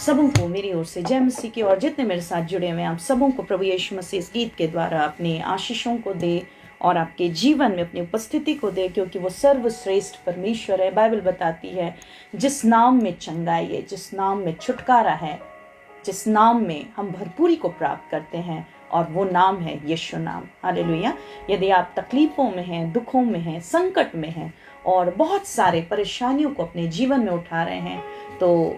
सबों को मेरी ओर से जय मसीह की। और जितने मेरे साथ जुड़े हुए हैं आप सबों को प्रभु यीशु मसीह इस गीत के द्वारा अपने आशीषों को दे और आपके जीवन में अपनी उपस्थिति को दे, क्योंकि वो सर्वश्रेष्ठ परमेश्वर है। बाइबल बताती है जिस नाम में चंगाई है, जिस नाम में छुटकारा है, जिस नाम में हम भरपूरी को प्राप्त करते हैं, और वो नाम है यीशु नाम। हालेलुया। यदि आप तकलीफों में हैं, दुखों में हैं, संकट में हैं और बहुत सारे परेशानियों को अपने जीवन में उठा रहे हैं, तो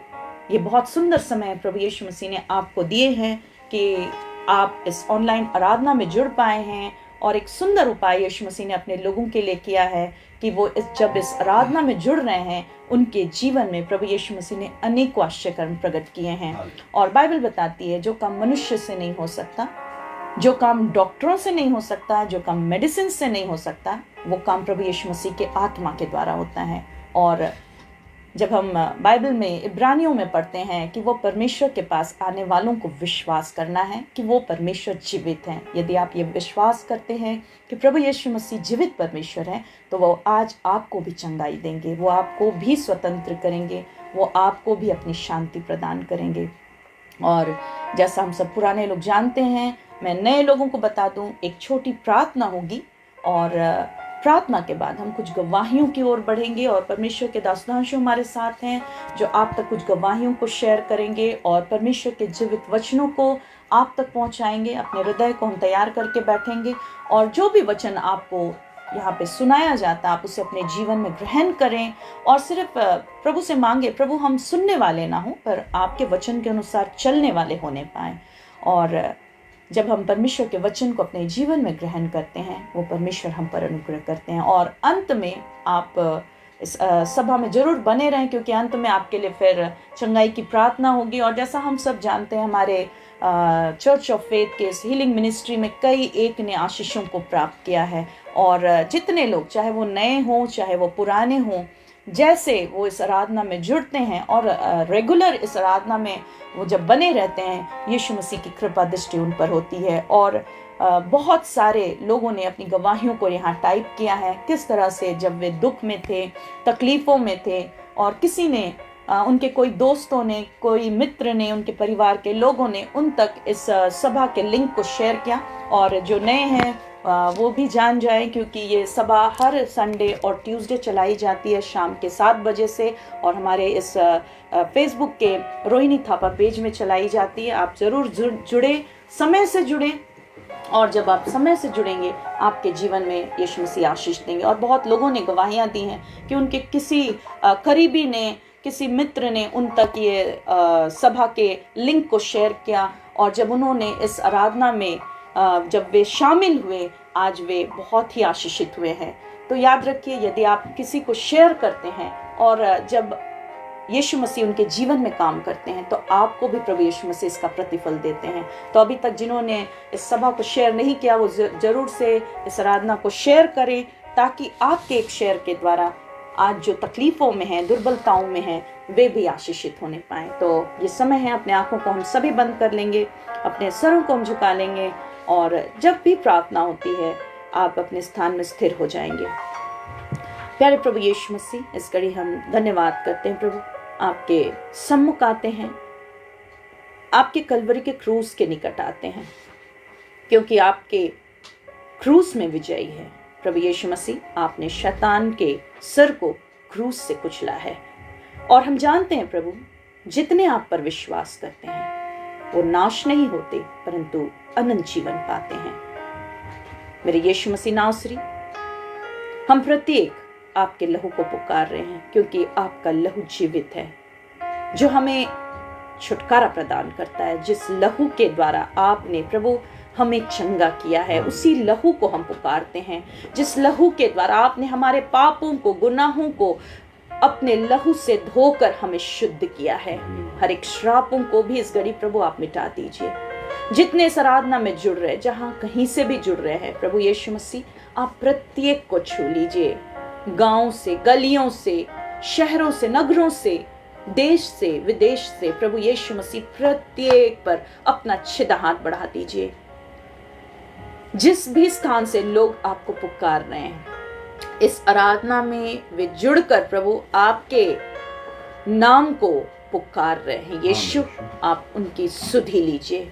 ये बहुत सुंदर समय प्रभु यीशु मसीह ने आपको दिए हैं कि आप इस ऑनलाइन आराधना में जुड़ पाए हैं। और एक सुंदर उपाय यीशु मसीह ने अपने लोगों के लिए किया है कि वो जब इस आराधना में जुड़ रहे हैं, उनके जीवन में प्रभु यीशु मसीह ने अनेकों आश्चर्य कर्म प्रकट किए हैं। और बाइबल बताती है जो काम मनुष्य से नहीं हो सकता, जो काम डॉक्टरों से नहीं हो सकता, जो काम मेडिसिन से नहीं हो सकता, वो काम प्रभु यीशु मसीह के आत्मा के द्वारा होता है। और जब हम बाइबल में इब्रानियों में पढ़ते हैं कि वो परमेश्वर के पास आने वालों को विश्वास करना है कि वो परमेश्वर जीवित हैं। यदि आप ये विश्वास करते हैं कि प्रभु यीशु मसीह जीवित परमेश्वर है, तो वो आज आपको भी चंगाई देंगे, वो आपको भी स्वतंत्र करेंगे, वो आपको भी अपनी शांति प्रदान करेंगे। और जैसा हम सब पुराने लोग जानते हैं, मैं नए लोगों को बता दूं, एक छोटी प्रार्थना होगी और प्रार्थना के बाद हम कुछ गवाहियों की ओर बढ़ेंगे। और परमेश्वर के दासदांशु हमारे साथ हैं जो आप तक कुछ गवाहियों को शेयर करेंगे और परमेश्वर के जीवित वचनों को आप तक पहुंचाएंगे। अपने हृदय को हम तैयार करके बैठेंगे और जो भी वचन आपको यहाँ पे सुनाया जाता है, आप उसे अपने जीवन में ग्रहण करें और सिर्फ प्रभु से मांगे, प्रभु हम सुनने वाले ना हो पर आपके वचन के अनुसार चलने वाले होने पाएं। और जब हम परमेश्वर के वचन को अपने जीवन में ग्रहण करते हैं, वो परमेश्वर हम पर अनुग्रह करते हैं। और अंत में आप इस सभा में जरूर बने रहें, क्योंकि अंत में आपके लिए फिर चंगाई की प्रार्थना होगी। और जैसा हम सब जानते हैं, हमारे चर्च ऑफ फेथ के इस हीलिंग मिनिस्ट्री में कई एक ने आशीषों को प्राप्त किया है। और जितने लोग, चाहे वो नए हों चाहे वो पुराने हों, जैसे वो इस आराधना में जुड़ते हैं और रेगुलर इस आराधना में वो जब बने रहते हैं, यीशु मसीह की कृपा दृष्टि उन पर होती है। और बहुत सारे लोगों ने अपनी गवाहियों को यहाँ टाइप किया है, किस तरह से जब वे दुख में थे, तकलीफ़ों में थे, और किसी ने उनके कोई दोस्तों ने, कोई मित्र ने, उनके परिवार के लोगों ने उन तक इस सभा के लिंक को शेयर किया। और जो नए हैं वो भी जान जाए, क्योंकि ये सभा हर संडे और ट्यूसडे चलाई जाती है शाम के 7 बजे से, और हमारे इस फेसबुक के रोहिणी थापा पेज में चलाई जाती है। आप ज़रूर जुड़े, समय से जुड़ें, और जब आप समय से जुड़ेंगे आपके जीवन में यीशु मसीह आशीष देंगे। और बहुत लोगों ने गवाहियाँ दी हैं कि उनके किसी करीबी ने, किसी मित्र ने उन तक ये सभा के लिंक को शेयर किया, और जब उन्होंने इस आराधना में जब वे शामिल हुए, आज वे बहुत ही आशीषित हुए हैं। तो याद रखिए, यदि आप किसी को शेयर करते हैं और जब यीशु मसीह उनके जीवन में काम करते हैं, तो आपको भी प्रभु यीशु मसीह इसका प्रतिफल देते हैं। तो अभी तक जिन्होंने इस सभा को शेयर नहीं किया, वो जरूर से इस आराधना को शेयर करें, ताकि आपके एक शेयर के द्वारा आज जो तकलीफों में हैं, दुर्बलताओं में हैं, वे भी आशीषित होने पाएं। तो ये समय है, अपने आंखों को हम सभी बंद कर लेंगे, अपने सरों को हम झुका लेंगे, और जब भी प्रार्थना होती है आप अपने स्थान में स्थिर हो जाएंगे। प्यारे प्रभु यीशु मसीह, इस घड़ी हम धन्यवाद करते हैं प्रभु, आपके सम्मुख आते हैं, आपके कलवरी के क्रूस के निकट आते हैं, क्योंकि आपके क्रूस में विजयी है। प्रभु यीशु मसीह, आपने शैतान के सर को क्रूस से कुचला है, और हम जानते हैं प्रभु, जितने आप पर विश्वास करते हैं वो नाश नहीं होते परंतु अनंत जीवन पाते हैं। मेरे यीशु मसीह नासरी, हम प्रत्येक आपके लहू को पुकार रहे हैं, क्योंकि आपका लहू जीवित है, जो हमें छुटकारा प्रदान करता है। जिस लहू के द्वारा आपने प्रभु हमें चंगा किया है, उसी लहू को हम पुकारते हैं। जिस लहू के द्वारा आपने हमारे पापों को, गुनाहों को अपने लहू से धोकर हमें शुद्ध किया है, हर एक श्रापों को भी इस घड़ी प्रभु आप मिटा दीजिए। जितने इस आराधना में जुड़ रहे, जहां कहीं से भी जुड़ रहे हैं, प्रभु यीशु मसीह, आप प्रत्येक को छू लीजिए। गांव से, गलियों से, शहरों से, नगरों से, देश से, विदेश से, प्रभु यीशु मसीह प्रत्येक पर अपना छिदा हाथ बढ़ा दीजिए। जिस भी स्थान से लोग आपको पुकार रहे हैं, इस आराधना में वे जुड़कर प्रभु आपके नाम को पुकार रहे हैं। यीशु, आप उनकी सुधि लीजिए।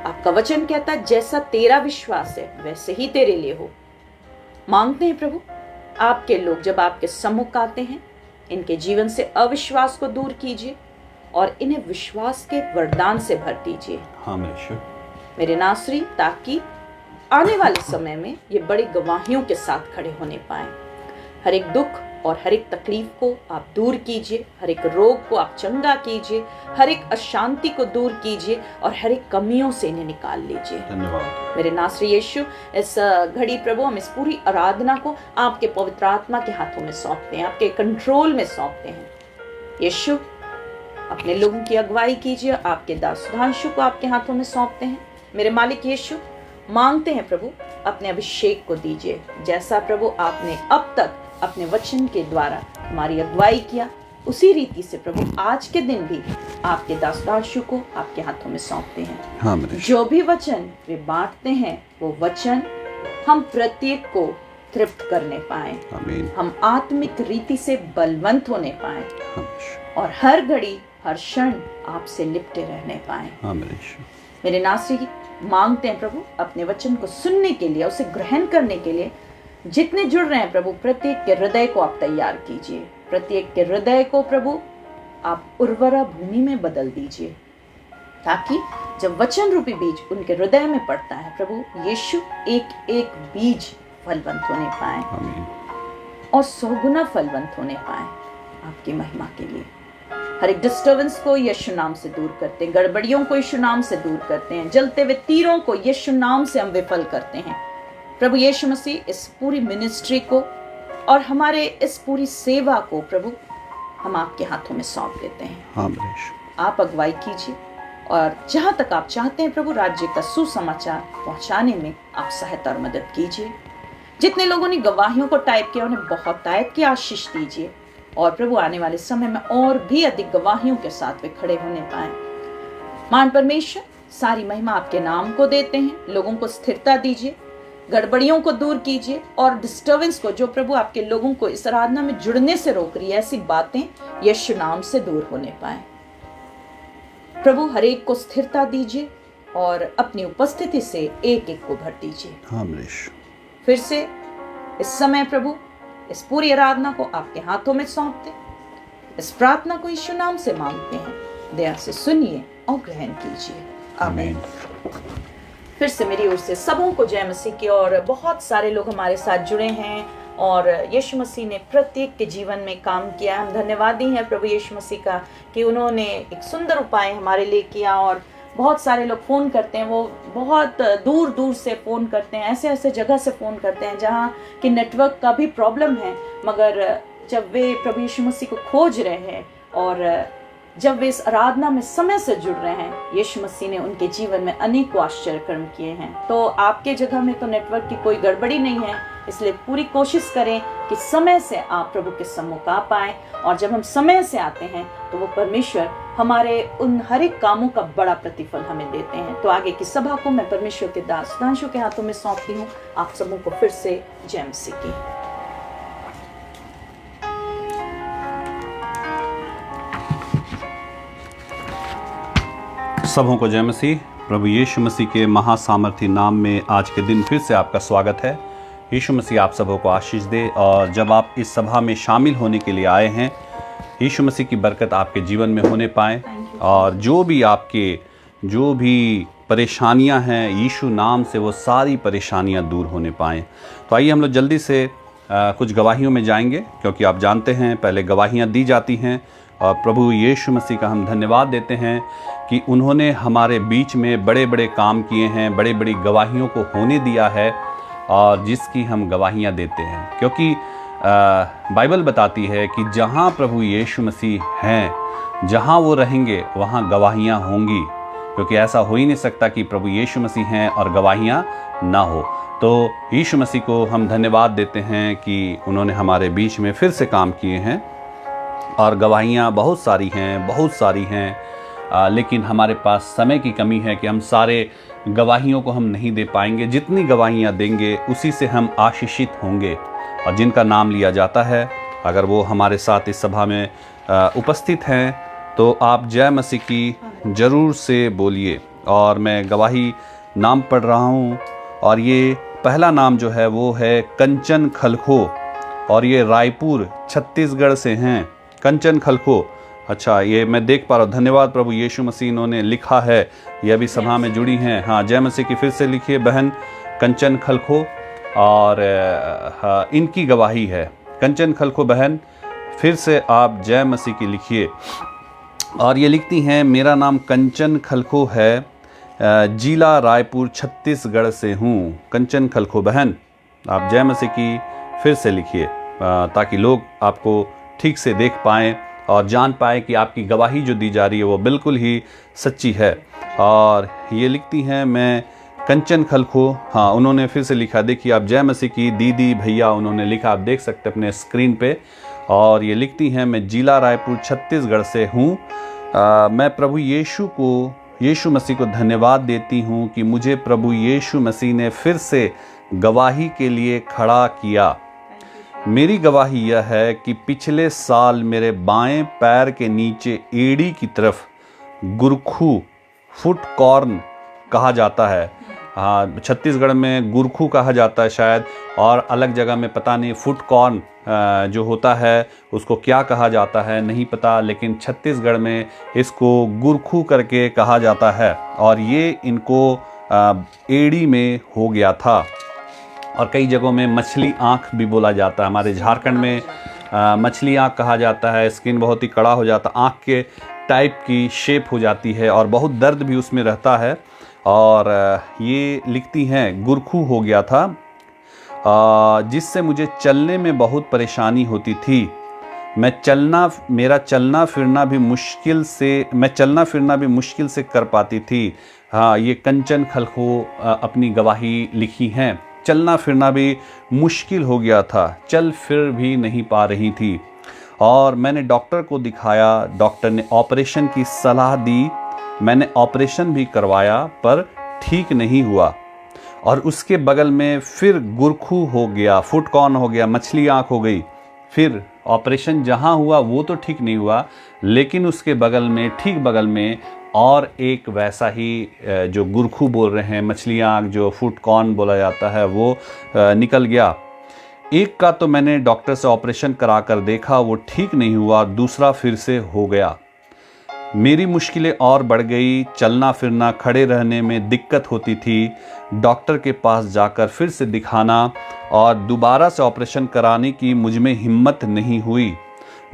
आपका वचन कहता है जैसा तेरा विश्वास है वैसे ही तेरे लिए हो। मांगते हैं प्रभु, आपके लोग जब आपके सम्मुख आते हैं, इनके जीवन से अविश्वास को दूर कीजिए और इन्हें विश्वास के वरदान से भर दीजिए। मेरे नासरी, ताकि आने वाले समय में ये बड़ी गवाहियों के साथ खड़े होने पाए। हर एक दुख और हर एक तकलीफ को आप दूर कीजिए, हर एक रोग को आप चंगा कीजिए, हर एक अशांति को दूर कीजिए और हर एक कमियों से इन्हें निकाल लीजिए। धन्यवाद मेरे नासरी यीशु, इस घड़ी प्रभु हम इस पूरी आराधना को आपके पवित्र आत्मा के हाथों में सौंपते हैं, आपके कंट्रोल में सौंपते हैं। यीशु, अपने लोगों की अगुवाई कीजिए। आपके दास सुधांशु को आपके हाथों में सौंपते हैं। मेरे मालिक यीशु, मांगते हैं प्रभु, अपने अभिषेक को दीजिए, जैसा प्रभु आपने अब तक अपने वचन के द्वारा हमारी अगुवाई किया, उसी रीति से प्रभु आज के दिन भी आपके दास सुधांशु को आपके हाथों में सौंपते हैं। जो भी वचन वे बांटते हैं, वो वचन हम प्रत्येक को तृप्त करने पाए, हम आत्मिक रीति से बलवंत होने पाए और हर घड़ी हर क्षण आपसे लिपटे रहने पाए। मेरे नासरी, मांगते हैं प्रभु, अपने वचन को सुनने के लिए, उसे ग्रहण करने के लिए जितने जुड़ रहे हैं प्रभु, प्रत्येक के हृदय को आप तैयार कीजिए। प्रत्येक के हृदय को प्रभु आप उर्वरा भूमि में बदल दीजिए, ताकि जब वचन रूपी बीज उनके हृदय में पड़ता है प्रभु यीशु, एक एक बीज फलवंत होने पाए और 100 गुना फलवंत होने पाए आपकी महिमा के लिए। हर एक डिस्टर्बेंस को यीशु नाम से दूर करते हैं, गड़बड़ियों को यीशु नाम से दूर करते हैं, जलते हुए तीरों को यीशु नाम से हम विफल करते हैं। प्रभु यीशु मसीह, इस पूरी मिनिस्ट्री को और हमारे इस पूरी सेवा को प्रभु हम आपके हाथों में सौंप देते हैं। आप अगुवाई कीजिए और जहां तक आप चाहते हैं प्रभु राज्य का सुसमाचार पहुंचाने में आप सहायता और मदद कीजिए। जितने लोगों ने गवाहियों को टाइप किया, उन्हें बहुत तायत की आशीष दीजिए और प्रभु आने वाले समय में और भी अधिक गवाहियों के साथ वे खड़े होने पाए। मान परमेश्वर, सारी महिमा आपके नाम को देते हैं। लोगों को स्थिरता दीजिए, गड़बड़ियों को दूर कीजिए और डिस्टर्बेंस को, जो प्रभु आपके लोगों को इस आराधना में जुड़ने से रोक रही है, ऐसी बातें यीशु नाम से दूर होने पाए। प्रभु हर एक को स्थिरता दीजिए और अपनी उपस्थिति से एक एक को भर दीजिए। फिर से इस समय प्रभु इस पूरी आराधना को आपके हाथों में सौंपते, इस प्रार्थना को यीशु नाम से मांगते हैं। दया से सुनिए और ग्रहण कीजिए। आमीन। फिर से मेरी ओर से सबों को जय मसीह की। और बहुत सारे लोग हमारे साथ जुड़े हैं और यीशु मसीह ने प्रत्येक के जीवन में काम किया। हम धन्यवादी हैं प्रभु यीशु मसीह का कि उन्होंने एक सुंदर उपाय हमारे लिए किया। और बहुत सारे लोग फ़ोन करते हैं, वो बहुत दूर दूर से फ़ोन करते हैं, ऐसे ऐसे जगह से फ़ोन करते हैं जहाँ कि नेटवर्क का भी प्रॉब्लम है, मगर जब वे प्रभु यीशु मसीह को खोज रहे हैं और जब वे इस आराधना में समय से जुड़ रहे हैं, यीशु मसीह ने उनके जीवन में अनेकों आश्चर्य कर्म किए हैं। तो आपके जगह में तो नेटवर्क की कोई गड़बड़ी नहीं है, इसलिए पूरी कोशिश करें कि समय से आप प्रभु के सम्मुख आ पाएं। और जब हम समय से आते हैं तो वो परमेश्वर हमारे उन हर एक कामों का बड़ा प्रतिफल हमें देते हैं। तो आगे की सभा को मैं परमेश्वर के दास सुधांशु के हाथों में सौंपती हूँ। आप सबों को फिर से जय मसीह की। सबों को जय मसीह। प्रभु यीशु मसीह के महासामर्थी नाम में आज के दिन फिर से आपका स्वागत है। यीशु मसीह आप सबों को आशीष दे। और जब आप इस सभा में शामिल होने के लिए आए हैं, यीशु मसीह की बरकत आपके जीवन में होने पाए और जो भी परेशानियां हैं, यीशु नाम से वो सारी परेशानियां दूर होने पाएँ। तो आइए हम लोग जल्दी से कुछ गवाहियों में जाएंगे, क्योंकि आप जानते हैं पहले गवाहियां दी जाती हैं। और प्रभु यीशु मसीह का हम धन्यवाद देते हैं कि उन्होंने हमारे बीच में बड़े बड़े काम किए हैं, बड़े बड़ी गवाहियों को होने दिया है और जिसकी हम गवाहियां देते हैं। क्योंकि बाइबल बताती है कि जहां प्रभु यीशु मसीह हैं, जहां वो रहेंगे वहां गवाहियां होंगी। क्योंकि ऐसा हो ही नहीं सकता कि प्रभु यीशु मसीह हैं और गवाहियां ना हो। तो यीशु मसीह को हम धन्यवाद देते हैं कि उन्होंने हमारे बीच में फिर से काम किए हैं और गवाहियाँ बहुत सारी हैं, लेकिन हमारे पास समय की कमी है कि हम सारे गवाहियों को हम नहीं दे पाएंगे। जितनी गवाहियाँ देंगे उसी से हम आशीषित होंगे। और जिनका नाम लिया जाता है, अगर वो हमारे साथ इस सभा में उपस्थित हैं तो आप जय मसीह की ज़रूर से बोलिए। और मैं गवाही नाम पढ़ रहा हूँ, और ये पहला नाम जो है वो है कंचन खलखो, और ये रायपुर छत्तीसगढ़ से हैं। कंचन खलखो, अच्छा, ये मैं देख पा रहा हूँ। धन्यवाद प्रभु यीशु मसीह, इन्होंने लिखा है, ये अभी सभा में जुड़ी हैं। हाँ, जय मसीह की फिर से लिखिए बहन कंचन खलखो, और हाँ, इनकी गवाही है। कंचन खलखो बहन, फिर से आप जय मसीह की लिखिए। और ये लिखती हैं, मेरा नाम कंचन खलखो है, जिला रायपुर छत्तीसगढ़ से हूँ। कंचन खलखो बहन, आप जय मसीह की फिर से लिखिए, ताकि लोग आपको ठीक से देख पाएँ और जान पाए कि आपकी गवाही जो दी जा रही है वो बिल्कुल ही सच्ची है। और ये लिखती हैं, मैं कंचन खलखो, हाँ, उन्होंने फिर से लिखा, देखिए आप जय मसीह की दीदी भैया उन्होंने लिखा, आप देख सकते हैं अपने स्क्रीन पे। और ये लिखती हैं, मैं जिला रायपुर छत्तीसगढ़ से हूँ। मैं प्रभु यीशु मसीह को धन्यवाद देती हूँ कि मुझे प्रभु यीशु मसीह ने फिर से गवाही के लिए खड़ा किया। मेरी गवाही यह है कि पिछले साल मेरे बाएं पैर के नीचे एड़ी की तरफ गुरखू, फुट कॉर्न कहा जाता है। हाँ, छत्तीसगढ़ में गुरखू कहा जाता है शायद, और अलग जगह में पता नहीं फुट कॉर्न जो होता है उसको क्या कहा जाता है नहीं पता, लेकिन छत्तीसगढ़ में इसको गुरखू करके कहा जाता है। और ये इनको एड़ी में हो गया था। और कई जगहों में मछली आँख भी बोला जाता है। हमारे झारखंड में मछली आँख कहा जाता है। स्किन बहुत ही कड़ा हो जाता, आँख के टाइप की शेप हो जाती है, और बहुत दर्द भी उसमें रहता है। और ये लिखती हैं, गुरखू हो गया था, जिससे मुझे चलने में बहुत परेशानी होती थी। मैं चलना फिरना भी मुश्किल से कर पाती थी। हाँ, ये कंचन खलखो अपनी गवाही लिखी हैं। चलना फिरना भी मुश्किल हो गया था, चल फिर भी नहीं पा रही थी। और मैंने डॉक्टर को दिखाया, डॉक्टर ने ऑपरेशन की सलाह दी। मैंने ऑपरेशन भी करवाया पर ठीक नहीं हुआ। और उसके बगल में फिर गुरखू हो गया, फुट कॉर्न हो गया, मछली आँख हो गई। फिर ऑपरेशन जहाँ हुआ वो तो ठीक नहीं हुआ, लेकिन उसके बगल में, ठीक बगल में और एक वैसा ही जो गुरखू बोल रहे हैं, मछली आँख जो फुट कॉर्न बोला जाता है, वो निकल गया। एक का तो मैंने डॉक्टर से ऑपरेशन करा कर देखा, वो ठीक नहीं हुआ, दूसरा फिर से हो गया। मेरी मुश्किलें और बढ़ गई, चलना फिरना, खड़े रहने में दिक्कत होती थी। डॉक्टर के पास जाकर फिर से दिखाना और दोबारा से ऑपरेशन कराने की मुझ में हिम्मत नहीं हुई।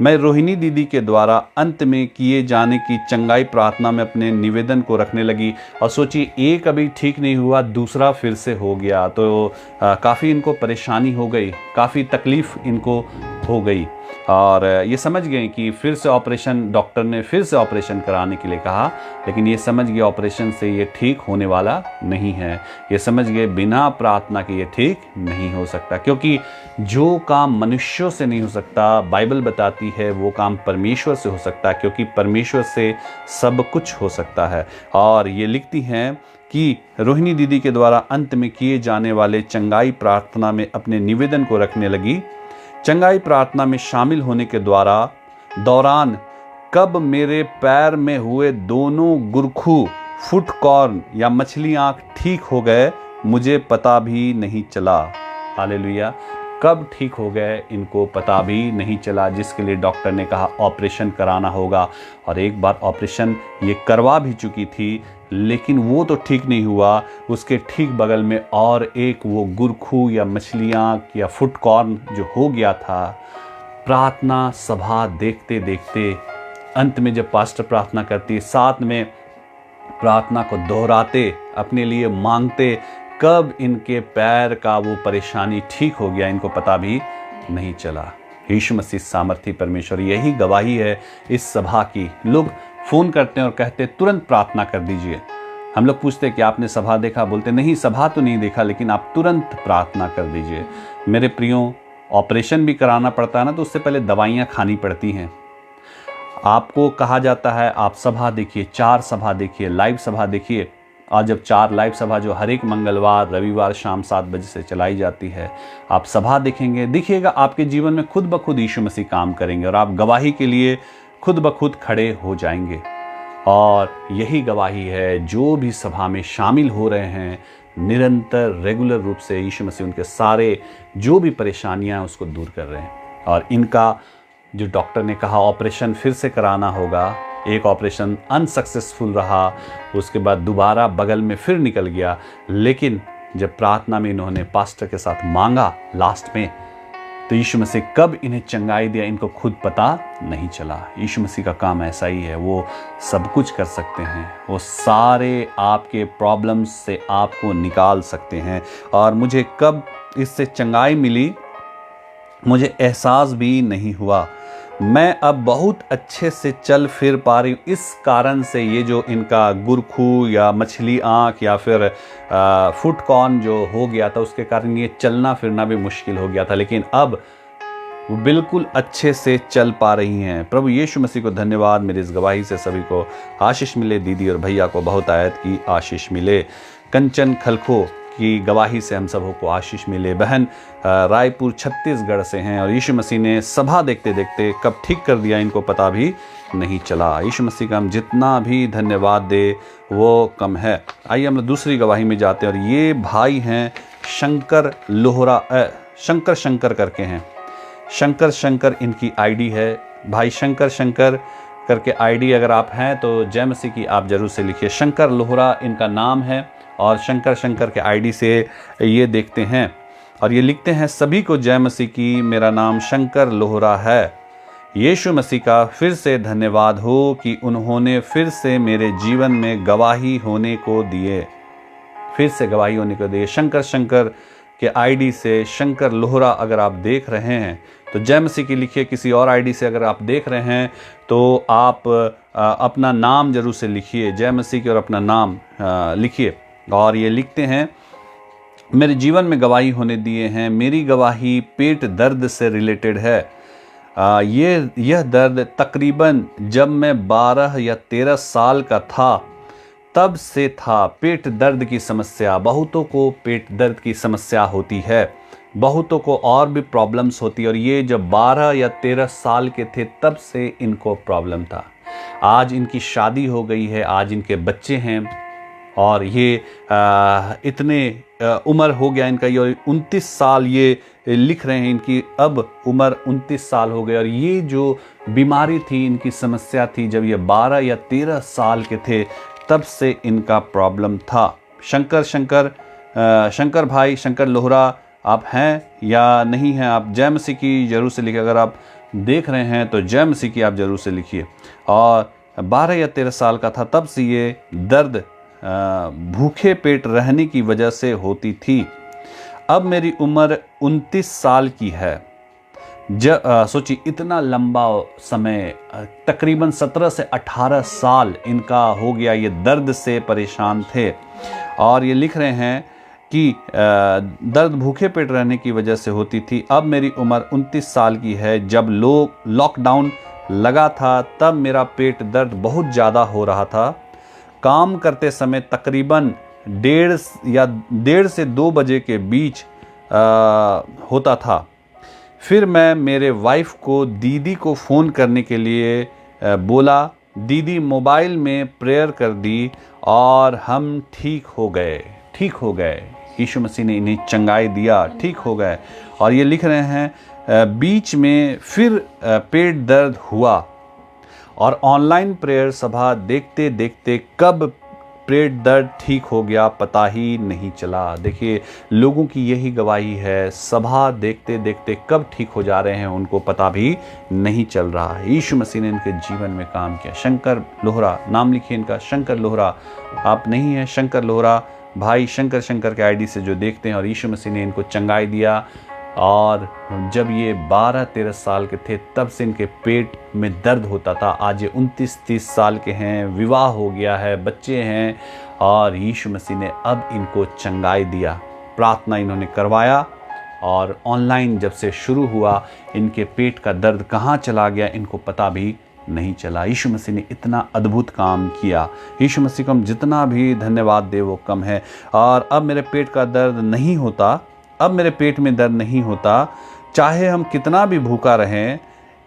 मैं रोहिणी दीदी के द्वारा अंत में किए जाने की चंगाई प्रार्थना में अपने निवेदन को रखने लगी। और सोचिए, एक अभी ठीक नहीं हुआ, दूसरा फिर से हो गया, तो काफ़ी इनको परेशानी हो गई, काफ़ी तकलीफ़ इनको हो गई। और ये समझ गए कि फिर से ऑपरेशन, डॉक्टर ने फिर से ऑपरेशन कराने के लिए कहा, लेकिन ये समझ गए ऑपरेशन से ये ठीक होने वाला नहीं है। ये समझ गए बिना प्रार्थना के ये ठीक नहीं हो सकता, क्योंकि जो काम मनुष्यों से नहीं हो सकता, बाइबल बताती है वो काम परमेश्वर से हो सकता है, क्योंकि परमेश्वर से सब कुछ हो सकता है। और ये लिखती हैं कि रोहिणी दीदी के द्वारा अंत में किए जाने वाले चंगाई प्रार्थना में अपने निवेदन को रखने लगी। चंगाई प्रार्थना में शामिल होने के दौरान कब मेरे पैर में हुए दोनों गुरखू, फुट कॉर्न या मछली आँख ठीक हो गए, मुझे पता भी नहीं चला। हालेलुया। कब ठीक हो गए इनको पता भी नहीं चला, जिसके लिए डॉक्टर ने कहा ऑपरेशन कराना होगा। और एक बार ऑपरेशन ये करवा भी चुकी थी, लेकिन वो तो ठीक नहीं हुआ। उसके ठीक बगल में और एक वो गुरखू या मछली आँख या फुट कॉर्न जो हो गया था। प्रार्थना सभा देखते देखते अंत में जब पास्टर प्रार्थना करती है, साथ में प्रार्थना को दोहराते, अपने लिए मांगते, कब इनके पैर का वो परेशानी ठीक हो गया इनको पता भी नहीं चला। यीशु मसीह सामर्थी परमेश्वर, यही गवाही है इस सभा की। लोग फ़ोन करते हैं और कहते हैं तुरंत प्रार्थना कर दीजिए। हम लोग पूछते हैं कि आपने सभा देखा? बोलते नहीं, सभा तो नहीं देखा, लेकिन आप तुरंत प्रार्थना कर दीजिए। मेरे प्रियो, ऑपरेशन भी कराना पड़ता है ना, तो उससे पहले दवाइयाँ खानी पड़ती हैं। आपको कहा जाता है आप सभा देखिए, 4 सभा देखिए, लाइव सभा देखिए। आज जब 4 लाइव सभा जो हर एक मंगलवार, रविवार शाम 7 बजे से चलाई जाती है, आप सभा देखेंगे, देखिएगा आपके जीवन में खुद ब खुद यीशु मसीह काम करेंगे और आप गवाही के लिए खुद ब खुद खड़े हो जाएंगे। और यही गवाही है, जो भी सभा में शामिल हो रहे हैं निरंतर रेगुलर रूप से यीशु मसीह उनके सारे जो भी परेशानियां हैं उसको दूर कर रहे हैं। और इनका जो डॉक्टर ने कहा ऑपरेशन फिर से कराना होगा, एक ऑपरेशन अनसक्सेसफुल रहा, उसके बाद दोबारा बगल में फिर निकल गया, लेकिन जब प्रार्थना में इन्होंने पास्टर के साथ मांगा लास्ट में, तो यीशु मसीह कब इन्हें चंगाई दिया इनको खुद पता नहीं चला। यीशु मसीह का काम ऐसा ही है, वो सब कुछ कर सकते हैं, वो सारे आपके प्रॉब्लम्स से आपको निकाल सकते हैं। और मुझे कब इससे चंगाई मिली मुझे एहसास भी नहीं हुआ। मैं अब बहुत अच्छे से चल फिर पा रही हूँ। इस कारण से ये जो इनका गुरखू या मछली आँख या फिर फुट कॉर्न जो हो गया था, उसके कारण ये चलना फिरना भी मुश्किल हो गया था, लेकिन अब वो बिल्कुल अच्छे से चल पा रही हैं। प्रभु यीशु मसीह को धन्यवाद। मेरी इस गवाही से सभी को आशीष मिले, दीदी और भैया को बहुत आयत की आशीष मिले, कंचन खलखो की गवाही से हम सबों को आशीष मिले। बहन रायपुर छत्तीसगढ़ से हैं और यीशु मसीह ने सभा देखते देखते कब ठीक कर दिया इनको पता भी नहीं चला। यीशु मसीह का हम जितना भी धन्यवाद दे वो कम है। आइए हम दूसरी गवाही में जाते हैं। और ये भाई हैं शंकर लोहरा, शंकर करके हैं, शंकर इनकी आईडी है। भाई शंकर करके आईडी अगर आप हैं तो जय मसीह की आप जरूर से लिखिए। शंकर लोहरा इनका नाम है और शंकर के आईडी से ये देखते हैं और ये लिखते हैं, सभी को जय मसीह की, मेरा नाम शंकर लोहरा है। यीशु मसीह का फिर से धन्यवाद हो कि उन्होंने फिर से मेरे जीवन में गवाही होने को दिए, फिर से गवाही होने को दिए। शंकर के आईडी से शंकर लोहरा अगर आप देख रहे हैं तो जय मसीह की लिखिए। किसी और आईडी से अगर आप देख रहे हैं तो आप अपना नाम जरूर से लिखिए, जय मसीह की, और अपना नाम लिखिए। और ये लिखते हैं, मेरे जीवन में गवाही होने दिए हैं। मेरी गवाही पेट दर्द से रिलेटेड है। यह दर्द तकरीबन जब मैं 12 या 13 साल का था तब से था। पेट दर्द की समस्या, बहुतों को पेट दर्द की समस्या होती है, बहुतों को और भी प्रॉब्लम्स होती है, और ये जब 12 या 13 साल के थे तब से इनको प्रॉब्लम था। आज इनकी शादी हो गई है, आज इनके बच्चे हैं और ये इतने उम्र हो गया इनका, ये 29 साल ये लिख रहे हैं, इनकी अब उम्र 29 साल हो गई। और ये जो बीमारी थी, इनकी समस्या थी, जब ये 12 या 13 साल के थे तब से इनका प्रॉब्लम था। शंकर भाई, शंकर लोहरा आप हैं या नहीं हैं, आप जय मसीह की जरूर से लिखिए। अगर आप देख रहे हैं तो जय मसीह की आप जरूर से लिखिए। और 12 या 13 साल का था तब से ये दर्द भूखे पेट रहने की वजह से होती थी। अब मेरी उम्र 29 साल की है। सोचिए इतना लंबा समय, तकरीबन 17 से 18 साल इनका हो गया, ये दर्द से परेशान थे। और ये लिख रहे हैं कि दर्द भूखे पेट रहने की वजह से होती थी। अब मेरी उम्र 29 साल की है। जब लॉकडाउन लगा था तब मेरा पेट दर्द बहुत ज़्यादा हो रहा था। काम करते समय तकरीबन 1:30 से 2 बजे के बीच होता था। फिर मैं मेरे वाइफ को, दीदी को फ़ोन करने के लिए बोला। दीदी मोबाइल में प्रेयर कर दी और हम ठीक हो गए। यीशु मसीह ने इन्हें चंगाई दिया, ठीक हो गए। और ये लिख रहे हैं, बीच में फिर पेट दर्द हुआ और ऑनलाइन प्रेयर सभा देखते देखते कब पेट दर्द ठीक हो गया पता ही नहीं चला। देखिए लोगों की यही गवाही है, सभा देखते देखते कब ठीक हो जा रहे हैं उनको पता भी नहीं चल रहा है। यीशु मसीह ने इनके जीवन में काम किया। शंकर लोहरा नाम लिखिए इनका, शंकर लोहरा आप नहीं हैं। शंकर लोहरा भाई शंकर के आईडी से जो देखते हैं, और यीशु मसीह ने इनको चंगाई दिया। और जब ये 12-13 साल के थे तब से इनके पेट में दर्द होता था। आज ये 29-30 साल के हैं, विवाह हो गया है, बच्चे हैं, और यीशु मसीह ने अब इनको चंगाई दिया। प्रार्थना इन्होंने करवाया और ऑनलाइन जब से शुरू हुआ इनके पेट का दर्द कहाँ चला गया इनको पता भी नहीं चला। यीशु मसीह ने इतना अद्भुत काम किया। यीशु मसीह को हम जितना भी धन्यवाद दे वो कम है। और अब मेरे पेट का दर्द नहीं होता, अब मेरे पेट में दर्द नहीं होता, चाहे हम कितना भी भूखा रहें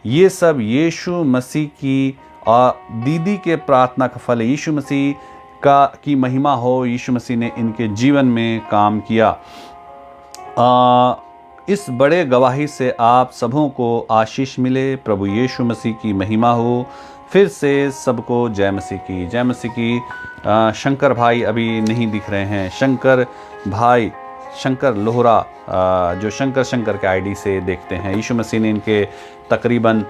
ये सब यीशु मसीह की दीदी के प्रार्थना का फल है। यीशु मसीह की महिमा हो, यीशु मसीह ने इनके जीवन में काम किया। इस बड़े गवाही से आप सबों को आशीष मिले। प्रभु यीशु मसीह की महिमा हो। फिर से सबको जय मसीह की, जय मसीह की। शंकर भाई अभी नहीं दिख रहे हैं। शंकर भाई, शंकर लोहरा, जो शंकर के आईडी से देखते हैं। यीशु मसीह ने इनके तकरीबन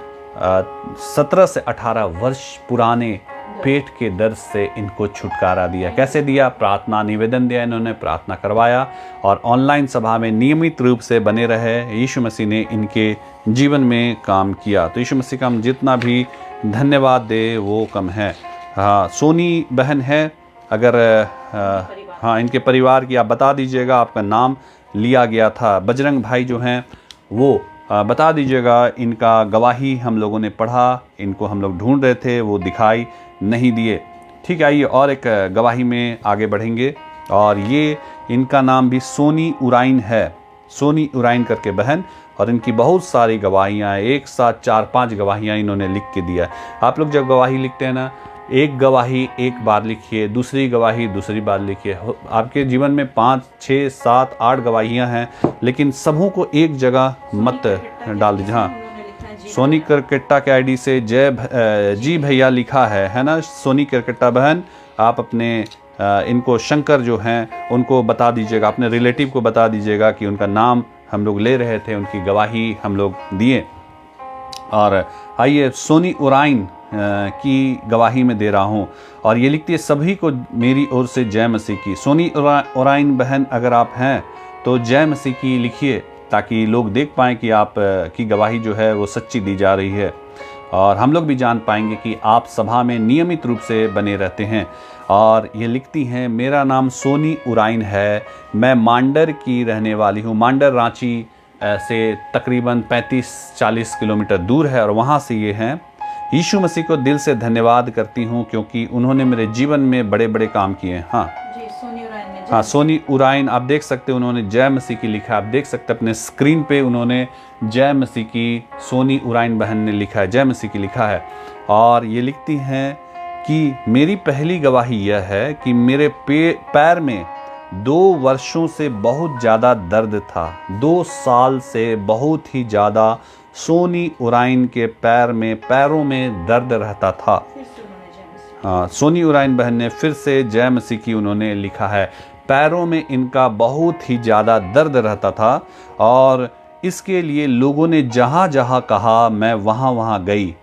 17 से 18 वर्ष पुराने पेट के दर्द से इनको छुटकारा दिया। कैसे दिया? प्रार्थना निवेदन दिया, इन्होंने प्रार्थना करवाया और ऑनलाइन सभा में नियमित रूप से बने रहे। यीशु मसीह ने इनके जीवन में काम किया। तो यीशु मसीह का हम जितना भी धन्यवाद दे वो कम है। हाँ, सोनी बहन है, अगर हाँ इनके परिवार की आप बता दीजिएगा, आपका नाम लिया गया था। बजरंग भाई जो हैं वो बता दीजिएगा। इनका गवाही हम लोगों ने पढ़ा, इनको हम लोग ढूंढ रहे थे, वो दिखाई नहीं दिए। ठीक है, आइए और एक गवाही में आगे बढ़ेंगे। और ये इनका नाम भी सोनी उराइन है, सोनी उराइन करके बहन। और इनकी बहुत सारी गवाहियाँ, एक साथ 4-5 गवाहियाँ इन्होंने लिख के दिया। आप लोग जब गवाही लिखते हैं ना, एक गवाही एक बार लिखिए, दूसरी गवाही दूसरी बार लिखिए। आपके जीवन में 5, 6, 7, 8 गवाहियाँ हैं, लेकिन सबों को एक जगह मत डाल दीजिए। हाँ, सोनी करकट्टा के आईडी से जी भैया लिखा है ना। सोनी करकट्टा बहन, आप अपने इनको शंकर जो हैं उनको बता दीजिएगा, अपने रिलेटिव को बता दीजिएगा कि उनका नाम हम लोग ले रहे थे, उनकी गवाही हम लोग दिए। और आइए सोनी उराइन की गवाही में दे रहा हूँ। और ये लिखती है, सभी को मेरी ओर से जय मसीह की। सोनी उराइन बहन, अगर आप हैं तो जय मसीह की लिखिए, ताकि लोग देख पाएँ कि आप की गवाही जो है वो सच्ची दी जा रही है। और हम लोग भी जान पाएंगे कि आप सभा में नियमित रूप से बने रहते हैं। और ये लिखती हैं, मेरा नाम सोनी उराइन है, मैं मांडर की रहने वाली हूँ। मांडर रांची से तकरीबन 35-40 किलोमीटर दूर है और वहाँ से ये हैं। यीशु मसीह को दिल से धन्यवाद करती हूँ क्योंकि उन्होंने मेरे जीवन में बड़े बड़े काम किए हैं। हाँ जी, सोनी उराइन ने, हाँ सोनी उराइन, आप देख सकते हैं उन्होंने जय मसीह की लिखा है। आप देख सकते हैं अपने स्क्रीन पे, उन्होंने जय मसीह की, सोनी उराइन बहन ने लिखा है, जय मसीह की लिखा है। और ये लिखती हैं कि मेरी पहली गवाही यह है कि मेरे पैर में 2 वर्षों से बहुत ज़्यादा दर्द था। 2 साल से बहुत ही ज़्यादा सोनी उराइन के पैरों में दर्द रहता था। हाँ, सोनी उराइन बहन ने फिर से जय मसीह की उन्होंने लिखा है। पैरों में इनका बहुत ही ज़्यादा दर्द रहता था और इसके लिए लोगों ने जहाँ जहाँ कहा मैं वहाँ वहाँ गई।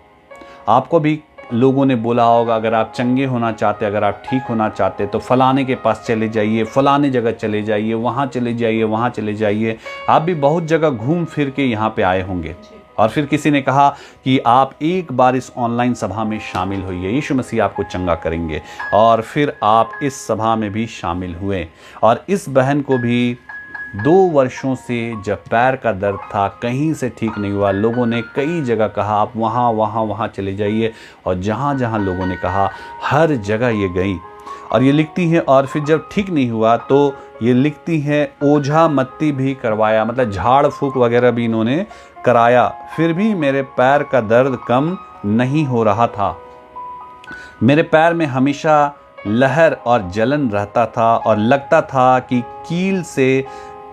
आपको भी लोगों ने बोला होगा, अगर आप चंगे होना चाहते, अगर आप ठीक होना चाहते तो फलाने के पास चले जाइए, फलाने जगह चले जाइए, वहाँ चले जाइए, वहाँ चले जाइए। आप भी बहुत जगह घूम फिर के यहाँ पे आए होंगे। और फिर किसी ने कहा कि आप एक बार इस ऑनलाइन सभा में शामिल होइए, यीशु मसीह आपको चंगा करेंगे। और फिर आप इस सभा में भी शामिल हुए। और इस बहन को भी 2 वर्षों से जब पैर का दर्द था, कहीं से ठीक नहीं हुआ। लोगों ने कई जगह कहा आप वहाँ चले जाइए, और जहाँ जहाँ लोगों ने कहा हर जगह ये गई। और ये लिखती हैं, और फिर जब ठीक नहीं हुआ तो ये लिखती हैं ओझा मत्ती भी करवाया, मतलब झाड़ फूक वगैरह भी इन्होंने कराया, फिर भी मेरे पैर का दर्द कम नहीं हो रहा था। मेरे पैर में हमेशा लहर और जलन रहता था और लगता था कि कील से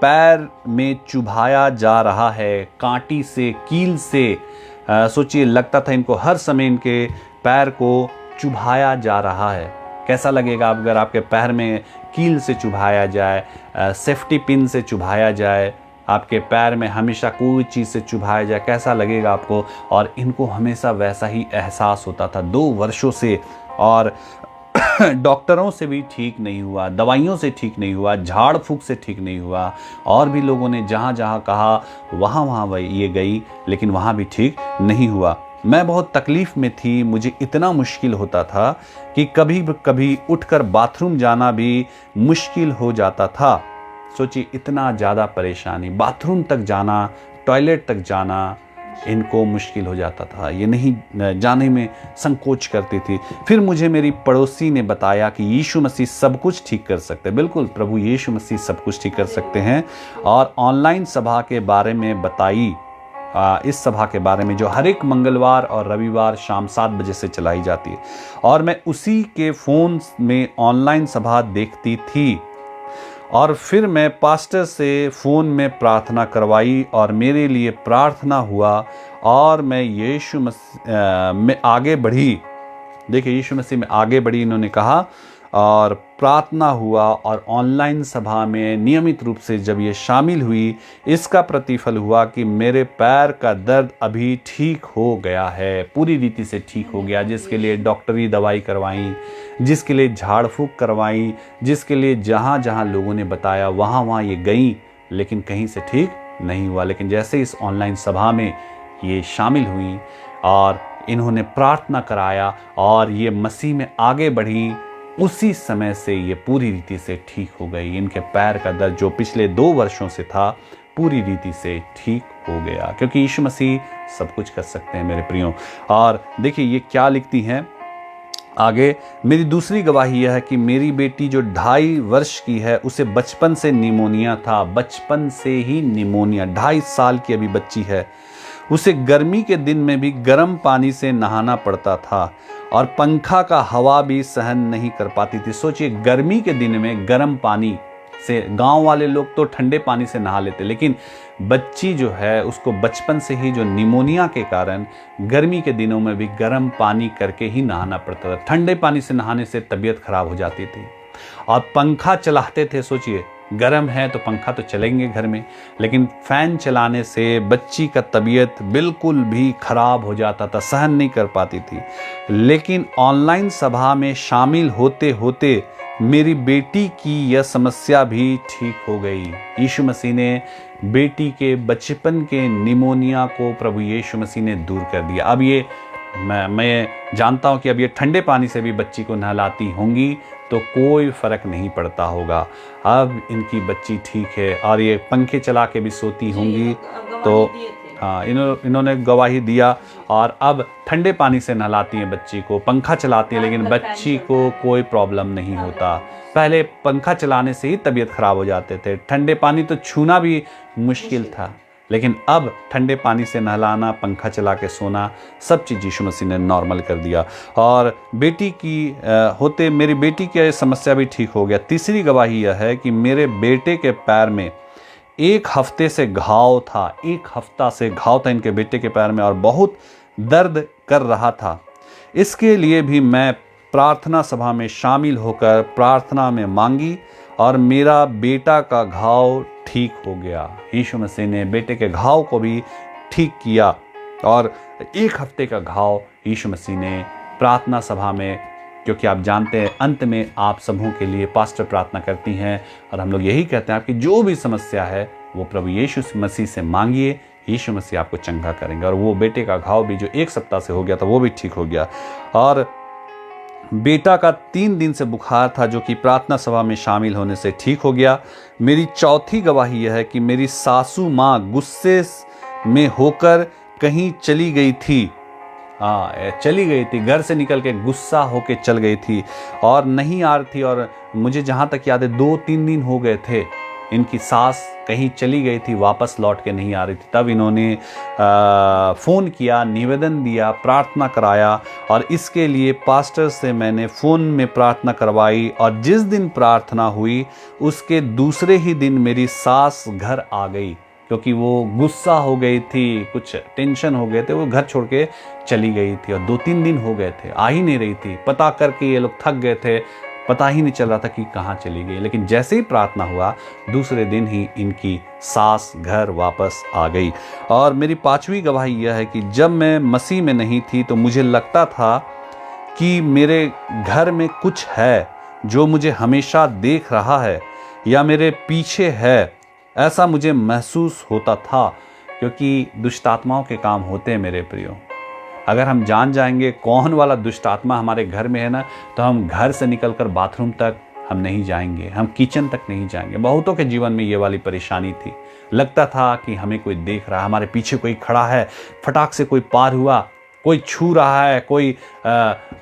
पैर में चुभाया जा रहा है, कांटी से, कील से। सोचिए, लगता था इनको हर समय इनके पैर को चुभाया जा रहा है। कैसा लगेगा अगर आपके पैर में कील से चुभाया जाए, सेफ्टी पिन से चुभाया जाए, आपके पैर में हमेशा कोई चीज़ से चुभाया जाए, कैसा लगेगा आपको। और इनको हमेशा वैसा ही एहसास होता था 2 वर्षों से। और डॉक्टरों से भी ठीक नहीं हुआ, दवाइयों से ठीक नहीं हुआ, झाड़ फूक से ठीक नहीं हुआ। और भी लोगों ने जहाँ जहाँ कहा वहाँ ये गई, लेकिन वहाँ भी ठीक नहीं हुआ। मैं बहुत तकलीफ़ में थी, मुझे इतना मुश्किल होता था कि कभी कभी उठकर बाथरूम जाना भी मुश्किल हो जाता था। सोचिए, इतना ज़्यादा परेशानी, बाथरूम तक जाना, टॉयलेट तक जाना इनको मुश्किल हो जाता था। ये नहीं जाने में संकोच करती थी। फिर मुझे मेरी पड़ोसी ने बताया कि यीशु मसीह सब कुछ ठीक कर सकते हैं। बिल्कुल, प्रभु यीशु मसीह सब कुछ ठीक कर सकते हैं। और ऑनलाइन सभा के बारे में बताई इस सभा के बारे में, जो हर एक मंगलवार और रविवार शाम 7 बजे से चलाई जाती है। और मैं उसी के फ़ोन में ऑनलाइन सभा देखती थी और फिर मैं पास्टर से फ़ोन में प्रार्थना करवाई और मेरे लिए प्रार्थना हुआ और मैं यीशु मसीह में आगे बढ़ी। देखिए, यीशु मसीह में आगे बढ़ी इन्होंने कहा, और प्रार्थना हुआ और ऑनलाइन सभा में नियमित रूप से जब ये शामिल हुई, इसका प्रतिफल हुआ कि मेरे पैर का दर्द अभी ठीक हो गया है, पूरी रीति से ठीक हो गया। जिसके लिए डॉक्टरी दवाई करवाई, जिसके लिए झाड़ फूँक करवाई, जिसके लिए जहाँ जहाँ लोगों ने बताया वहाँ वहाँ ये गई, लेकिन कहीं से ठीक नहीं हुआ। लेकिन जैसे इस ऑनलाइन सभा में ये शामिल हुई और इन्होंने प्रार्थना कराया और ये मसीह में आगे बढ़ी, उसी समय से ये पूरी रीति से ठीक हो गई। इनके पैर का दर्द जो पिछले 2 वर्षों से था, पूरी रीति से ठीक हो गया, क्योंकि यीशु मसीह सब कुछ कर सकते हैं मेरे प्रियो। और देखिए ये क्या लिखती हैं आगे। मेरी दूसरी गवाही यह है कि मेरी बेटी जो 2.5 वर्ष की है, उसे बचपन से निमोनिया था, बचपन से ही निमोनिया, 2.5 साल की अभी बच्ची है। उसे गर्मी के दिन में भी गर्म पानी से नहाना पड़ता था और पंखा का हवा भी सहन नहीं कर पाती थी। सोचिए, गर्मी के दिन में गर्म पानी से, गांव वाले लोग तो ठंडे पानी से नहा लेते, लेकिन बच्ची जो है उसको बचपन से ही जो निमोनिया के कारण गर्मी के दिनों में भी गर्म पानी करके ही नहाना पड़ता था। ठंडे पानी से नहाने से तबीयत खराब हो जाती थी। और पंखा चलाते थे, सोचिए गर्म है तो पंखा तो चलेंगे घर में, लेकिन फैन चलाने से बच्ची का तबीयत बिल्कुल भी खराब हो जाता था, सहन नहीं कर पाती थी। लेकिन ऑनलाइन सभा में शामिल होते होते मेरी बेटी की यह समस्या भी ठीक हो गई। यीशु मसीह ने बेटी के बचपन के निमोनिया को प्रभु यीशु मसीह ने दूर कर दिया। अब ये मैं जानता हूँ कि अब ये ठंडे पानी से भी बच्ची को नहलाती होंगी तो कोई फ़र्क नहीं पड़ता होगा। अब इनकी बच्ची ठीक है और ये पंखे चला के भी सोती होंगी। तो हाँ, इन्होंने गवाही दिया और अब ठंडे पानी से नहलाती हैं बच्ची को, पंखा चलाती हैं, लेकिन बच्ची को कोई प्रॉब्लम नहीं होता। पहले पंखा चलाने से ही तबीयत खराब हो जाते थे, ठंडे पानी तो छूना भी मुश्किल था, लेकिन अब ठंडे पानी से नहलाना, पंखा चला के सोना, सब चीज़ यीशु मसीह ने नॉर्मल कर दिया। और बेटी की होते मेरी बेटी की समस्या भी ठीक हो गया। तीसरी गवाही यह है कि मेरे बेटे के पैर में 1 हफ्ते से घाव था, 1 हफ्ता से घाव था इनके बेटे के पैर में और बहुत दर्द कर रहा था। इसके लिए भी मैं प्रार्थना सभा में शामिल होकर प्रार्थना में मांगी और मेरा बेटा का घाव ठीक हो गया। यीशु मसीह ने बेटे के घाव को भी ठीक किया और 1 हफ्ते का घाव यीशु मसीह ने प्रार्थना सभा में, क्योंकि आप जानते हैं अंत में आप सबों के लिए पास्टर प्रार्थना करती हैं और हम लोग यही कहते हैं आपकी जो भी समस्या है वो प्रभु यीशु मसीह से मांगिए, यीशु मसीह आपको चंगा करेंगे। और वो बेटे का घाव भी जो 1 सप्ताह से हो गया था वो भी ठीक हो गया। और बेटा का 3 दिन से बुखार था जो कि प्रार्थना सभा में शामिल होने से ठीक हो गया। मेरी चौथी गवाही यह है कि मेरी सासू माँ गुस्से में होकर कहीं चली गई थी। चली गई थी, घर से निकल के गुस्सा होके चल गई थी और नहीं आ रही थी। और मुझे जहाँ तक याद है 2-3 दिन हो गए थे इनकी सास कहीं चली गई थी, वापस लौट के नहीं आ रही थी। तब इन्होंने फ़ोन किया, निवेदन दिया, प्रार्थना कराया और इसके लिए पास्टर से मैंने फ़ोन में प्रार्थना करवाई। और जिस दिन प्रार्थना हुई उसके दूसरे ही दिन मेरी सास घर आ गई, क्योंकि वो गुस्सा हो गई थी, कुछ टेंशन हो गए थे, वो घर छोड़ के चली गई थी और 2-3 दिन हो गए थे, आ ही नहीं रही थी। पता करके ये लोग थक गए थे, पता ही नहीं चल रहा था कि कहाँ चली गई। लेकिन जैसे ही प्रार्थना हुआ दूसरे दिन ही इनकी सास घर वापस आ गई। और मेरी 5वीं गवाही यह है कि जब मैं मसीह में नहीं थी तो मुझे लगता था कि मेरे घर में कुछ है जो मुझे हमेशा देख रहा है या मेरे पीछे है, ऐसा मुझे महसूस होता था, क्योंकि दुष्ट आत्माओं के काम होते हैं मेरे प्रियो। अगर हम जान जाएंगे कौन वाला दुष्ट आत्मा हमारे घर में है ना, तो हम घर से निकलकर बाथरूम तक हम नहीं जाएंगे, हम किचन तक नहीं जाएंगे। बहुतों के जीवन में ये वाली परेशानी थी। लगता था कि हमें कोई देख रहा है, हमारे पीछे कोई खड़ा है, फटाक से कोई पार हुआ, कोई छू रहा है, कोई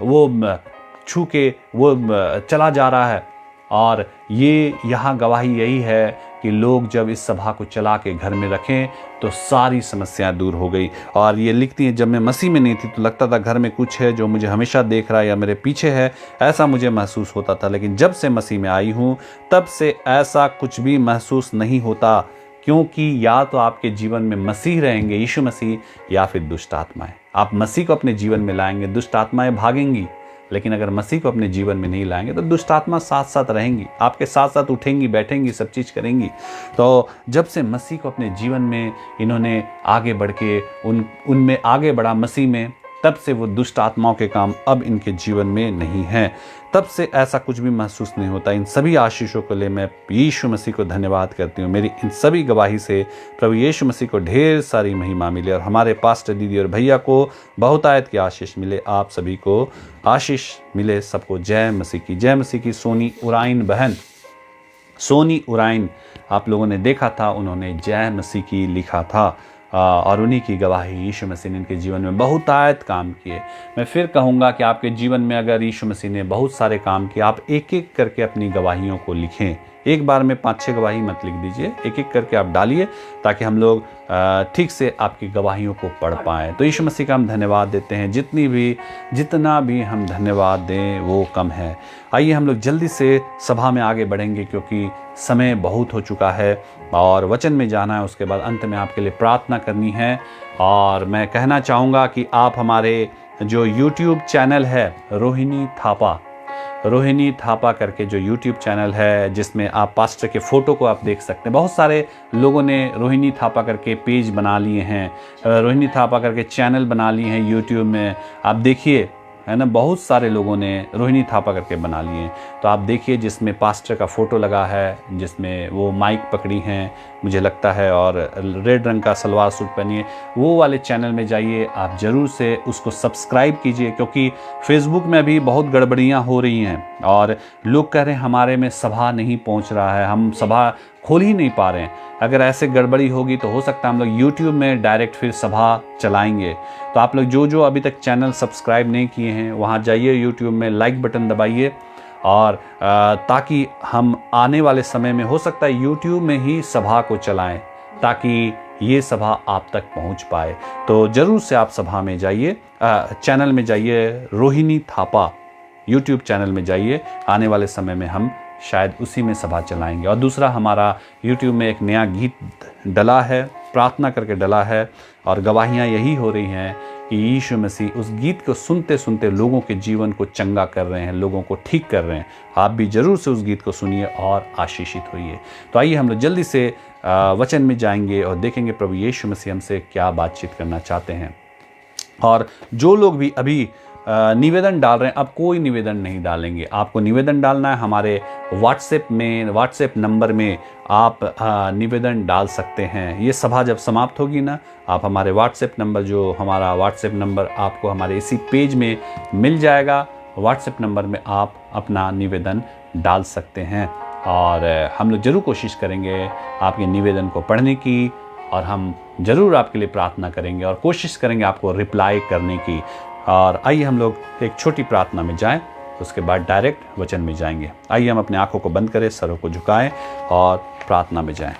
वो छू के वो चला जा रहा है। और ये यहाँ गवाही यही है कि लोग जब इस सभा को चला के घर में रखें तो सारी समस्याएं दूर हो गई। और ये लिखती हैं, जब मैं मसीह में नहीं थी तो लगता था घर में कुछ है जो मुझे हमेशा देख रहा है या मेरे पीछे है, ऐसा मुझे महसूस होता था। लेकिन जब से मसीह में आई हूँ तब से ऐसा कुछ भी महसूस नहीं होता, क्योंकि या तो आपके जीवन में मसीह रहेंगे, यीशु मसीह, या फिर दुष्ट आत्माएं। आप मसीह को अपने जीवन में लाएंगे, दुष्ट आत्माएं भागेंगी। लेकिन अगर मसीह को अपने जीवन में नहीं लाएंगे तो दुष्ट आत्मा साथ साथ रहेंगी, आपके साथ साथ उठेंगी, बैठेंगी, सब चीज़ करेंगी। तो जब से मसीह को अपने जीवन में इन्होंने आगे बढ़ के उनमें आगे बढ़ा मसीह में, तब से वो दुष्ट आत्माओं के काम अब इनके जीवन में नहीं हैं। तब से ऐसा कुछ भी महसूस नहीं होता। इन सभी आशीषों के लिए मैं यीशु मसीह को धन्यवाद करती हूँ। मेरी इन सभी गवाही से प्रभु यीशु मसीह को ढेर सारी महिमा मिले और हमारे पास्टर दीदी और भैया को बहुतायत की आशीष मिले। आप सभी को आशीष मिले। सबको जय मसीह की। जय मसीह की। सोनी उराइन बहन, सोनी उराइन, आप लोगों ने देखा था, उन्होंने जय मसीह की लिखा था और उन्हीं की गवाही यीशु मसीह ने इनके जीवन में बहुतायत काम किए। मैं फिर कहूँगा कि आपके जीवन में अगर यीशु मसीह ने बहुत सारे काम किए, आप एक एक करके अपनी गवाहियों को लिखें। एक बार में 5-6 गवाही मत लिख दीजिए, एक एक करके आप डालिए ताकि हम लोग ठीक से आपकी गवाहियों को पढ़ पाएँ। तो यीशु मसीह का हम धन्यवाद देते हैं। जितना भी हम धन्यवाद दें वो कम है। आइए हम लोग जल्दी से सभा में आगे बढ़ेंगे, क्योंकि समय बहुत हो चुका है और वचन में जाना है। उसके बाद अंत में आपके लिए प्रार्थना करनी है। और मैं कहना चाहूँगा कि आप हमारे जो YouTube चैनल है रोहिणी थापा करके जो YouTube चैनल है, जिसमें आप पास्टर के फ़ोटो को आप देख सकते हैं। बहुत सारे लोगों ने रोहिणी थापा करके पेज बना लिए हैं, रोहिणी थापा करके चैनल बना लिए हैं YouTube में। आप देखिए, है ना, बहुत सारे लोगों ने रोहिणी थापा करके बना लिए हैं। तो आप देखिए, जिसमें पास्टर का फ़ोटो लगा है, जिसमें वो माइक पकड़ी हैं मुझे लगता है, और रेड रंग का सलवार सूट पहनिए, वो वाले चैनल में जाइए। आप ज़रूर से उसको सब्सक्राइब कीजिए, क्योंकि फेसबुक में अभी बहुत गड़बड़ियाँ हो रही हैं और लोग कह रहे हैं हमारे में सभा नहीं पहुंच रहा है, हम सभा खोल ही नहीं पा रहे हैं। अगर ऐसे गड़बड़ी होगी तो हो सकता है हम लोग YouTube में डायरेक्ट फिर सभा चलाएंगे। तो आप लोग जो अभी तक चैनल सब्सक्राइब नहीं किए हैं, वहाँ जाइए, YouTube में लाइक बटन दबाइए, और ताकि हम आने वाले समय में हो सकता है YouTube में ही सभा को चलाएं, ताकि ये सभा आप तक पहुंच पाए। तो ज़रूर से आप सभा में जाइए, चैनल में जाइए, रोहिणी थापा YouTube चैनल में जाइए। आने वाले समय में हम शायद उसी में सभा चलाएंगे। और दूसरा, हमारा YouTube में एक नया गीत डला है, प्रार्थना करके डला है, और गवाहियाँ यही हो रही हैं कि यीशु मसीह उस गीत को सुनते सुनते लोगों के जीवन को चंगा कर रहे हैं, लोगों को ठीक कर रहे हैं। आप भी ज़रूर से उस गीत को सुनिए और आशीषित होइए। तो आइए हम लोग जल्दी से वचन में जाएंगे और देखेंगे प्रभु यीशु मसीह हमसे क्या बातचीत करना चाहते हैं। और जो लोग भी अभी निवेदन डाल रहे हैं, अब कोई निवेदन नहीं डालेंगे। आपको निवेदन डालना है, हमारे व्हाट्सएप नंबर में आप निवेदन डाल सकते हैं। ये सभा जब समाप्त होगी ना, आप हमारे व्हाट्सएप नंबर, जो हमारा व्हाट्सएप नंबर आपको हमारे इसी पेज में मिल जाएगा, व्हाट्सएप नंबर में आप अपना निवेदन डाल सकते हैं। और हम लोग ज़रूर कोशिश करेंगे आपके निवेदन को पढ़ने की, और हम ज़रूर आपके लिए प्रार्थना करेंगे और कोशिश करेंगे आपको रिप्लाई करने की। और आइए हम लोग एक छोटी प्रार्थना में जाएं, उसके बाद डायरेक्ट वचन में जाएंगे। आइए हम अपने आंखों को बंद करें, सरों को झुकाएं और प्रार्थना में जाएं।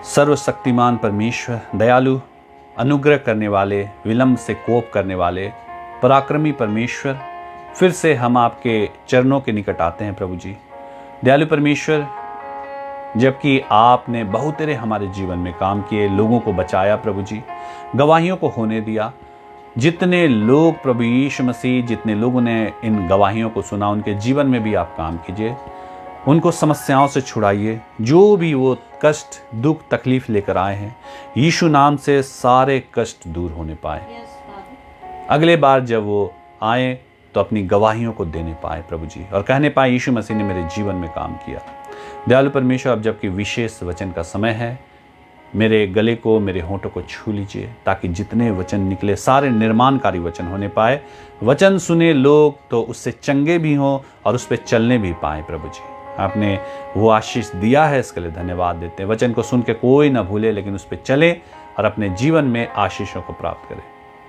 सर्वशक्तिमान परमेश्वर, दयालु, अनुग्रह करने वाले, विलंब से कोप करने वाले, पराक्रमी परमेश्वर, फिर से हम आपके चरणों के निकट आते हैं प्रभु जी। दयालु परमेश्वर, जबकि आपने बहुतेरे हमारे जीवन में काम किए, लोगों को बचाया प्रभु जी, गवाहियों को होने दिया। जितने लोग प्रभु यीशु मसीह, जितने लोगों ने इन गवाहियों को सुना, उनके जीवन में भी आप काम कीजिए, उनको समस्याओं से छुड़ाइए। जो भी वो कष्ट, दुख, तकलीफ लेकर आए हैं, यीशु नाम से सारे कष्ट दूर होने पाए। अगले बार जब वो आए तो अपनी गवाहियों को देने पाए प्रभु जी, और कहने पाए यीशु मसीह ने मेरे जीवन में काम किया। दयालु परमेश्वर, अब जबकि विशेष वचन का समय है, मेरे गले को, मेरे होंठों को छू लीजिए, ताकि जितने वचन निकले सारे निर्माणकारी वचन होने पाए। वचन सुने लोग तो उससे चंगे भी हों और उस पर चलने भी पाए प्रभु जी। आपने वो आशीष दिया है, इसके लिए धन्यवाद देते हैं। वचन को सुन के कोई ना भूले, लेकिन उस पर चले और अपने जीवन में आशीषों को प्राप्त करे।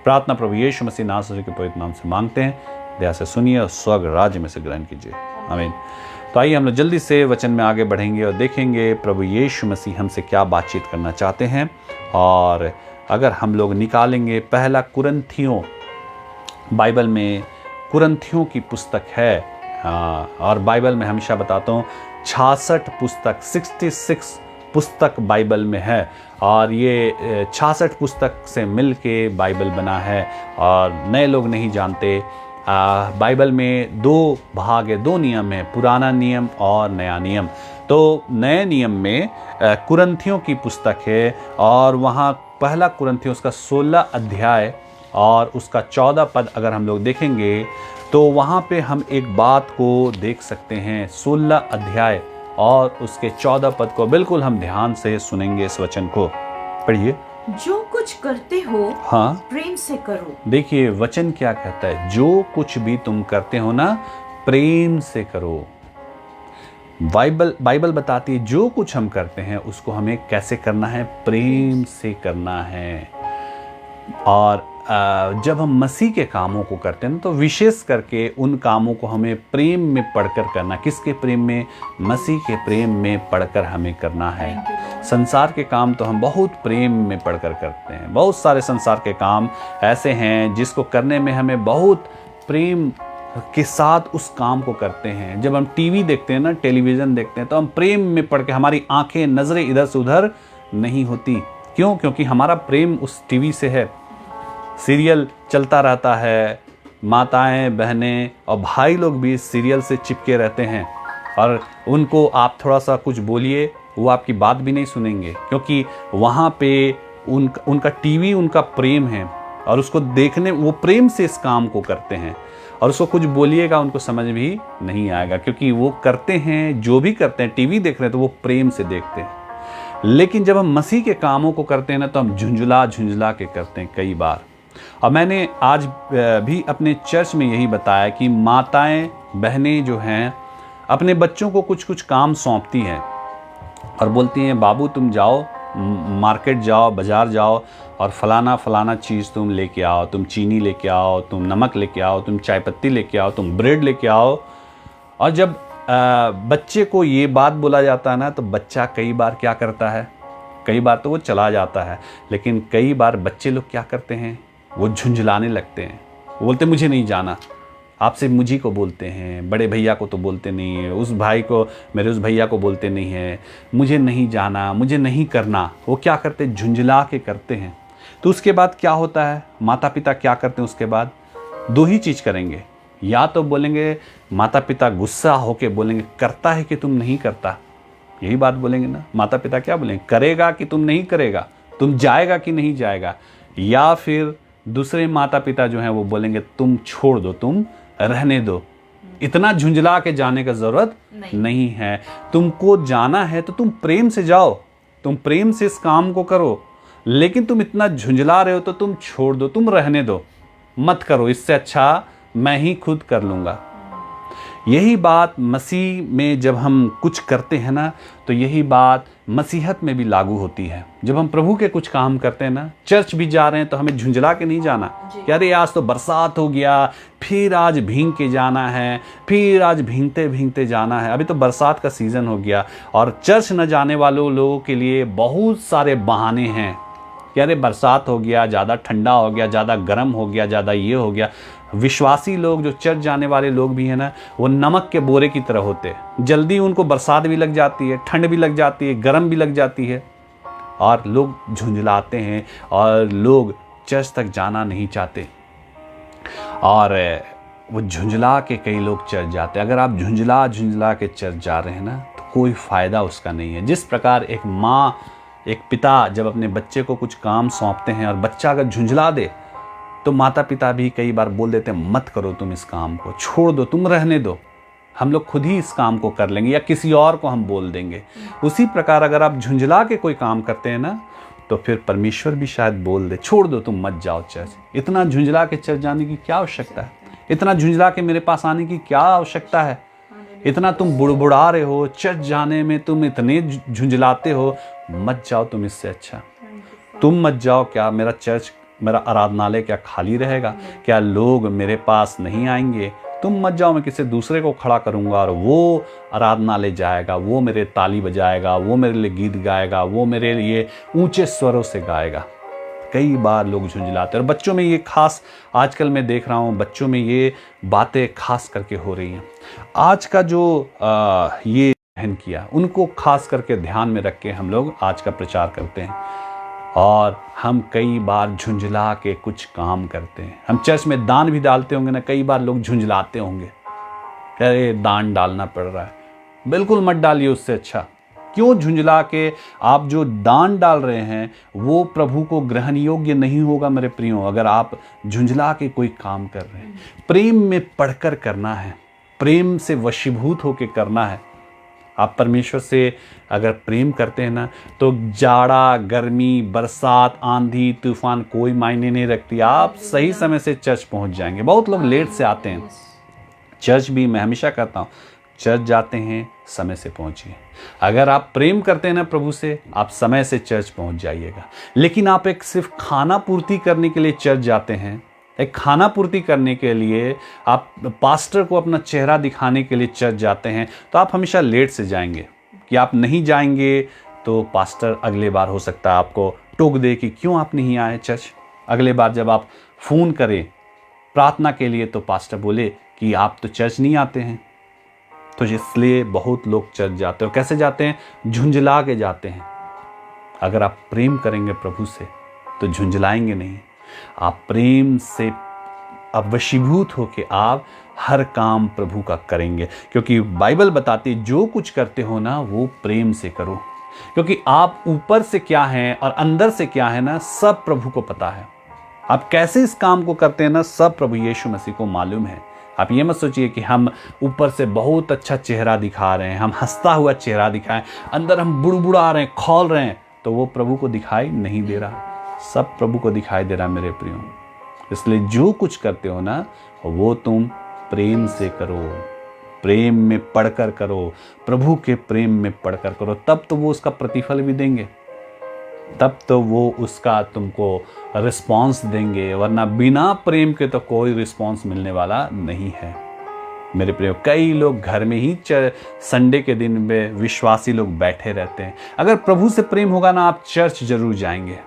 प्रार्थना प्रभु यीशु मसीह नासरी के पवित्र नाम से मांगते हैं। दया से सुनिए और स्वर्ग राज्य में से ग्रहण कीजिए। आमीन। तो आइए हम लोग जल्दी से वचन में आगे बढ़ेंगे और देखेंगे प्रभु यीशु मसीह हमसे क्या बातचीत करना चाहते हैं। और अगर हम लोग निकालेंगे पहला कुरिन्थियों, बाइबल में कुरिन्थियों की पुस्तक है, और बाइबल में हमेशा बताता हूँ 66 पुस्तक 66 पुस्तक बाइबल में है, और ये 66 पुस्तक से मिल के बाइबल बना है। और नए लोग नहीं जानते, बाइबल में 2 भाग है, 2 नियम है, पुराना नियम और नया नियम। तो नए नियम में कुरिन्थियों की पुस्तक है, और वहाँ पहला कुरिन्थियों उसका 16 अध्याय और उसका 14 पद अगर हम लोग देखेंगे तो वहाँ पे हम एक बात को देख सकते हैं। 16 अध्याय और उसके 14 पद को बिल्कुल हम ध्यान से सुनेंगे। इस वचन को पढ़िए। जो कुछ करते हो हाँ, प्रेम से करो। देखिए वचन क्या कहता है, जो कुछ भी तुम करते हो ना प्रेम से करो। बाइबल बताती है जो कुछ हम करते हैं उसको हमें कैसे करना है, प्रेम से करना है। और जब हम मसीह के कामों को करते हैं तो विशेष करके उन कामों को हमें प्रेम में पढ़कर करना। किसके प्रेम में? मसीह के प्रेम में पढ़कर हमें करना है। संसार के काम तो हम बहुत प्रेम में पढ़कर करते हैं। बहुत सारे संसार के काम ऐसे हैं जिसको करने में हमें बहुत प्रेम के साथ उस काम को करते हैं। जब हम टीवी देखते हैं ना, टेलीविज़न देखते हैं, तो हम प्रेम में पढ़ के, हमारी आंखें नज़रें इधर से उधर नहीं होती। क्यों? क्योंकि हमारा प्रेम उस टीवी से है। सीरियल चलता रहता है, माताएं, बहनें और भाई लोग भी सीरियल से चिपके रहते हैं, और उनको आप थोड़ा सा कुछ बोलिए वो आपकी बात भी नहीं सुनेंगे, क्योंकि वहाँ पे उनका टीवी उनका प्रेम है, और उसको देखने वो प्रेम से इस काम को करते हैं। और उसको कुछ बोलिएगा उनको समझ भी नहीं आएगा, क्योंकि वो करते हैं, जो भी करते हैं, टीवी देख रहे हैं तो वो प्रेम से देखते हैं। लेकिन जब हम मसीह के कामों को करते हैं ना, तो हम झुंझुला झुंझुला के करते हैं कई बार। और मैंने आज भी अपने चर्च में यही बताया कि माताएं, बहनें जो हैं अपने बच्चों को कुछ कुछ काम सौंपती हैं और बोलती हैं बाबू तुम जाओ, मार्केट जाओ, बाज़ार जाओ और फलाना फलाना चीज़ तुम लेके आओ, तुम चीनी लेके आओ, तुम नमक लेके आओ, तुम चाय पत्ती लेके आओ, तुम ब्रेड लेके आओ। और जब बच्चे को ये बात बोला जाता है ना, तो बच्चा कई बार क्या करता है, कई बार तो वो चला जाता है, लेकिन कई बार बच्चे लोग क्या करते हैं, वो झुंझलाने लगते हैं। वो बोलते मुझे नहीं जाना, आपसे मुझी को बोलते हैं, बड़े भैया को तो बोलते नहीं है, उस भाई को, मेरे उस भैया को बोलते नहीं है, मुझे नहीं जाना, मुझे नहीं करना। वो क्या करते, झुंझला के करते हैं। तो उसके बाद क्या होता है, माता पिता क्या करते हैं उसके बाद? 2 ही चीज़ करेंगे। या तो बोलेंगे, माता पिता गुस्सा होके बोलेंगे करता है कि तुम नहीं करता, यही बात बोलेंगे ना। माता पिता क्या बोलेंगे, करेगा कि तुम नहीं करेगा, तुम जाएगा कि नहीं जाएगा। या फिर दूसरे माता पिता जो हैं वो बोलेंगे तुम छोड़ दो, तुम रहने दो, इतना झुंझला के जाने का ज़रूरत नहीं है। तुमको जाना है तो तुम प्रेम से जाओ, तुम प्रेम से इस काम को करो, लेकिन तुम इतना झुंझला रहे हो तो तुम छोड़ दो, तुम रहने दो, मत करो, इससे अच्छा मैं ही खुद कर लूँगा। यही बात मसीह में जब हम कुछ करते हैं ना, तो यही बात मसीहत में भी लागू होती है। जब हम प्रभु के कुछ काम करते हैं ना, चर्च भी जा रहे हैं, तो हमें झुंझला के नहीं जाना कि अरे आज तो बरसात हो गया, फिर आज भींग के जाना है, फिर आज भींगते भींगते जाना है। अभी तो बरसात का सीज़न हो गया, और चर्च न जाने वालों लोगों के लिए बहुत सारे बहाने हैं कि अरे बरसात हो गया, ज़्यादा ठंडा हो गया, ज़्यादा गर्म हो गया, ज़्यादा ये हो गया। विश्वासी लोग, जो चर्च जाने वाले लोग भी हैं ना, वो नमक के बोरे की तरह होते हैं। जल्दी उनको बरसात भी लग जाती है, ठंड भी लग जाती है, गर्म भी लग जाती है, और लोग झुंझलाते हैं और लोग चर्च तक जाना नहीं चाहते, और वो झुंझला के कई लोग चर्च जाते हैं। अगर आप झुंझला झुंझला के चर्च जा रहे हैं ना, तो कोई फ़ायदा उसका नहीं है। जिस प्रकार एक माँ, एक पिता जब अपने बच्चे को कुछ काम सौंपते हैं और बच्चा अगर झुंझला दे, तो माता पिता भी कई बार बोल देते हैं मत करो तुम इस काम को, छोड़ दो, तुम रहने दो, हम लोग खुद ही इस काम को कर लेंगे, या किसी और को हम बोल देंगे। उसी प्रकार अगर आप झुंझला के कोई काम करते हैं ना, तो फिर परमेश्वर भी शायद बोल दे छोड़ दो, तुम मत जाओ चर्च। इतना झुंझला के चर्च जाने की क्या आवश्यकता है? इतना झुंझला के मेरे पास आने की क्या आवश्यकता है? इतना तुम बुड़बुड़ा रहे हो, चर्च जाने में तुम इतने झुंझलाते हो, मत जाओ तुम, इससे अच्छा तुम मत जाओ। क्या मेरा चर्च, मेरा आराधनालय क्या खाली रहेगा? क्या लोग मेरे पास नहीं आएंगे? तुम मत जाओ, मैं किसी दूसरे को खड़ा करूँगा और वो आराधनालय जाएगा, वो मेरे ताली बजाएगा, वो मेरे लिए गीत गाएगा, वो मेरे लिए ऊंचे स्वरों से गाएगा। कई बार लोग झुंझलाते हैं और बच्चों में ये खास, आजकल मैं देख रहा हूँ बच्चों में ये बातें खास करके हो रही हैं। आज का जो ये बहन किया, उनको खास करके ध्यान में रख के हम लोग आज का प्रचार करते हैं और हम कई बार झुंझला के कुछ काम करते हैं। हम चर्च में दान भी डालते होंगे ना, कई बार लोग झुंझलाते होंगे, अरे दान डालना पड़ रहा है। बिल्कुल मत डालिए, उससे अच्छा क्यों झुंझला के आप जो दान डाल रहे हैं वो प्रभु को ग्रहण योग्य नहीं होगा मेरे प्रियो, अगर आप झुंझला के कोई काम कर रहे हैं। प्रेम में पढ़कर करना है, प्रेम से वशीभूत होकर करना है। आप परमेश्वर से अगर प्रेम करते हैं ना, तो जाड़ा, गर्मी, बरसात, आंधी, तूफान कोई मायने नहीं रखती। आप सही समय से चर्च पहुंच जाएंगे। बहुत लोग लेट से आते हैं चर्च भी, मैं हमेशा कहता हूँ चर्च जाते हैं समय से पहुंचिए। अगर आप प्रेम करते हैं ना प्रभु से, आप समय से चर्च पहुंच जाइएगा। लेकिन आप एक सिर्फ खाना पूर्ति करने के लिए चर्च जाते हैं, एक खाना पूर्ति करने के लिए आप पास्टर को अपना चेहरा दिखाने के लिए चर्च जाते हैं, तो आप हमेशा लेट से जाएंगे। कि आप नहीं जाएंगे तो पास्टर अगले बार हो सकता है आपको टोक दे कि क्यों आप नहीं आए चर्च। अगले बार जब आप फ़ोन करें प्रार्थना के लिए तो पास्टर बोले कि आप तो चर्च नहीं आते हैं। तो इसलिए बहुत लोग चर्च जाते हैं। और कैसे जाते हैं? झुंझला के जाते हैं। अगर आप प्रेम करेंगे प्रभु से तो झुंझलाएंगे नहीं। आप प्रेम से अब वशीभूत होके आप हर काम प्रभु का करेंगे, क्योंकि बाइबल बताती है जो कुछ करते हो ना वो प्रेम से करो, क्योंकि आप ऊपर से क्या हैं और अंदर से क्या है ना, सब प्रभु को पता है। आप कैसे इस काम को करते हैं ना, सब प्रभु यीशु मसीह को मालूम है। आप ये मत सोचिए कि हम ऊपर से बहुत अच्छा चेहरा दिखा रहे हैं, हम हंसता हुआ चेहरा दिखाएं, अंदर हम बुड़बुड़ा रहे हैं, खौल रहे हैं, तो वो प्रभु को दिखाई नहीं दे रहा। सब प्रभु को दिखाई दे रहा मेरे प्रियो। इसलिए जो कुछ करते हो ना वो तुम प्रेम से करो, प्रेम में पढ़कर करो, प्रभु के प्रेम में पढ़कर करो, तब तो वो उसका प्रतिफल भी देंगे, तब तो वो उसका तुमको रिस्पॉन्स देंगे। वरना बिना प्रेम के तो कोई रिस्पॉन्स मिलने वाला नहीं है मेरे प्रियो। कई लोग घर में ही संडे के दिन में विश्वासी लोग बैठे रहते हैं। अगर प्रभु से प्रेम होगा ना, आप चर्च जरूर जाएंगे,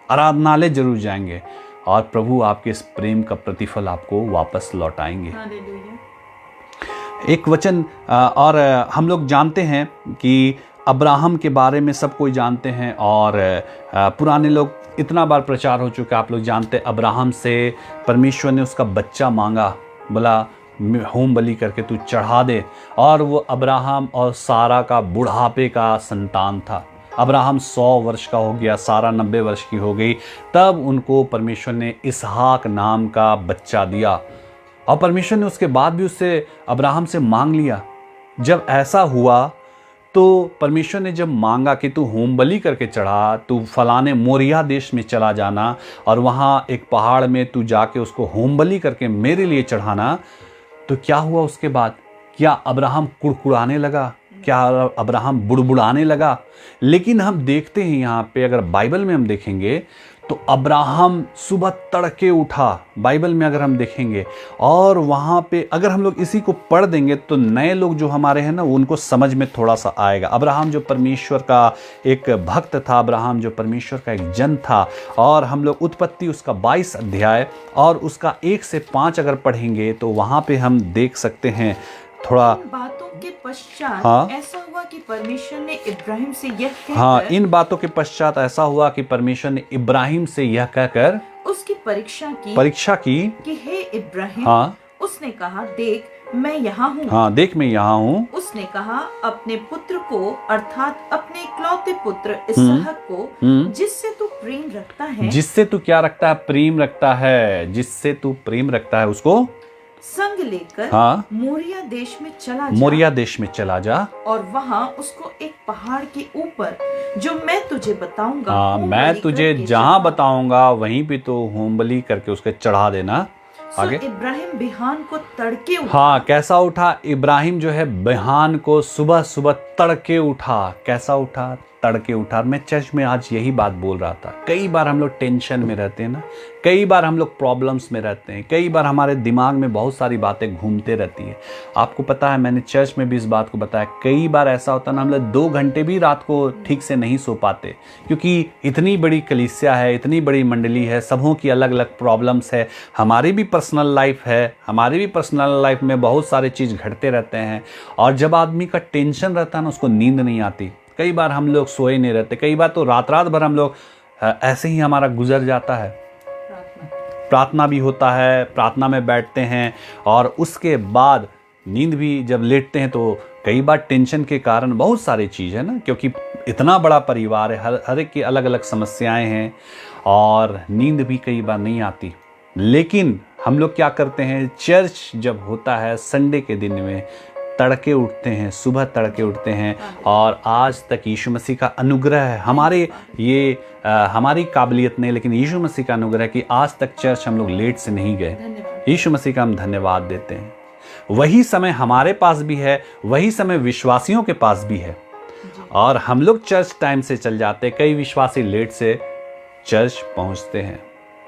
आराधनालय जरूर जाएंगे और प्रभु आपके इस प्रेम का प्रतिफल आपको वापस लौटाएंगे। एक वचन और हम लोग जानते हैं कि अब्राहम के बारे में सब कोई जानते हैं और पुराने लोग इतना बार प्रचार हो चुका है, आप लोग जानते हैं। अब्राहम से परमेश्वर ने उसका बच्चा मांगा, बोला होम बलि करके तू चढ़ा दे, और वो अब्राहम और सारा का बुढ़ापे का संतान था। अब्राहम 100 वर्ष का हो गया, सारा 90 वर्ष की हो गई, तब उनको परमेश्वर ने इसहाक नाम का बच्चा दिया। और परमेश्वर ने उसके बाद भी उससे अब्राहम से मांग लिया। जब ऐसा हुआ तो परमेश्वर ने जब मांगा कि तू होम बलि करके चढ़ा, तू फलाने मोरिया देश में चला जाना और वहाँ एक पहाड़ में तू जाके उसको होम बलि करके मेरे लिए चढ़ाना, तो क्या हुआ उसके बाद? क्या अब्राहम कुड़कुड़ाने लगा? क्या अब्राहम बुड़बुड़ाने लगा? लेकिन हम देखते हैं यहाँ पे, अगर बाइबल में हम देखेंगे तो अब्राहम सुबह तड़के उठा, बाइबल में अगर हम देखेंगे, और वहाँ पे अगर हम लोग इसी को पढ़ देंगे तो नए लोग जो हमारे हैं ना उनको समझ में थोड़ा सा आएगा। अब्राहम जो परमेश्वर का एक भक्त था, अब्राहम जो परमेश्वर का एक जन था, और हम लोग उत्पत्ति उसका 22 अध्याय और उसका 1 से 5 अगर पढ़ेंगे तो वहाँ पे हम देख सकते हैं थोड़ा। बातों के पश्चात हाँ, ऐसा हुआ कि परमेश्वर ने इब्राहिम से यह कहकर, हाँ, इन बातों के पश्चात ऐसा हुआ कि परमेश्वर ने इब्राहिम से यह कहकर उसकी परीक्षा की कि हे इब्राहिम। हाँ, उसने कहा देख मैं यहाँ हूँ। हाँ, देख मैं यहाँ हूँ। उसने कहा अपने पुत्र को, अर्थात अपने इकलौते पुत्र इसहाक को, जिससे तू प्रेम रखता है, जिससे तू क्या रखता है? प्रेम रखता है। जिससे तू प्रेम रखता है उसको संग लेकर हाँ, मोरिया देश में चला जा। मोरिया देश में चला जा और वहाँ उसको एक पहाड़ के ऊपर, जो मैं तुझे बताऊंगा, हाँ, होम मैं बलि तुझे करके जहाँ चढ़ा। बताऊंगा वहीं पे तो होम बलि करके उसके चढ़ा देना। सो आगे इब्राहिम बिहान को तड़के उठा। हाँ, कैसा उठा? इब्राहिम जो है बिहान को सुबह सुबह तड़के उठा। कैसा उठा? तड़के उठा। मैं चर्च में आज यही बात बोल रहा था। कई बार हम लोग टेंशन में रहते हैं ना, कई बार हम लोग प्रॉब्लम्स में रहते हैं, कई बार हमारे दिमाग में बहुत सारी बातें घूमते रहती हैं। आपको पता है, मैंने चर्च में भी इस बात को बताया, कई बार ऐसा होता है ना, हम लोग 2 घंटे भी रात को ठीक से नहीं सो पाते, क्योंकि इतनी बड़ी कलीसिया है, इतनी बड़ी मंडली है, सबों की अलग अलग प्रॉब्लम्स है, हमारी भी पर्सनल लाइफ है, हमारी भी पर्सनल लाइफ में बहुत सारे चीज़ घटते रहते हैं। और जब आदमी का टेंशन रहता है ना, उसको नींद नहीं आती। कई बार हम लोग सोए नहीं रहते, कई बार तो रात रात भर हम लोग ऐसे ही हमारा गुजर जाता है। प्रार्थना भी होता है, प्रार्थना में बैठते हैं और उसके बाद नींद भी जब लेटते हैं तो कई बार टेंशन के कारण बहुत सारी चीज़ है ना, क्योंकि इतना बड़ा परिवार है, हर एक की अलग अलग समस्याएं हैं और नींद भी कई बार नहीं आती। लेकिन हम लोग क्या करते हैं, चर्च जब होता है संडे के दिन में, तड़के उठते हैं, सुबह तड़के उठते हैं। और आज तक यीशु मसीह का अनुग्रह है, हमारी काबिलियत नहीं, लेकिन यीशु मसीह का अनुग्रह है कि आज तक चर्च हम लोग लेट से नहीं गए। यीशु मसीह का हम धन्यवाद देते हैं। वही समय हमारे पास भी है, वही समय विश्वासियों के पास भी है, और हम लोग चर्च टाइम से चल जाते। कई विश्वासी लेट से चर्च पहुंचते हैं।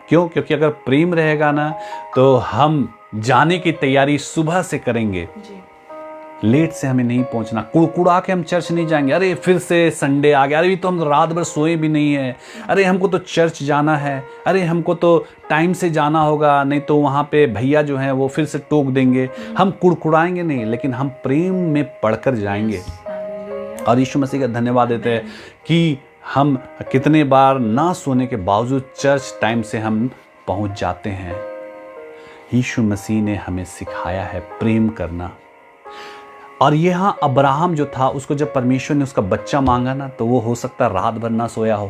क्यों? क्योंकि अगर प्रेम रहेगा ना, तो हम जाने की तैयारी सुबह से करेंगे। लेट से हमें नहीं पहुंचना, कुड़कुड़ा के हम चर्च नहीं जाएंगे। अरे फिर से संडे आ गया, अरे तो हम रात भर सोए भी नहीं है, अरे हमको तो चर्च जाना है, अरे हमको तो टाइम से जाना होगा, नहीं तो वहाँ पे भैया जो हैं वो फिर से टोक देंगे। हम कुड़कुड़ाएंगे नहीं, लेकिन हम प्रेम में पढ़कर जाएंगे। और यीशु मसीह का धन्यवाद देते हैं कि हम कितने बार ना सोने के बावजूद चर्च टाइम से हम पहुँच जाते हैं। यीशु मसीह ने हमें सिखाया है प्रेम करना। और यहाँ अब्राहम जो था, उसको जब परमेश्वर ने उसका बच्चा मांगा ना, तो वो हो सकता है रात भर ना सोया हो,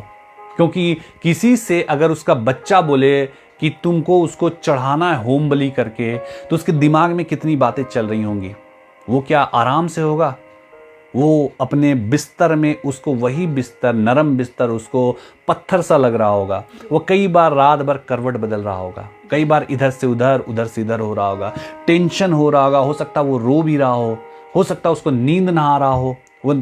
क्योंकि किसी से अगर उसका बच्चा बोले कि तुमको उसको चढ़ाना है होम बलि करके, तो उसके दिमाग में कितनी बातें चल रही होंगी। वो क्या आराम से होगा? वो अपने बिस्तर में, उसको वही बिस्तर, नरम बिस्तर, उसको पत्थर सा लग रहा होगा। वो कई बार रात भर करवट बदल रहा होगा, कई बार इधर से उधर, उधर से इधर हो रहा होगा, टेंशन हो रहा होगा, हो सकता है वो रो भी रहा हो सकता है उसको नींद ना आ रहा हो। वो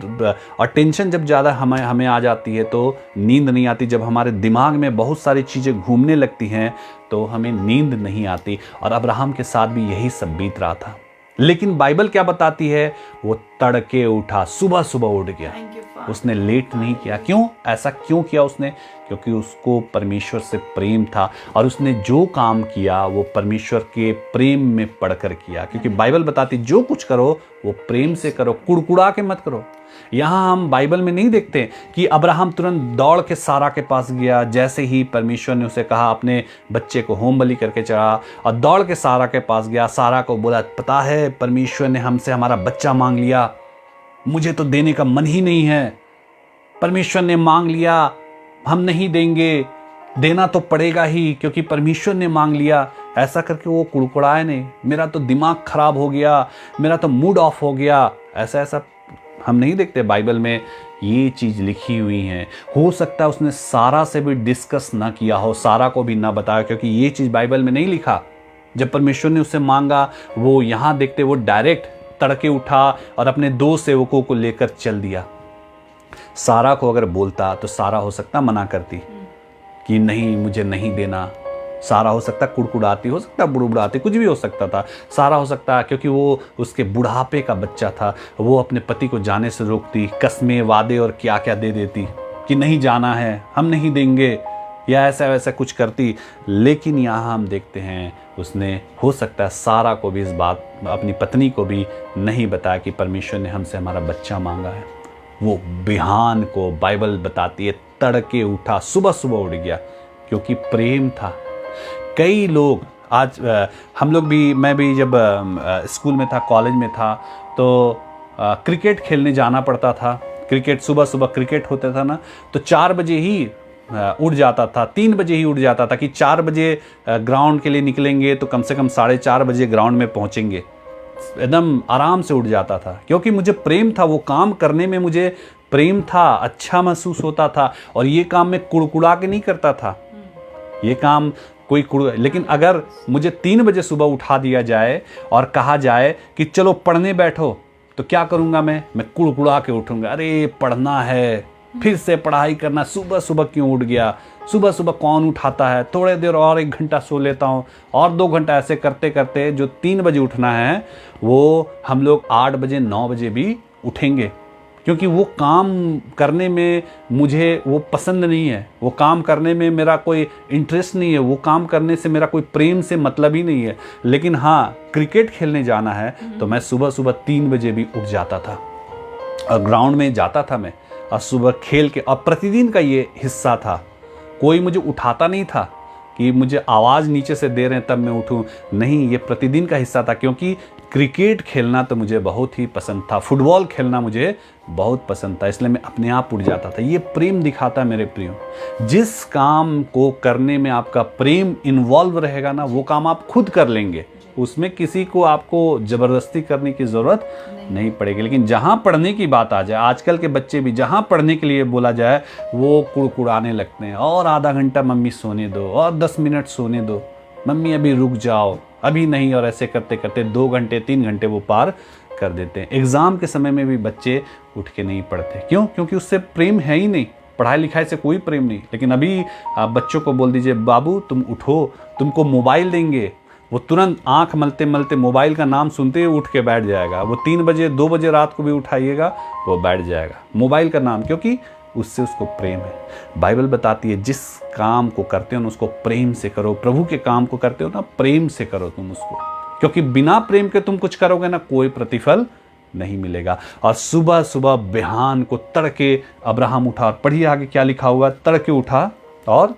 और टेंशन जब ज़्यादा हमें आ जाती है तो नींद नहीं आती। जब हमारे दिमाग में बहुत सारी चीज़ें घूमने लगती हैं तो हमें नींद नहीं आती। और अब्राहम के साथ भी यही सब बीत रहा था। लेकिन बाइबल क्या बताती है? वो तड़के उठा, सुबह सुबह उठ गया, उसने लेट नहीं किया। क्यों? ऐसा क्यों किया उसने? क्योंकि उसको परमेश्वर से प्रेम था, और उसने जो काम किया वो परमेश्वर के प्रेम में पढ़कर किया। क्योंकि बाइबल बताती जो कुछ करो वो प्रेम से करो, कुड़कुड़ा के मत करो। यहाँ हम बाइबल में नहीं देखते कि अब्राहम तुरंत दौड़ के सारा के पास गया, जैसे ही परमेश्वर ने उसे कहा अपने बच्चे को होम बलि करके चढ़ा, और दौड़ के सारा के पास गया, सारा को बोला, पता है परमेश्वर ने हमसे हमारा बच्चा मांग लिया, मुझे तो देने का मन ही नहीं है, परमेश्वर ने मांग लिया, हम नहीं देंगे, देना तो पड़ेगा ही क्योंकि परमेश्वर ने मांग लिया। ऐसा करके वो कुड़कुड़ाए नहीं, मेरा तो दिमाग खराब हो गया, मेरा तो मूड ऑफ हो गया। ऐसा हम नहीं देखते बाइबल में ये चीज़ लिखी हुई है। हो सकता है उसने सारा से भी डिस्कस ना किया हो, सारा को भी ना बताया, क्योंकि ये चीज़ बाइबल में नहीं लिखा। जब परमेश्वर ने उससे मांगा, वो यहाँ देखते वो डायरेक्ट तड़के उठा और अपने 2 सेवकों को लेकर चल दिया। सारा को अगर बोलता तो सारा हो सकता मना करती कि नहीं, मुझे नहीं देना। सारा हो सकता कुड़कुड़ाती, हो सकता बुड़बुड़ाती, कुछ भी हो सकता था। सारा हो सकता, क्योंकि वो उसके बुढ़ापे का बच्चा था, वो अपने पति को जाने से रोकती, कस्में, वादे और क्या क्या दे देती कि नहीं जाना है, हम नहीं देंगे, या ऐसा वैसा कुछ करती। लेकिन यहाँ हम देखते हैं उसने, हो सकता है सारा को भी इस बात, अपनी पत्नी को भी नहीं बताया कि परमेश्वर ने हमसे हमारा बच्चा मांगा है। वो बिहान को बाइबल बताती है तड़के उठा, सुबह सुबह उठ गया, क्योंकि प्रेम था। कई लोग आज हम लोग भी, मैं भी जब स्कूल में था, कॉलेज में था, तो क्रिकेट खेलने जाना पड़ता था। क्रिकेट सुबह सुबह क्रिकेट होता था ना, तो 4 बजे ही उठ जाता था, 3 बजे ही उठ जाता था कि 4 बजे ग्राउंड के लिए निकलेंगे तो कम से कम 4:30 बजे ग्राउंड में पहुंचेंगे। एकदम आराम से उठ जाता था, क्योंकि मुझे प्रेम था, वो काम करने में मुझे प्रेम था, अच्छा महसूस होता था। और ये काम मैं कुड़कुड़ा के नहीं करता था, ये काम कोई लेकिन अगर मुझे 3 बजे सुबह उठा दिया जाए और कहा जाए कि चलो पढ़ने बैठो, तो क्या करूँगा मैं कुड़कुड़ा के उठूँगा, अरे पढ़ना है, फिर से पढ़ाई करना, सुबह सुबह क्यों उठ गया, सुबह सुबह कौन उठाता है, थोड़े देर और 1 घंटा सो लेता हूँ, और 2 घंटा, ऐसे करते करते जो 3 बजे उठना है वो हम लोग 8 बजे 9 बजे भी उठेंगे, क्योंकि वो काम करने में मुझे वो पसंद नहीं है, वो काम करने में मेरा कोई इंटरेस्ट नहीं है, वो काम करने से मेरा कोई प्रेम से मतलब ही नहीं है। लेकिन हाँ, क्रिकेट खेलने जाना है तो मैं सुबह सुबह 3 बजे भी उठ जाता था और ग्राउंड में जाता था मैं, और सुबह खेल के, और प्रतिदिन का ये हिस्सा था। कोई मुझे उठाता नहीं था कि मुझे आवाज़ नीचे से दे रहे हैं तब मैं उठूं, नहीं, ये प्रतिदिन का हिस्सा था। क्योंकि क्रिकेट खेलना तो मुझे बहुत ही पसंद था, फुटबॉल खेलना मुझे बहुत पसंद था, इसलिए मैं अपने आप उठ जाता था। ये प्रेम दिखाता है मेरे प्रियो। जिस काम को करने में आपका प्रेम इन्वॉल्व रहेगा ना, वो काम आप खुद कर लेंगे, उसमें किसी को आपको ज़बरदस्ती करने की ज़रूरत नहीं पड़ेगी। लेकिन जहाँ पढ़ने की बात आ जाए, आजकल के बच्चे भी जहाँ पढ़ने के लिए बोला जाए वो कुड़कुड़ाने लगते हैं, और आधा घंटा मम्मी सोने दो, और 10 मिनट सोने दो, मम्मी अभी रुक जाओ, अभी नहीं, और ऐसे करते करते 2 घंटे 3 घंटे वो पार कर देते हैं। एग्ज़ाम के समय में भी बच्चे उठ के नहीं पढ़ते। क्यों? क्योंकि उससे प्रेम है ही नहीं, पढ़ाई लिखाई से कोई प्रेम नहीं। लेकिन अभी आप बच्चों को बोल दीजिए, बाबू तुम उठो, तुमको मोबाइल देंगे, वो तुरंत आंख मलते मलते मोबाइल का नाम सुनते ही उठ के बैठ जाएगा। वो 3 बजे 2 बजे रात को भी उठाइएगा वो बैठ जाएगा, मोबाइल का नाम, क्योंकि उससे उसको प्रेम है। बाइबल बताती है जिस काम को करते हो ना उसको प्रेम से करो। प्रभु के काम को करते हो ना, प्रेम से करो तुम उसको, क्योंकि बिना प्रेम के तुम कुछ करोगे ना, कोई प्रतिफल नहीं मिलेगा। और सुबह सुबह बिहान को तड़के अब्राहम उठा, पढ़िए आगे क्या लिखा हुआ, तड़के उठा और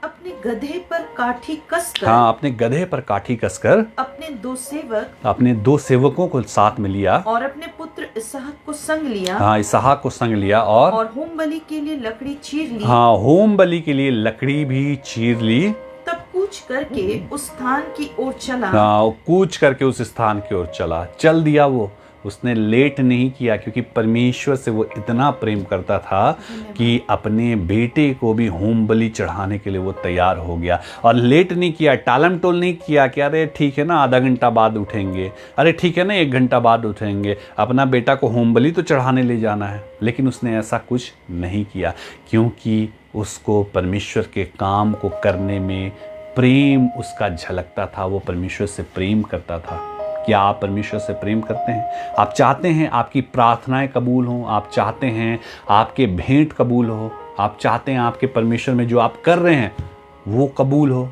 अपने गधे पर काठी कसकर, हाँ, अपने गधे पर काठी कसकर अपने 2 सेवकों को साथ में लिया, और अपने पुत्र इसहाक को संग लिया, हाँ, इसहाक को संग लिया, और होम बलि के लिए लकड़ी चीर ली, हाँ, होम बलि के लिए लकड़ी भी चीर ली। तब कूच करके उस स्थान की ओर चला, हाँ, कूच करके उस स्थान की ओर चला, चल दिया वो। उसने लेट नहीं किया, क्योंकि परमेश्वर से वो इतना प्रेम करता था कि अपने बेटे को भी होम बलि चढ़ाने के लिए वो तैयार हो गया। और लेट नहीं किया, टालम टोल नहीं किया कि अरे ठीक है ना आधा घंटा बाद उठेंगे, अरे ठीक है ना 1 घंटा बाद उठेंगे, अपना बेटा को होम बलि तो चढ़ाने ले जाना है। लेकिन उसने ऐसा कुछ नहीं किया, क्योंकि उसको परमेश्वर के काम को करने में प्रेम उसका झलकता था। वो परमेश्वर से प्रेम करता था। क्या आप परमेश्वर से प्रेम करते हैं? आप चाहते हैं आपकी प्रार्थनाएं कबूल हों, आप चाहते हैं आपके भेंट कबूल हो, आप चाहते हैं आपके परमेश्वर में जो आप कर रहे हैं वो कबूल हो।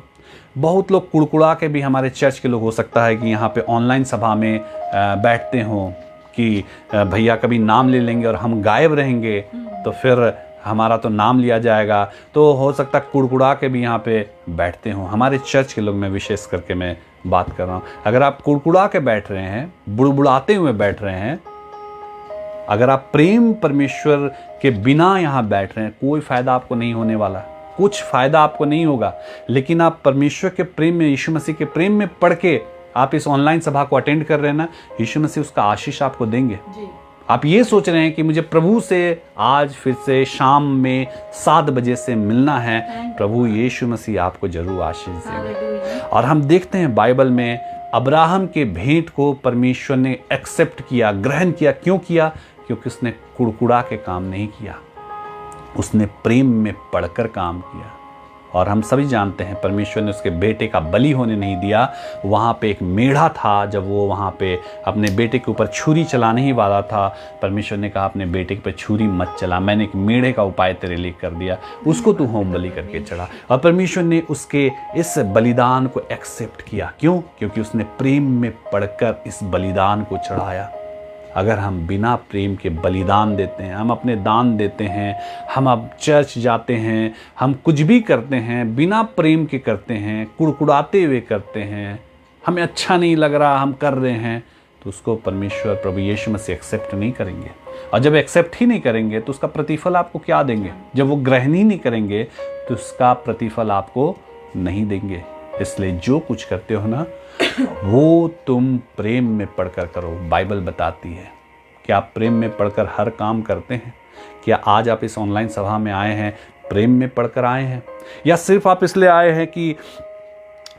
बहुत लोग कुड़कुड़ा के भी, हमारे चर्च के लोग हो सकता है कि यहाँ पे ऑनलाइन सभा में बैठते हों कि भैया कभी नाम ले लेंगे और हम गायब रहेंगे तो फिर हमारा तो नाम लिया जाएगा, तो हो सकता है कुड़कुड़ा के भी यहाँ पे बैठते हों। हमारे चर्च के लोग, मैं विशेष करके मैं बात कर रहा हूँ, अगर आप कुड़कुड़ा के बैठ रहे हैं, बुड़बुड़ाते हुए बैठ रहे हैं, अगर आप प्रेम परमेश्वर के बिना यहाँ बैठ रहे हैं, कोई फ़ायदा आपको नहीं होने वाला, कुछ फ़ायदा आपको नहीं होगा। लेकिन आप परमेश्वर के प्रेम में, यीशु मसीह के प्रेम में पढ़ के आप इस ऑनलाइन सभा को अटेंड कर रहे हैं ना, यीशु मसीह उसका आशीष आपको देंगे। आप ये सोच रहे हैं कि मुझे प्रभु से आज फिर से शाम में 7 बजे से मिलना है, प्रभु यीशु मसीह आपको जरूर आशीष देंगे। और हम देखते हैं बाइबल में अब्राहम के भेंट को परमेश्वर ने एक्सेप्ट किया, ग्रहण किया। क्यों किया? क्योंकि उसने कुड़कुड़ा के काम नहीं किया, उसने प्रेम में पढ़कर काम किया। और हम सभी जानते हैं परमेश्वर ने उसके बेटे का बलि होने नहीं दिया। वहाँ पे एक मेढ़ा था, जब वो वहाँ पे अपने बेटे के ऊपर छुरी चलाने ही वाला था, परमेश्वर ने कहा अपने बेटे पे छुरी मत चला, मैंने एक मेढ़े का उपाय तेरे लिए कर दिया, उसको तू होम बलि करके चढ़ा। और परमेश्वर ने उसके इस बलिदान को एक्सेप्ट किया। क्यों? क्योंकि उसने प्रेम में पढ़कर इस बलिदान को चढ़ाया। अगर हम बिना प्रेम के बलिदान देते हैं, हम अपने दान देते हैं, हम अब चर्च जाते हैं, हम कुछ भी करते हैं, बिना प्रेम के करते हैं, कुड़कुड़ाते हुए करते हैं, हमें अच्छा नहीं लग रहा, हम कर रहे हैं, तो उसको परमेश्वर प्रभु यीशु मसीह एक्सेप्ट नहीं करेंगे। और जब एक्सेप्ट ही नहीं करेंगे तो उसका प्रतिफल आपको क्या देंगे? जब वो ग्रहण ही नहीं करेंगे तो उसका प्रतिफल आपको नहीं देंगे। इसलिए जो कुछ करते हो ना, वो तुम प्रेम में पढ़कर करो। बाइबल बताती है कि आप प्रेम में पढ़कर हर काम करते हैं। क्या आज आप इस ऑनलाइन सभा में आए हैं प्रेम में पढ़कर आए हैं, या सिर्फ आप इसलिए आए हैं कि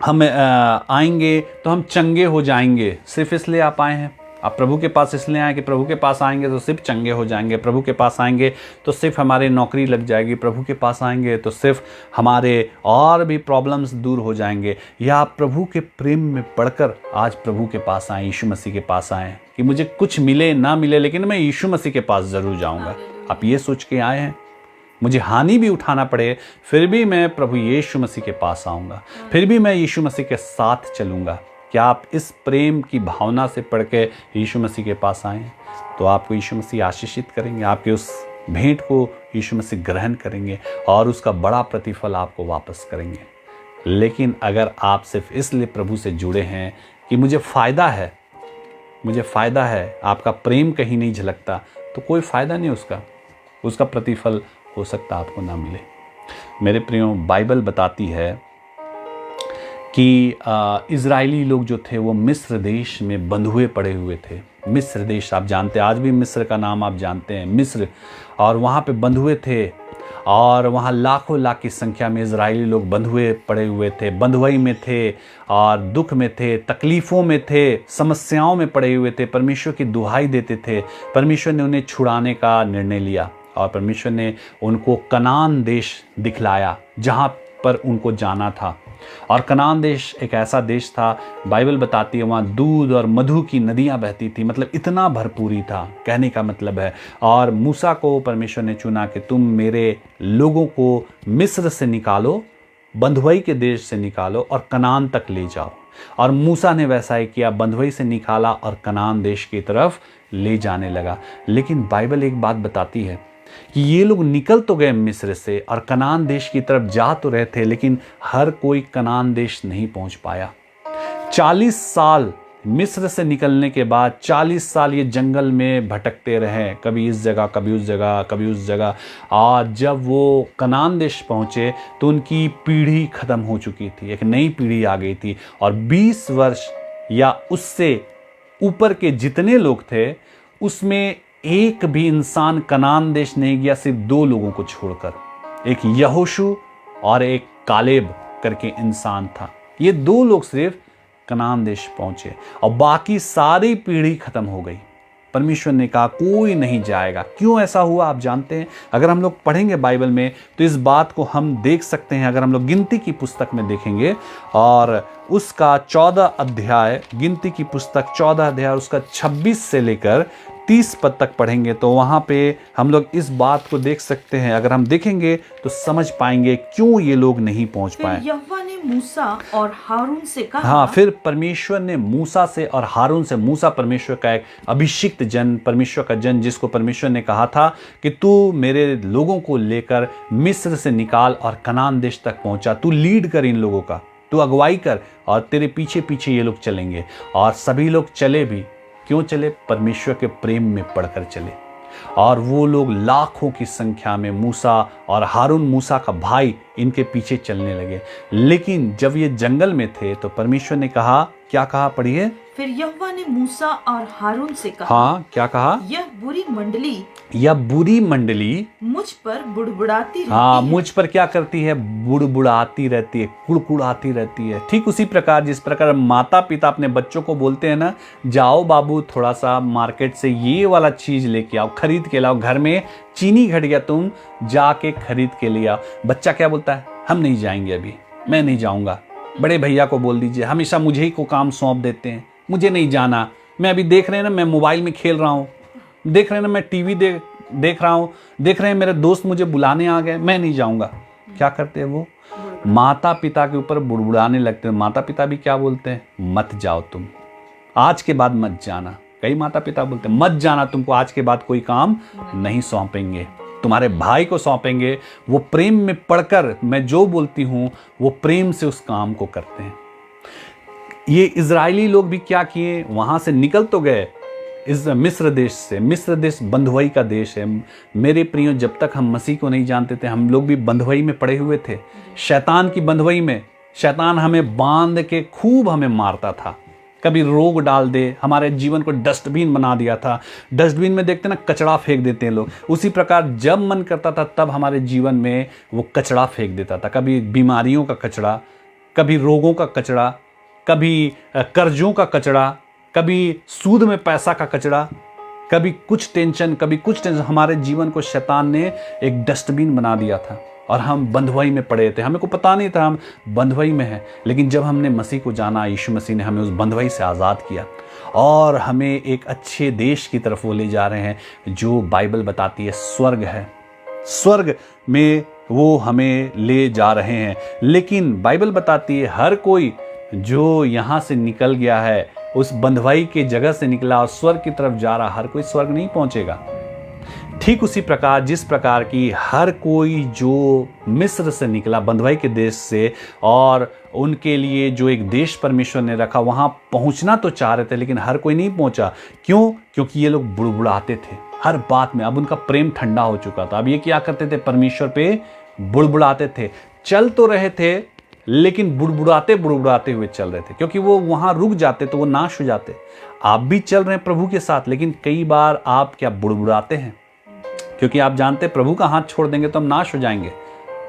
हम आएंगे तो हम चंगे हो जाएंगे, सिर्फ इसलिए आप आए हैं? आप प्रभु के पास इसलिए आए कि प्रभु के पास आएंगे तो सिर्फ चंगे हो जाएंगे, प्रभु के पास आएंगे तो सिर्फ हमारी नौकरी लग जाएगी, प्रभु के पास आएंगे तो सिर्फ हमारे और भी प्रॉब्लम्स दूर हो जाएंगे, या आप प्रभु के प्रेम में पड़कर आज प्रभु के पास आए, यीशु मसीह के पास आए कि मुझे कुछ मिले ना मिले लेकिन मैं यीशु मसीह के पास ज़रूर जाऊँगा। आप ये सोच के आए हैं, मुझे हानि भी उठाना पड़े फिर भी मैं प्रभु यीशु मसीह के पास आऊँगा, फिर भी मैं यीशु मसीह के साथ चलूँगा। क्या आप इस प्रेम की भावना से पढ़ के यीशु मसीह के पास आए तो आपको यीशु मसीह आशीषित करेंगे, आपके उस भेंट को यीशु मसीह ग्रहण करेंगे और उसका बड़ा प्रतिफल आपको वापस करेंगे। लेकिन अगर आप सिर्फ इसलिए प्रभु से जुड़े हैं कि मुझे फ़ायदा है, आपका प्रेम कहीं नहीं झलकता, तो कोई फ़ायदा नहीं उसका प्रतिफल हो सकता आपको ना मिले। मेरे प्रियो, बाइबल बताती है कि इज़राइली लोग जो थे वो मिस्र देश में बंधुए पड़े हुए थे। मिस्र देश आप जानते हैं, आज भी मिस्र का नाम आप जानते हैं, मिस्र, और वहाँ पे बंधुए थे और वहाँ लाखों लाख की संख्या में इज़राइली लोग बंधुए पड़े हुए थे, बंधुआई में थे और दुख में थे, तकलीफ़ों में थे, समस्याओं में पड़े हुए थे। परमेश्वर की दुहाई देते थे। परमेश्वर ने उन्हें छुड़ाने का निर्णय लिया और परमेश्वर ने उनको कनान देश दिखलाया जहाँ पर उनको जाना था। और कनान देश एक ऐसा देश था, बाइबल बताती है वहाँ दूध और मधु की नदियाँ बहती थी, मतलब इतना भरपूरी था, कहने का मतलब है। और मूसा को परमेश्वर ने चुना कि तुम मेरे लोगों को मिस्र से निकालो, बंधुआई के देश से निकालो और कनान तक ले जाओ। और मूसा ने वैसा ही किया, बंधुआई से निकाला और कनान देश की तरफ ले जाने लगा। लेकिन बाइबल एक बात बताती है कि ये लोग निकल तो गए मिस्र से और कनान देश की तरफ जा तो रहे थे, लेकिन हर कोई कनान देश नहीं पहुंच पाया। 40 साल मिस्र से निकलने के बाद 40 साल ये जंगल में भटकते रहे, कभी इस जगह कभी उस जगह कभी उस जगह। और जब वो कनान देश पहुंचे तो उनकी पीढ़ी खत्म हो चुकी थी, एक नई पीढ़ी आ गई थी। और 20 वर्ष या उससे ऊपर के जितने लोग थे उसमें एक भी इंसान कनान देश नहीं गया, सिर्फ 2 लोगों को छोड़कर, एक यहोशू और एक कालेब करके इंसान था। ये 2 लोग सिर्फ कनान देश पहुंचे और बाकी सारी पीढ़ी खत्म हो गई। परमेश्वर ने कहा कोई नहीं जाएगा। क्यों ऐसा हुआ आप जानते हैं? अगर हम लोग पढ़ेंगे बाइबल में तो इस बात को हम देख सकते हैं। अगर हम लोग गिनती की पुस्तक में देखेंगे और उसका 14 अध्याय, गिनती की पुस्तक 14 अध्याय उसका 26 से लेकर 30 पद तक पढ़ेंगे तो वहाँ पे हम लोग इस बात को देख सकते हैं। अगर हम देखेंगे तो समझ पाएंगे क्यों ये लोग नहीं पहुँच पाए। यहोवा ने मूसा और हारून से कहा, हाँ, फिर परमेश्वर ने मूसा से और हारून से, मूसा परमेश्वर का एक अभिषिक्त जन, परमेश्वर का जन, जिसको परमेश्वर ने कहा था कि तू मेरे लोगों को लेकर मिस्र से निकाल और कनान देश तक पहुंचा, तू लीड कर इन लोगों का, तू अगुवाई कर और तेरे पीछे पीछे ये लोग चलेंगे। और सभी लोग चले भी। क्यों चले? परमेश्वर के प्रेम में पड़कर चले। और वो लोग लाखों की संख्या में, मूसा और हारून, मूसा का भाई, इनके पीछे चलने लगे। लेकिन जब ये जंगल में थे तो परमेश्वर ने कहा, क्या कहा पढ़िए? फिर यहोवा ने मूसा और हारून से कहा, हाँ, क्या कहा? यह बुरी मंडली मुझ पर बुड़बुड़ाती रहती हाँ, है। मुझ पर क्या करती है? बुड़बुड़ाती रहती है, कुड़कुड़ाती रहती है। ठीक उसी प्रकार जिस प्रकार माता पिता अपने बच्चों को बोलते हैं ना, जाओ बाबू थोड़ा सा मार्केट से ये वाला चीज लेके आओ, खरीद के लाओ, घर में चीनी घट गया, तुम जाके खरीद के ले आओ। बच्चा क्या बोलता है? हम नहीं जाएंगे, अभी मैं नहीं जाऊंगा। बड़े भैया को बोल दीजिए, हमेशा मुझे ही को काम सौंप देते हैं, मुझे नहीं जाना, मैं अभी देख रहे हैं ना, मैं मोबाइल में खेल रहा हूँ, देख रहे हैं ना, मैं टीवी देख रहा हूँ, देख रहे हैं मेरे दोस्त मुझे बुलाने आ गए, मैं नहीं जाऊंगा। क्या करते हैं वो? माता पिता के ऊपर बुड़बुड़ाने लगते हैं। माता पिता भी क्या बोलते हैं? मत जाओ तुम, आज के बाद मत जाना। कई माता पिता बोलते हैं मत जाना, तुमको आज के बाद कोई काम नहीं सौंपेंगे, तुम्हारे भाई को सौंपेंगे। वो प्रेम में पढ़कर मैं जो बोलती हूँ वो प्रेम से उस काम को करते हैं। ये इजरायली लोग भी क्या किए? वहां से निकल तो गए इस मिस्र देश से। मिस्र देश बंधुआई का देश है। मेरे प्रियो, जब तक हम मसीह को नहीं जानते थे हम लोग भी बंधुआई में पड़े हुए थे, शैतान की बंधुआई में। शैतान हमें बांध के खूब हमें मारता था, कभी रोग डाल दे, हमारे जीवन को डस्टबिन बना दिया था। डस्टबिन में देखते ना कचरा फेंक देते हैं लोग, उसी प्रकार जब मन करता था तब हमारे जीवन में वो कचरा फेंक देता था। कभी बीमारियों का कचरा, कभी रोगों का कचरा, कभी कर्जों का कचरा, कभी सूद में पैसा का कचरा, कभी कुछ टेंशन, कभी कुछ टेंशन। हमारे जीवन को शैतान ने एक डस्टबिन बना दिया था और हम बंधुआई में पड़े थे। हमें को पता नहीं था हम बंधुआई में हैं, लेकिन जब हमने मसीह को जाना, यीशु मसीह ने हमें उस बंधुआई से आज़ाद किया और हमें एक अच्छे देश की तरफ वो ले जा रहे हैं जो बाइबल बताती है स्वर्ग है। स्वर्ग में वो हमें ले जा रहे हैं। लेकिन बाइबल बताती है हर कोई जो यहाँ से निकल गया है, उस बंधुआई के जगह से निकला और स्वर्ग की तरफ जा रहा, हर कोई स्वर्ग नहीं पहुंचेगा। ठीक उसी प्रकार जिस प्रकार की हर कोई जो मिस्र से निकला, बंधुआई के देश से, और उनके लिए जो एक देश परमेश्वर ने रखा वहां पहुंचना तो चाह रहे थे, लेकिन हर कोई नहीं पहुंचा। क्यों? क्योंकि ये लोग बुड़बुड़ाते थे हर बात में। अब उनका प्रेम ठंडा हो चुका था। अब ये क्या करते थे? परमेश्वर पे बुड़बुड़ाते थे। चल तो रहे थे, लेकिन बुड़बुड़ाते बुड़बुड़ाते हुए चल रहे थे, क्योंकि वो वहां रुक जाते तो वो नाश हो जाते। आप भी चल रहे हैं प्रभु के साथ, लेकिन कई बार आप क्या बुड़बुड़ाते हैं? क्योंकि आप जानते हैं प्रभु का हाथ छोड़ देंगे तो हम नाश हो जाएंगे।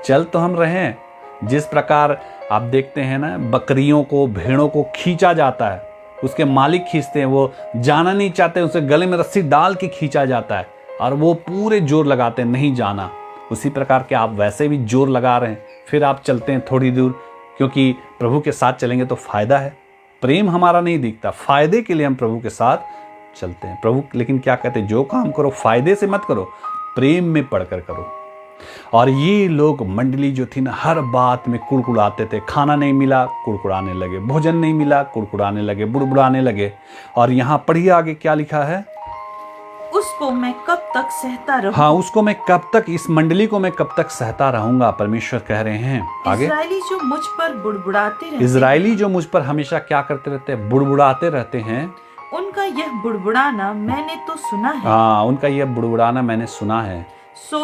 चल तो हम रहे हैं। जिस प्रकार आप देखते हैं ना, बकरियों को, भेड़ों को खींचा जाता है, उसके मालिक खींचते हैं, वो जाना नहीं चाहते, उसे गले में रस्सी डाल के खींचा जाता है और वो पूरे जोर लगाते हैं नहीं जाना। उसी प्रकार के आप वैसे भी जोर लगा रहे हैं, फिर आप चलते हैं थोड़ी दूर, क्योंकि प्रभु के साथ चलेंगे तो फायदा है। प्रेम हमारा नहीं दिखता, फायदे के लिए हम प्रभु के साथ चलते हैं। प्रभु लेकिन क्या कहते हैं? जो काम करो फायदे से मत करो, प्रेम में पढ़कर करो। और ये लोग मंडली जो थी ना, हर बात में कुड़कुड़ाते थे। खाना नहीं मिला, कुड़कुड़ाने लगे। भोजन नहीं मिला, कुड़कुड़ाने लगे, बुड़बुड़ाने लगे। और यहाँ पढ़िए आगे क्या लिखा है? उसको मैं कब तक सहता रहूं? हाँ, उसको मैं कब तक, इस मंडली को मैं कब तक सहता रहूंगा, परमेश्वर कह रहे हैं। आगे, इजरायली जो मुझ पर बुड़बुड़ाते रहते, इजरायली जो मुझ पर हमेशा क्या करते रहते हैं? बुड़बुड़ाते रहते हैं। उनका यह बुड़बुड़ाना मैंने तो सुना है। हाँ, उनका यह बुड़बुड़ाना मैंने सुना है। सो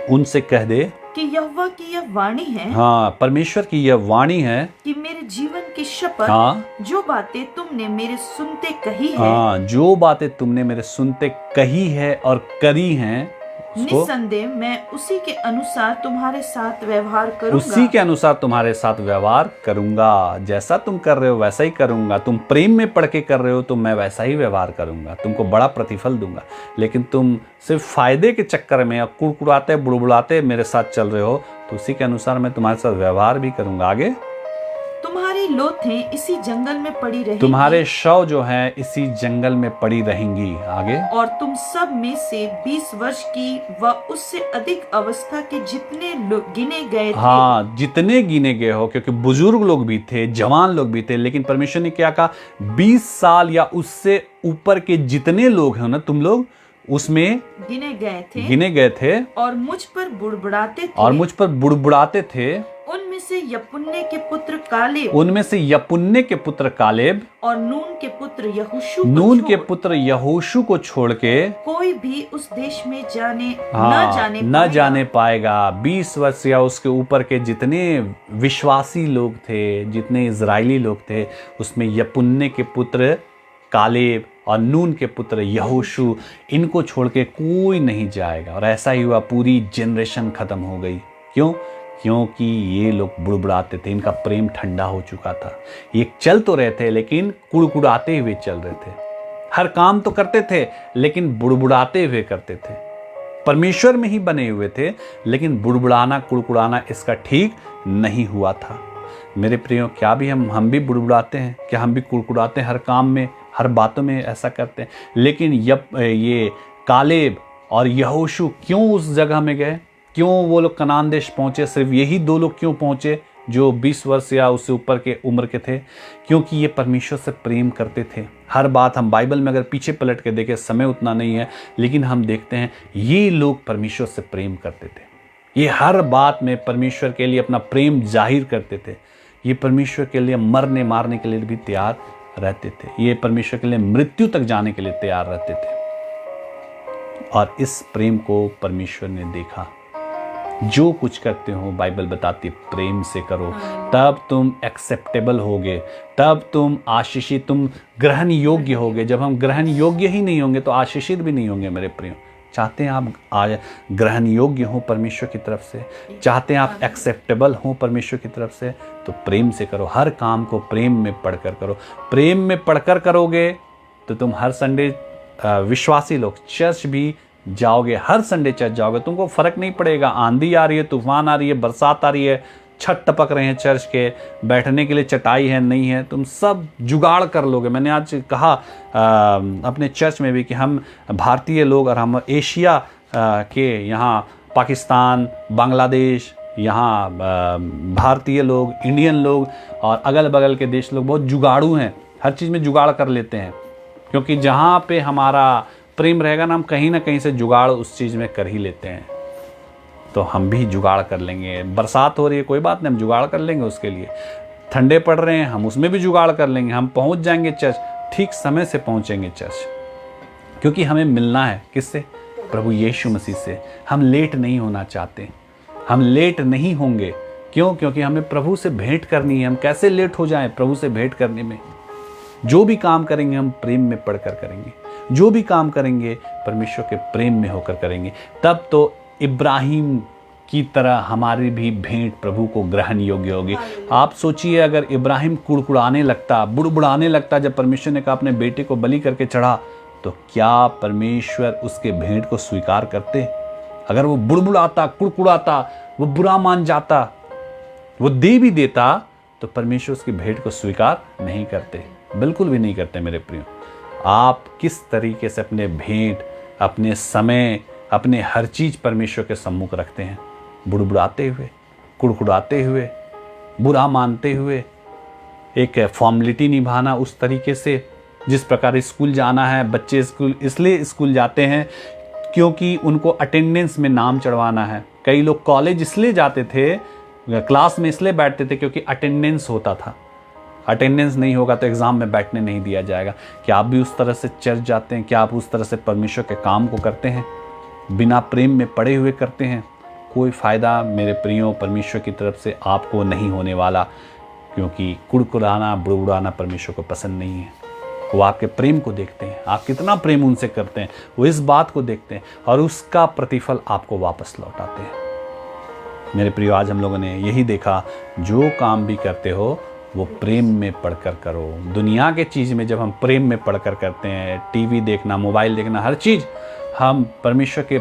उनसे कह दे कि यहोवा की यह वाणी है, हाँ, परमेश्वर की यह वाणी है कि मेरे जीवन की शपथ, हाँ, जो बातें तुमने मेरे सुनते कही है, हाँ, जो बातें तुमने मेरे सुनते कही है और करी हैं, उसको निस्संदेह मैं उसी के अनुसार तुम्हारे साथ व्यवहार करूंगा। उसी के अनुसार तुम्हारे साथ व्यवहार करूंगा। जैसा तुम कर रहे हो वैसा ही करूंगा। तुम प्रेम में पढ़ के कर रहे हो तो मैं वैसा ही व्यवहार करूंगा, तुमको बड़ा प्रतिफल दूंगा। लेकिन तुम सिर्फ फायदे के चक्कर में कुड़कुड़ाते बुड़बुड़ाते मेरे साथ चल रहे हो, तो उसी के अनुसार मैं तुम्हारे साथ व्यवहार भी करूंगा। आगे, तुम्हारी लोथें इसी जंगल में पड़ी रहेंगी, तुम्हारे शव जो हैं इसी जंगल में पड़ी रहेंगी। आगे, और तुम सब में से 20 वर्ष की व उससे अधिक अवस्था के जितने लोग गिने गए थे, हाँ, जितने गिने गए हो, क्योंकि बुजुर्ग लोग भी थे, जवान लोग भी थे, लेकिन परमेश्वर ने क्या कहा? 20 साल या उससे ऊपर के जितने लोग हैं ना, तुम लोग उसमें गिने गए थे, और मुझ पर बुड़बुड़ाते थे, और मुझ पर बुड़बुड़ाते थे। उनमें से यपुन्ने के पुत्र कालेब, उनमें से यपुन्ने के पुत्र कालेब और नून के पुत्र यहोशू, को छोड़ के कोई भी उस देश में हाँ, न जाने पाएगा। 20 वर्ष या उसके ऊपर के जितने विश्वासी लोग थे, जितने इजरायली लोग थे, उसमें यपुन्ने के पुत्र कालेब और नून के पुत्र यहोशू, इनको छोड़ के कोई नहीं जाएगा। और ऐसा ही हुआ, पूरी जनरेशन खत्म हो गई। क्यों? क्योंकि ये लोग बुड़बुड़ाते थे, इनका प्रेम ठंडा हो चुका था। ये चल तो रहे थे, लेकिन कुड़कुड़ाते हुए चल रहे थे। हर काम तो करते थे, लेकिन बुड़बुड़ाते हुए करते थे। परमेश्वर में ही बने हुए थे, लेकिन बुड़बुड़ाना कुड़कुड़ाना इसका ठीक नहीं हुआ था। मेरे प्रियो, क्या भी हम भी बुड़बुड़ाते हैं? क्या हम भी कुड़कुड़ाते हैं? हर काम में, हर बातों में ऐसा करते हैं। लेकिन ये कालेब और यहोशू क्यों उस जगह में गए? क्यों वो लोग कनान देश पहुंचे? सिर्फ यही 2 लोग क्यों पहुंचे जो 20 वर्ष या उससे ऊपर के उम्र के थे? क्योंकि ये परमेश्वर से प्रेम करते थे। हर बात हम बाइबल में अगर पीछे पलट के देखें, समय उतना नहीं है, लेकिन हम देखते हैं ये लोग परमेश्वर से प्रेम करते थे। ये हर बात में परमेश्वर के लिए अपना प्रेम जाहिर करते थे। ये परमेश्वर के लिए मरने मारने के लिए भी तैयार रहते थे। ये परमेश्वर के लिए मृत्यु तक जाने के लिए तैयार रहते थे। और इस प्रेम को परमेश्वर ने देखा। जो कुछ करते हो, बाइबल बताती है प्रेम से करो, तब तुम एक्सेप्टेबल होगे, तब तुम आशीषित, तुम ग्रहण योग्य होगे। जब हम ग्रहण योग्य ही नहीं होंगे तो आशीषित भी नहीं होंगे मेरे प्रियो। चाहते हैं आप आज ग्रहण योग्य हों परमेश्वर की तरफ से, चाहते हैं आप एक्सेप्टेबल हों परमेश्वर की तरफ से, तो प्रेम से करो। हर काम को प्रेम में पढ़कर करो। प्रेम में पढ़कर करोगे तो तुम हर संडे विश्वासी लोग चर्च भी जाओगे, हर संडे चर्च जाओगे, तुमको फर्क नहीं पड़ेगा। आंधी आ रही है, तूफान आ रही है, बरसात आ रही है, छत टपक रहे हैं चर्च के, बैठने के लिए चटाई है नहीं है, तुम सब जुगाड़ कर लोगे। मैंने आज कहा अपने चर्च में भी कि हम भारतीय लोग और हम एशिया के यहाँ पाकिस्तान, बांग्लादेश, यहाँ भारतीय लोग, इंडियन लोग और अगल बगल के देश लोग बहुत जुगाड़ू हैं, हर चीज़ में जुगाड़ कर लेते हैं। क्योंकि जहाँ पे हमारा प्रेम रहेगा ना, हम कहीं ना कहीं से जुगाड़ उस चीज़ में कर ही लेते हैं। तो हम भी जुगाड़ कर लेंगे। बरसात हो रही है, कोई बात नहीं, हम जुगाड़ कर लेंगे उसके लिए। ठंडे पड़ रहे हैं, हम उसमें भी जुगाड़ कर लेंगे। हम पहुंच जाएंगे चर्च, ठीक समय से पहुंचेंगे चर्च, क्योंकि हमें मिलना है किससे? प्रभु यीशु मसीह से। हम लेट नहीं होना चाहते, हम लेट नहीं होंगे। क्यों? क्योंकि हमें प्रभु से भेंट करनी है। हम कैसे लेट हो जाएं प्रभु से भेंट करने में? जो भी काम करेंगे हम प्रेम में पढ़कर करेंगे, जो भी काम करेंगे परमेश्वर के प्रेम में होकर करेंगे। तब तो इब्राहिम की तरह हमारी भी भेंट प्रभु को ग्रहण योग्य होगी। आप सोचिए, अगर इब्राहिम कुड़कुड़ाने लगता, बुड़बुड़ाने लगता जब परमेश्वर ने कहा अपने बेटे को बलि करके चढ़ा, तो क्या परमेश्वर उसके भेंट को स्वीकार करते? अगर वो बुड़बुड़ाता, कुड़कुड़ाता, वो बुरा मान जाता, वो दे भी देता, तो परमेश्वर उसकी भेंट को स्वीकार नहीं करते, बिल्कुल भी नहीं करते। मेरे प्रियो, आप किस तरीके से अपने भेंट, अपने समय, अपने हर चीज़ परमेश्वर के सम्मुख रखते हैं? बुड़बुड़ाते हुए, कुड़कुड़ाते हुए, बुरा मानते हुए, एक फॉर्मेलिटी निभाना उस तरीके से जिस प्रकार स्कूल जाना है। बच्चे स्कूल इसलिए स्कूल जाते हैं क्योंकि उनको अटेंडेंस में नाम चढ़वाना है। कई लोग कॉलेज इसलिए जाते थे, क्लास में इसलिए बैठते थे क्योंकि अटेंडेंस होता था। अटेंडेंस नहीं होगा तो एग्ज़ाम में बैठने नहीं दिया जाएगा। क्या आप भी उस तरह से चर्च जाते हैं? क्या आप उस तरह से परमेश्वर के काम को करते हैं? बिना प्रेम में पड़े हुए करते हैं? कोई फ़ायदा मेरे प्रियो परमेश्वर की तरफ से आपको नहीं होने वाला, क्योंकि कुड़कुड़ाना, बुड़बुड़ाना परमेश्वर को पसंद नहीं है। वो आपके प्रेम को देखते हैं, आप कितना प्रेम उनसे करते हैं, वो इस बात को देखते हैं और उसका प्रतिफल आपको वापस लौटाते हैं। मेरे प्रियो, आज हम लोगों ने यही देखा, जो काम भी करते हो वो प्रेम में पढ़कर करो। दुनिया के चीज़ में जब हम प्रेम में पढ़कर करते हैं, टीवी देखना, मोबाइल देखना, हर चीज़ हम परमेश्वर के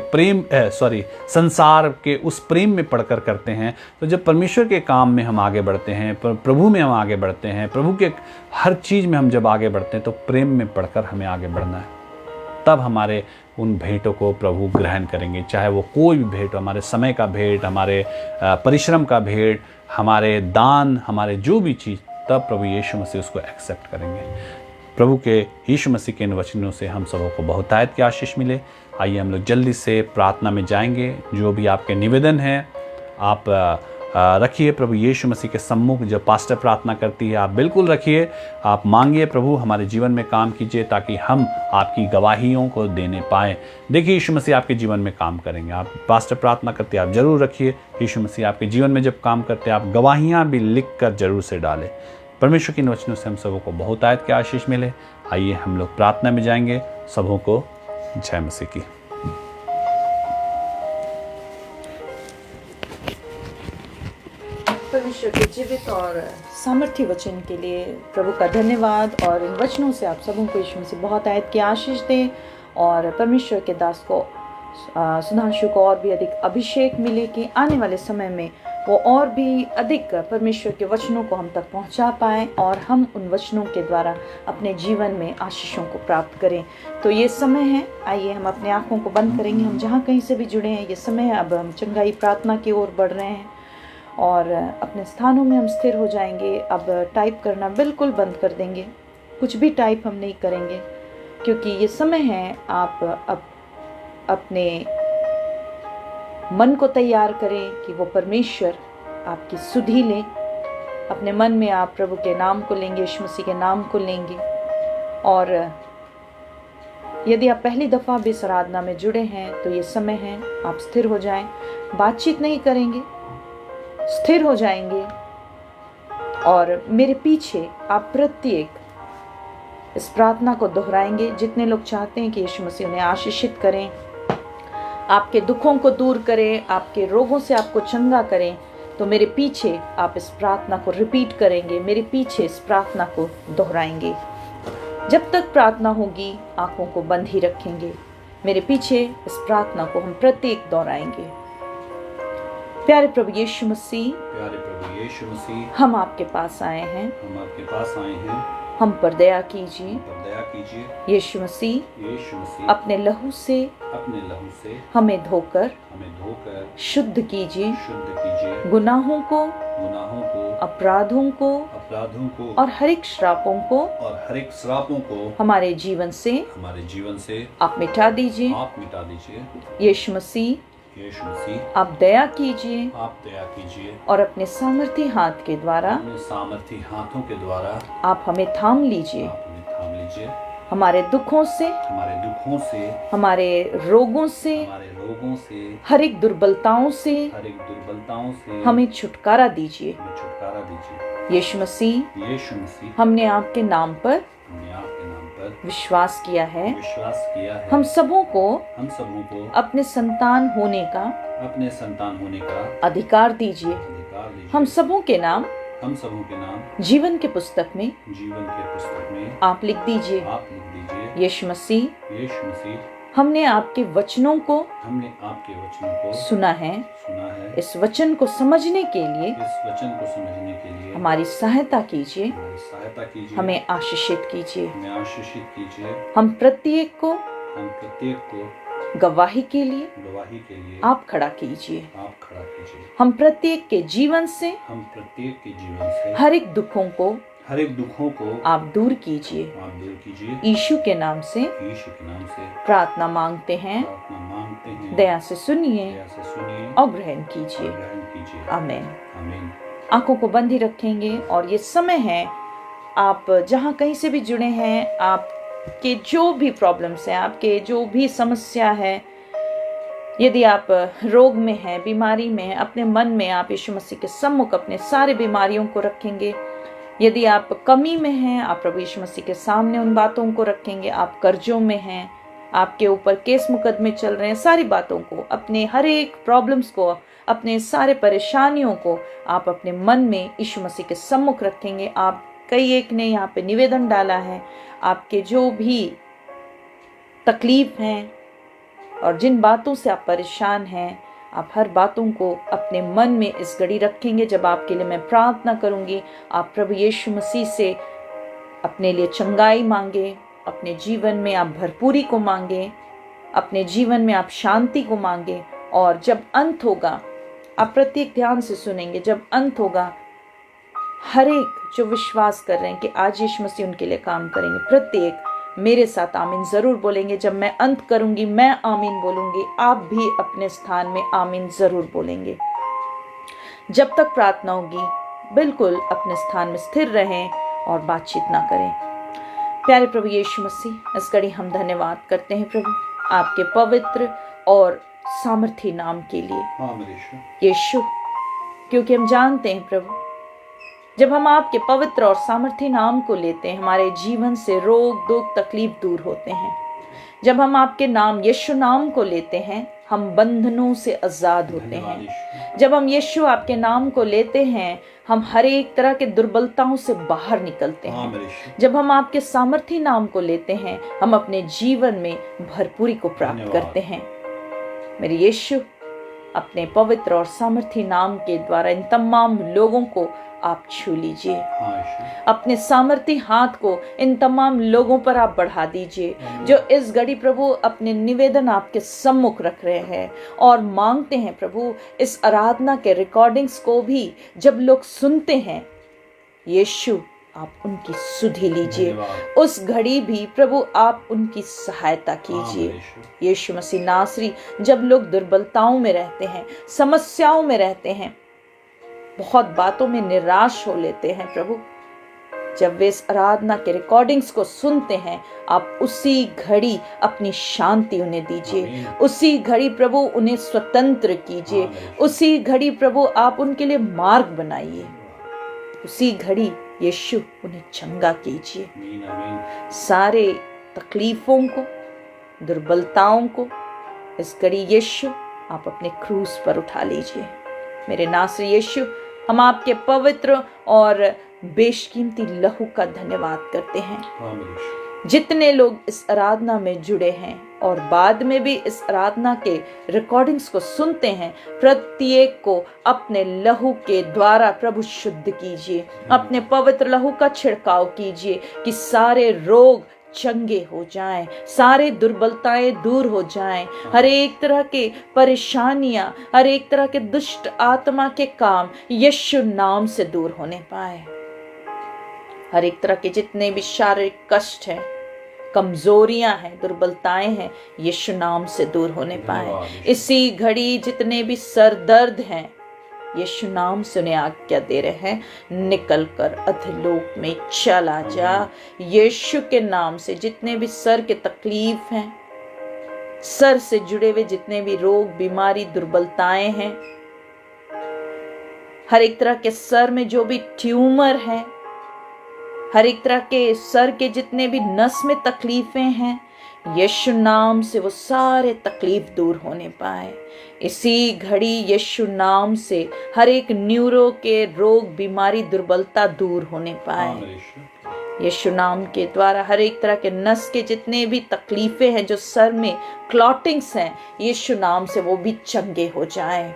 संसार के उस प्रेम में पढ़कर करते हैं। तो जब परमेश्वर के काम में हम आगे बढ़ते हैं, प्रभु में हम आगे बढ़ते हैं, प्रभु के हर चीज़ में हम जब आगे बढ़ते हैं, तो प्रेम में पढ़कर हमें आगे बढ़ना है। तब हमारे उन भेंटों को प्रभु ग्रहण करेंगे, चाहे वो कोई भी भेंट, हमारे समय का भेंट, हमारे परिश्रम का भेंट, हमारे दान, हमारे जो भी चीज़, तब प्रभु यीशु मसीह उसको एक्सेप्ट करेंगे। प्रभु के यीशु मसीह के इन वचनों से हम सबों को बहुतायत की आशीष मिले। आइए हम लोग जल्दी से प्रार्थना में जाएंगे। जो भी आपके निवेदन हैं आप रखिए प्रभु यीशु मसीह के सम्मुख। जब पास्टर प्रार्थना करती है आप बिल्कुल रखिए, आप मांगिए, प्रभु हमारे जीवन में काम कीजिए ताकि हम आपकी गवाहियों को देने पाएँ। देखिए यीशु मसीह आपके जीवन में काम करेंगे। आप पास्टर प्रार्थना करते आप जरूर रखिए, यीशु मसीह आपके जीवन में जब काम करते आप गवाहियाँ भी लिख कर जरूर से डालें। परमेश्वर के इन वचनों से हम सबों को बहुतायत की आशीष मिले। आइए हम लोग प्रार्थना में जाएंगे। सबों को जय मसीह की। परमेश्वर के जीवित और सामर्थ्य वचन के लिए प्रभु का धन्यवाद। और इन वचनों से आप सबों को यीशु मसीह बहुतायत की आशीष दे और परमेश्वर के दास को सुधांशु को और भी अधिक अभिषेक मिले कि आने वाले समय में वो और भी अधिक परमेश्वर के वचनों को हम तक पहुंचा पाएं और हम उन वचनों के द्वारा अपने जीवन में आशीषों को प्राप्त करें। तो ये समय है, आइए हम अपने आँखों को बंद करेंगे। हम जहाँ कहीं से भी जुड़े हैं, ये समय है, अब हम चंगाई प्रार्थना की ओर बढ़ रहे हैं और अपने स्थानों में हम स्थिर हो जाएंगे। अब टाइप करना बिल्कुल बंद कर देंगे, कुछ भी टाइप हम नहीं करेंगे, क्योंकि ये समय है आप अपने मन को तैयार करें कि वो परमेश्वर आपकी सुधि ले। अपने मन में आप प्रभु के नाम को लेंगे, यीशु मसीह के नाम को लेंगे। और यदि आप पहली दफ़ा भी इस आराधना में जुड़े हैं तो ये समय है, आप स्थिर हो जाएं। बातचीत नहीं करेंगे, स्थिर हो जाएंगे और मेरे पीछे आप प्रत्येक इस प्रार्थना को दोहराएंगे। जितने लोग चाहते हैं कि यीशु मसीह उन्हें आशीषित करें, आपके दुखों को दूर करें, आपके रोगों से आपको चंगा करें, तो मेरे पीछे आप इस प्रार्थना को रिपीट करेंगे, मेरे पीछे इस प्रार्थना को दोहराएंगे। जब तक प्रार्थना होगी आंखों को बंद ही रखेंगे, मेरे पीछे इस प्रार्थना को हम प्रत्येक दोहराएंगे। प्यारे प्रभु यीशु मसीह, हम आपके पास आए हैं, हम पर दया कीजिए। यीशु मसीह, अपने लहू से हमें धोकर शुद्ध कीजिए। गुनाहों को, अपराधों को और हर एक श्रापों को हमारे जीवन से आप मिटा दीजिए। यीशु मसीह, आप दया कीजिए और अपने सामर्थी हाथ के द्वारा आप हमें थाम लीजिए। हमारे दुखों से, हमारे रोगों से, हर एक दुर्बलताओं से हमें छुटकारा दीजिए। यीशु मसीह, हमने आपके नाम पर विश्वास किया है। हम सबों को अपने संतान होने का अधिकार दीजिए। हम सबों के नाम जीवन के पुस्तक में आप लिख दीजिए। यीशु मसीह, हमने आपके वचनों को सुना है। इस वचन को समझने के लिए हमारी सहायता कीजिए, हमें आशीषित कीजिए। हम प्रत्येक को गवाही के लिए आप खड़ा कीजिए। हम प्रत्येक के जीवन से हर एक दुखों को आप दूर कीजिए। यीशु के नाम से प्रार्थना मांगते हैं। दया से सुनिए और ग्रहण कीजिए। आमीन। आंखों को बंद ही रखेंगे और ये समय है, आप जहाँ कहीं से भी जुड़े हैं, आपके जो भी प्रॉब्लम्स हैं, आपके जो भी समस्या है, यदि आप रोग में हैं, बीमारी में हैं, अपने मन में आप यीशु मसीह के सम्मुख अपने सारे बीमारियों को रखेंगे। यदि आप कमी में हैं, आप प्रभु यीशु मसीह के सामने उन बातों को रखेंगे। आप कर्जों में हैं, आपके ऊपर केस मुकदमे चल रहे हैं, सारी बातों को, अपने हर एक प्रॉब्लम्स को, अपने सारे परेशानियों को आप अपने मन में यीशु मसीह के सम्मुख रखेंगे। आप कई एक ने यहाँ पे निवेदन डाला है, आपके जो भी तकलीफ हैं और जिन बातों से आप परेशान हैं, आप हर बातों को अपने मन में इस घड़ी रखेंगे। जब आपके लिए मैं प्रार्थना करूंगी, आप प्रभु यीशु मसीह से अपने लिए चंगाई मांगे, अपने जीवन में आप भरपूरी को मांगे, अपने जीवन में आप शांति को मांगे। और जब अंत होगा, आप प्रत्येक ध्यान से सुनेंगे, जब अंत होगा, हर एक जो विश्वास कर रहे हैं कि आज यीशु मसीह उनके लिए काम करेंगे, प्रत्येक मेरे साथ आमीन जरूर बोलेंगे। जब मैं अंत करूंगी, मैं आमीन बोलूंगी, आप भी अपने स्थान में आमीन जरूर बोलेंगे। जब तक प्रार्थना होगी, बिल्कुल अपने स्थान में स्थिर रहें और बातचीत ना करें। प्यारे प्रभु यीशु मसीह, इस घड़ी हम धन्यवाद करते हैं प्रभु आपके पवित्र और सामर्थी नाम के लिए यीशु, क्योंकि हम जानते हैं प्रभु, जब हम आपके पवित्र और सामर्थी नाम को लेते हैं, हमारे जीवन से रोग, दुख, तकलीफ दूर होते हैं। जब हम आपके नाम यीशु नाम को लेते हैं, हम बंधनों से आजाद होते हैं। जब हम यीशु आपके नाम को लेते हैं, हम हर एक तरह के दुर्बलताओं से बाहर निकलते हैं। जब हम आपके सामर्थी नाम को लेते हैं, हम अपने जीवन में भरपूरी को प्राप्त करते हैं। मेरे यीशु, अपने पवित्र और सामर्थी नाम के द्वारा इन तमाम लोगों को आप छू लीजिए। अपने सामर्थी हाथ को इन तमाम लोगों पर आप बढ़ा दीजिए जो इस घड़ी प्रभु अपने निवेदन आपके सम्मुख रख रहे हैं और मांगते हैं प्रभु, इस आराधना के रिकॉर्डिंग्स को भी जब लोग सुनते हैं, यीशु आप उनकी सुधि लीजिए। उस घड़ी भी प्रभु आप उनकी सहायता कीजिए। यीशु मसीह नासरी, जब लोग दुर्बलताओं में रहते हैं, समस्याओं में रहते हैं, बहुत बातों में निराश हो लेते हैं प्रभु, जब वे इस आराधना के रिकॉर्डिंग्स को सुनते हैं, आप उसी घड़ी अपनी शांति उन्हें दीजिए। उसी घड़ी प्रभु उन्हें स्वतंत्र कीजिए। उसी घड़ी प्रभु आप उनके लिए मार्ग बनाइए। उसी घड़ी यीशु उन्हें चंगा कीजिए। सारे तकलीफों को, दुर्बलताओं को, इस घड़ी यीशु आप अपने क्रूस पर उठा लीजिए। मेरे नासरी यीशु, हम आपके पवित्र और बेशकीमती लहू का धन्यवाद करते हैं। जितने लोग इस आराधना में जुड़े हैं और बाद में भी इस आराधना के रिकॉर्डिंग्स को सुनते हैं, प्रत्येक को अपने लहू के द्वारा प्रभु शुद्ध कीजिए। अपने पवित्र लहू का छिड़काव कीजिए कि सारे रोग चंगे हो जाएं, सारे दुर्बलताएं दूर हो जाएं, हर एक तरह के परेशानियां, हर एक तरह के दुष्ट आत्मा के काम यीशु नाम से दूर होने पाए। हर एक तरह के जितने भी शारीरिक कष्ट हैं, कमजोरियां हैं, दुर्बलताएं हैं, यीशु नाम से दूर होने पाए। इसी घड़ी जितने भी सर दर्द हैं, यीशु नाम से उन्हें आज्ञा दे रहे हैं, निकल कर अधोलोक में चला जा। यीशु के नाम से जितने भी सर के तकलीफ हैं, सर से जुड़े हुए जितने भी रोग, बीमारी, दुर्बलताएं हैं, हर एक तरह के सर में जो भी ट्यूमर है, हर एक तरह के सर के जितने भी नस में तकलीफें हैं, यीशु नाम से वो सारे तकलीफ दूर होने पाए। इसी घड़ी यीशु नाम से हर एक न्यूरो के रोग, बीमारी, दुर्बलता दूर होने पाए। यीशु नाम के द्वारा हर एक तरह के नस के जितने भी तकलीफें हैं, जो सर में क्लॉटिंग्स हैं, यीशु नाम से वो भी चंगे हो जाएं।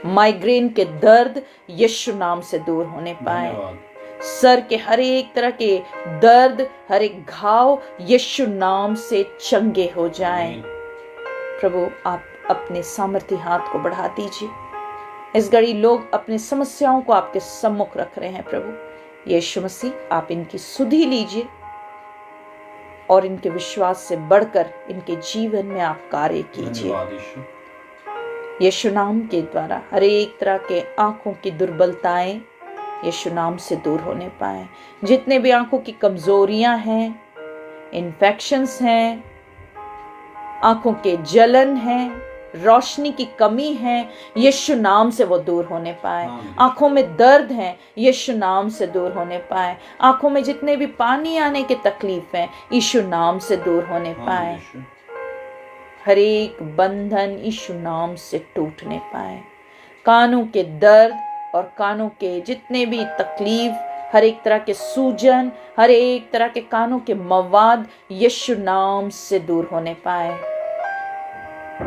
माइग्रेन के दर्द यीशु नाम से दूर होने पाए। सर के हर एक तरह के दर्द, हर एक घाव यीशु नाम से चंगे हो जाएं। प्रभु आप अपने सामर्थी हाथ को बढ़ा दीजिए। इस घड़ी लोग अपनी समस्याओं को आपके सम्मुख रख रहे हैं। प्रभु यीशु मसीह आप इनकी सुधि लीजिए और इनके विश्वास से बढ़कर इनके जीवन में आप कार्य कीजिए। यीशु नाम के द्वारा हर एक तरह के आंखों की दुर्बलताएं यीशु नाम से दूर होने पाए। जितने भी आंखों की कमजोरियां हैं, इन्फेक्शंस हैं, आंखों के जलन है, रोशनी की कमी है, यीशु नाम से वो दूर होने पाए। आंखों में दर्द है, यीशु नाम से दूर होने पाए। आंखों में जितने भी पानी आने के तकलीफ हैं, यीशु नाम से दूर होने पाए। हर एक बंधन यीशु नाम से टूटने पाए। कानों के दर्द और कानों के जितने भी तकलीफ, हर एक तरह के सूजन, हर एक तरह के कानों के मवाद यीशु नाम से दूर होने पाए।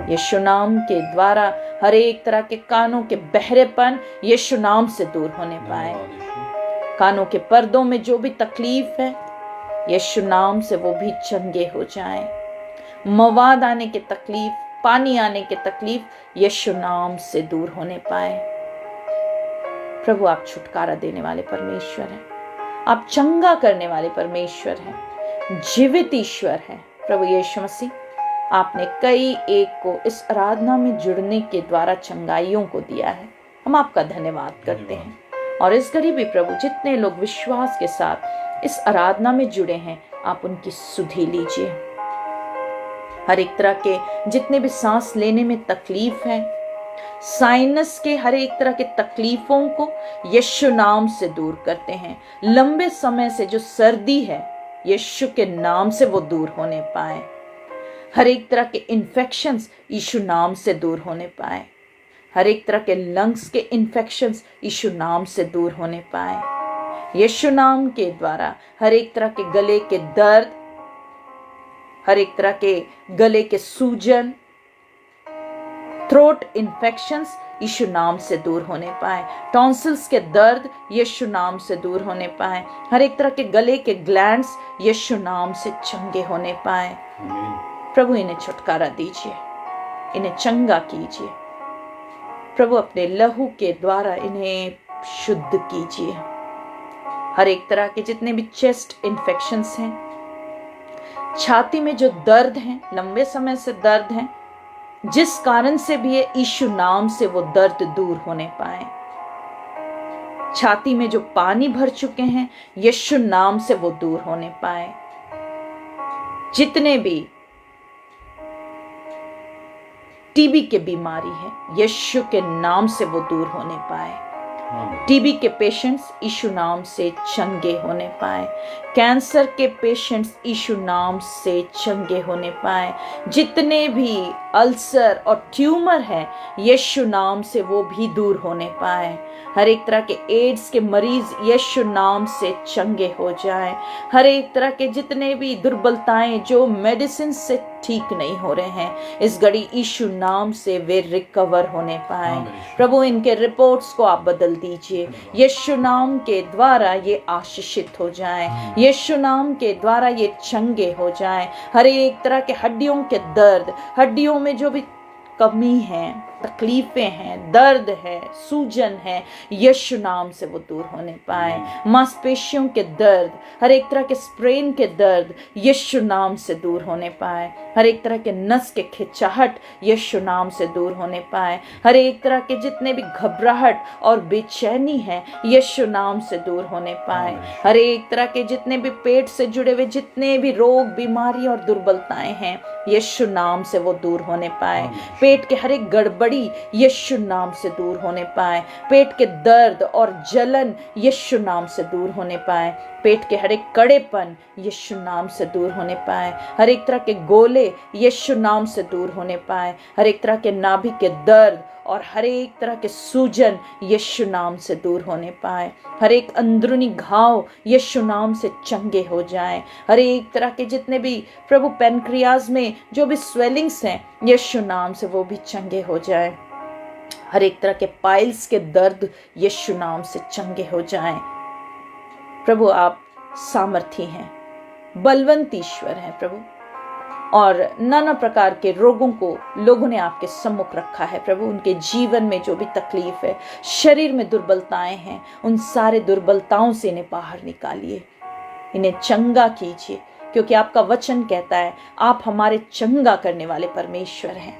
यीशु नाम के द्वारा हर एक तरह के कानों के बहरेपन यीशु नाम से दूर होने पाए। कानों के पर्दों में जो भी तकलीफ है, यीशु नाम से वो भी चंगे हो जाएं। मवाद आने के तकलीफ, पानी आने के तकलीफ यीशु नाम से दूर होने पाए। प्रभु आप छुटकारा देने वाले परमेश्वर हैं, आप चंगा करने वाले परमेश्वर हैं, जीवित ईश्वर हैं। प्रभु यीशु मसीह आपने कई एक को इस आराधना में जुड़ने के द्वारा चंगाइयों को दिया है। हम आपका धन्यवाद करते हैं। और इस घड़ी भी प्रभु जितने लोग विश्वास के साथ इस आराधना में जुड़े हैं, आप उनकी सुधि लीजिए। हर एक तरह के जितने भी सांस लेने में तकलीफ है, साइनस के हर एक तरह के तकलीफों को यीशु नाम से दूर करते हैं। लंबे समय से जो सर्दी है, यीशु के नाम से वो दूर होने पाए। हर एक तरह के इन्फेक्शंस यीशु नाम से दूर होने पाए। हर एक तरह के लंग्स के इन्फेक्शंस यीशु नाम से दूर होने पाए। यीशु नाम के द्वारा हर एक तरह के गले के दर्द, हर एक तरह के गले के सूजन, थ्रोट इन्फेक्शंस यीशु नाम से दूर होने पाए। टॉन्सिल्स के दर्द यीशु नाम से दूर होने पाए। हर एक तरह के गले के ग्लैंड्स यीशु नाम से चंगे होने पाए। प्रभु इन्हें छुटकारा दीजिए, इन्हें चंगा कीजिए। प्रभु अपने लहू के द्वारा इन्हें शुद्ध कीजिए। हर एक तरह के जितने भी चेस्ट इन्फेक्शंस हैं, छाती में जो दर्द हैं, लंबे समय से दर्द हैं, जिस कारण से भी है, यीशु नाम से वो दर्द दूर होने पाए। छाती में जो पानी भर चुके हैं, यीशु नाम से वो दूर होने पाए। जितने भी टीबी के बीमारी है, यीशु के नाम से वो दूर होने पाए। टीबी के पेशेंट्स यीशु नाम से चंगे होने पाए, कैंसर के पेशेंट्स यीशु नाम से चंगे होने पाए, जितने भी अल्सर और ट्यूमर है यीशु नाम से वो भी दूर होने पाए, हर एक तरह के एड्स के मरीज यीशु नाम से चंगे हो जाए, हर एक तरह के जितने भी दुर्बलताएं जो मेडिसिन से ठीक नहीं हो रहे हैं इस घड़ी यीशु नाम से वे रिकवर होने पाए। प्रभु इनके रिपोर्ट्स को आप बदल दीजिए, यीशु नाम के द्वारा ये आशीषित हो जाएं, यीशु नाम के द्वारा ये चंगे हो जाएं। हर एक तरह के हड्डियों के दर्द, हड्डियों में जो भी कमी है, तकलीफें हैं, दर्द है, सूजन है, यीशु नाम से वो दूर होने पाए। मांसपेशियों के दर्द, हर एक तरह के स्प्रेन के दर्द यीशु नाम से दूर होने पाए, हर एक तरह के नस के खिंचाहट यीशु नाम से दूर होने पाए, हर एक तरह के जितने भी घबराहट और बेचैनी है यीशु नाम से दूर होने पाए, हर एक तरह के जितने भी पेट से जुड़े हुए जितने भी रोग, बीमारी और दुर्बलताएं हैं यीशु नाम से वो दूर होने पाए। पेट के हर एक गड़बड़ी यीशु नाम से दूर होने पाए, पेट के दर्द और जलन यीशु नाम से दूर होने पाए, पेट के हर एक कड़ेपन यीशु नाम से दूर होने पाए, हर एक तरह के गोले यीशु नाम से दूर होने पाए, हर एक तरह के नाभि के दर्द और हर एक तरह के सूजन यीशु नाम से दूर होने पाए, हर एक अंदरूनी घाव यीशु नाम से चंगे हो जाएं, हर एक तरह के जितने भी प्रभु पैनक्रियाज में जो भी स्वेलिंग्स हैं यीशु नाम से वो भी चंगे हो जाएं, हर एक तरह के पाइल्स के दर्द यीशु नाम से चंगे हो जाएं। प्रभु आप सामर्थी हैं, बलवंत ईश्वर हैं प्रभु, और नाना प्रकार के रोगों को लोगों ने आपके सम्मुख रखा है प्रभु। उनके जीवन में जो भी तकलीफ है, शरीर में दुर्बलताएं हैं, उन सारे दुर्बलताओं से इन्हें बाहर निकालिए, इन्हें चंगा कीजिए, क्योंकि आपका वचन कहता है आप हमारे चंगा करने वाले परमेश्वर हैं।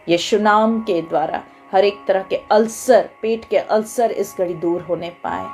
यीशु नाम के द्वारा हर एक तरह के अल्सर, पेट के अल्सर इस घड़ी दूर होने पाए,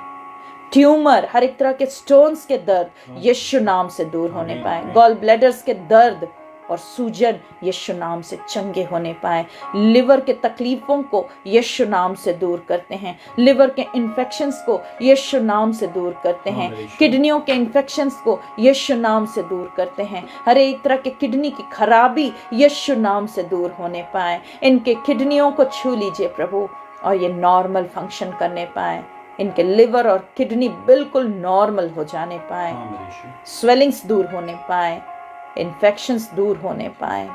ट्यूमर, हर एक तरह के स्टोन्स के दर्द यीशु नाम से दूर होने पाए, गॉल ब्लैडर्स के दर्द और सूजन यीशु नाम से चंगे होने पाए, लिवर के तकलीफों को यीशु नाम से दूर करते हैं, लिवर के इन्फेक्शंस को यीशु नाम से दूर करते हैं, किडनियों के इन्फेक्शंस को यीशु नाम से दूर करते हैं, हर एक तरह के किडनी की खराबी यीशु नाम से दूर होने पाए। इनके किडनियों को छू लीजिए प्रभु और ये नॉर्मल फंक्शन करने पाए, इनके लिवर और किडनी बिल्कुल नॉर्मल हो जाने पाए, स्वेलिंग्स दूर होने पाए, इन्फेक्शंस दूर होने पाए,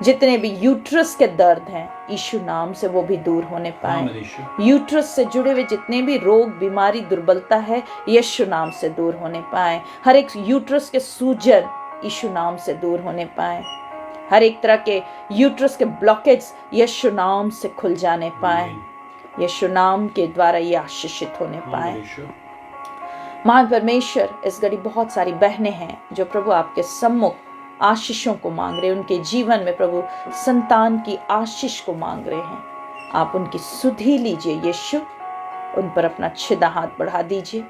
जितने भी यूट्रस के दर्द हैं यीशु नाम से वो भी दूर होने पाए, यूट्रस से जुड़े हुए जितने भी रोग, बीमारी, दुर्बलता है यीशु नाम से दूर होने पाए, हर एक यूट्रस के सूजन यीशु नाम से दूर होने पाए, हर एक तरह के यूट्रस के ब्लॉकेज यीशु नाम से खुल जाने पाए, यीशु नाम के द्वारा ये आशीषित होने पाए। महान परमेश्वर, इस घड़ी बहुत सारी बहनें हैं जो प्रभु आपके सम्मुख आशीषों को मांग रहे हैं, उनके जीवन में प्रभु संतान की आशीष को मांग रहे हैं। आप उनकी सुधि लीजिए यीशु, उन पर अपना छिदा हाथ बढ़ा दीजिए,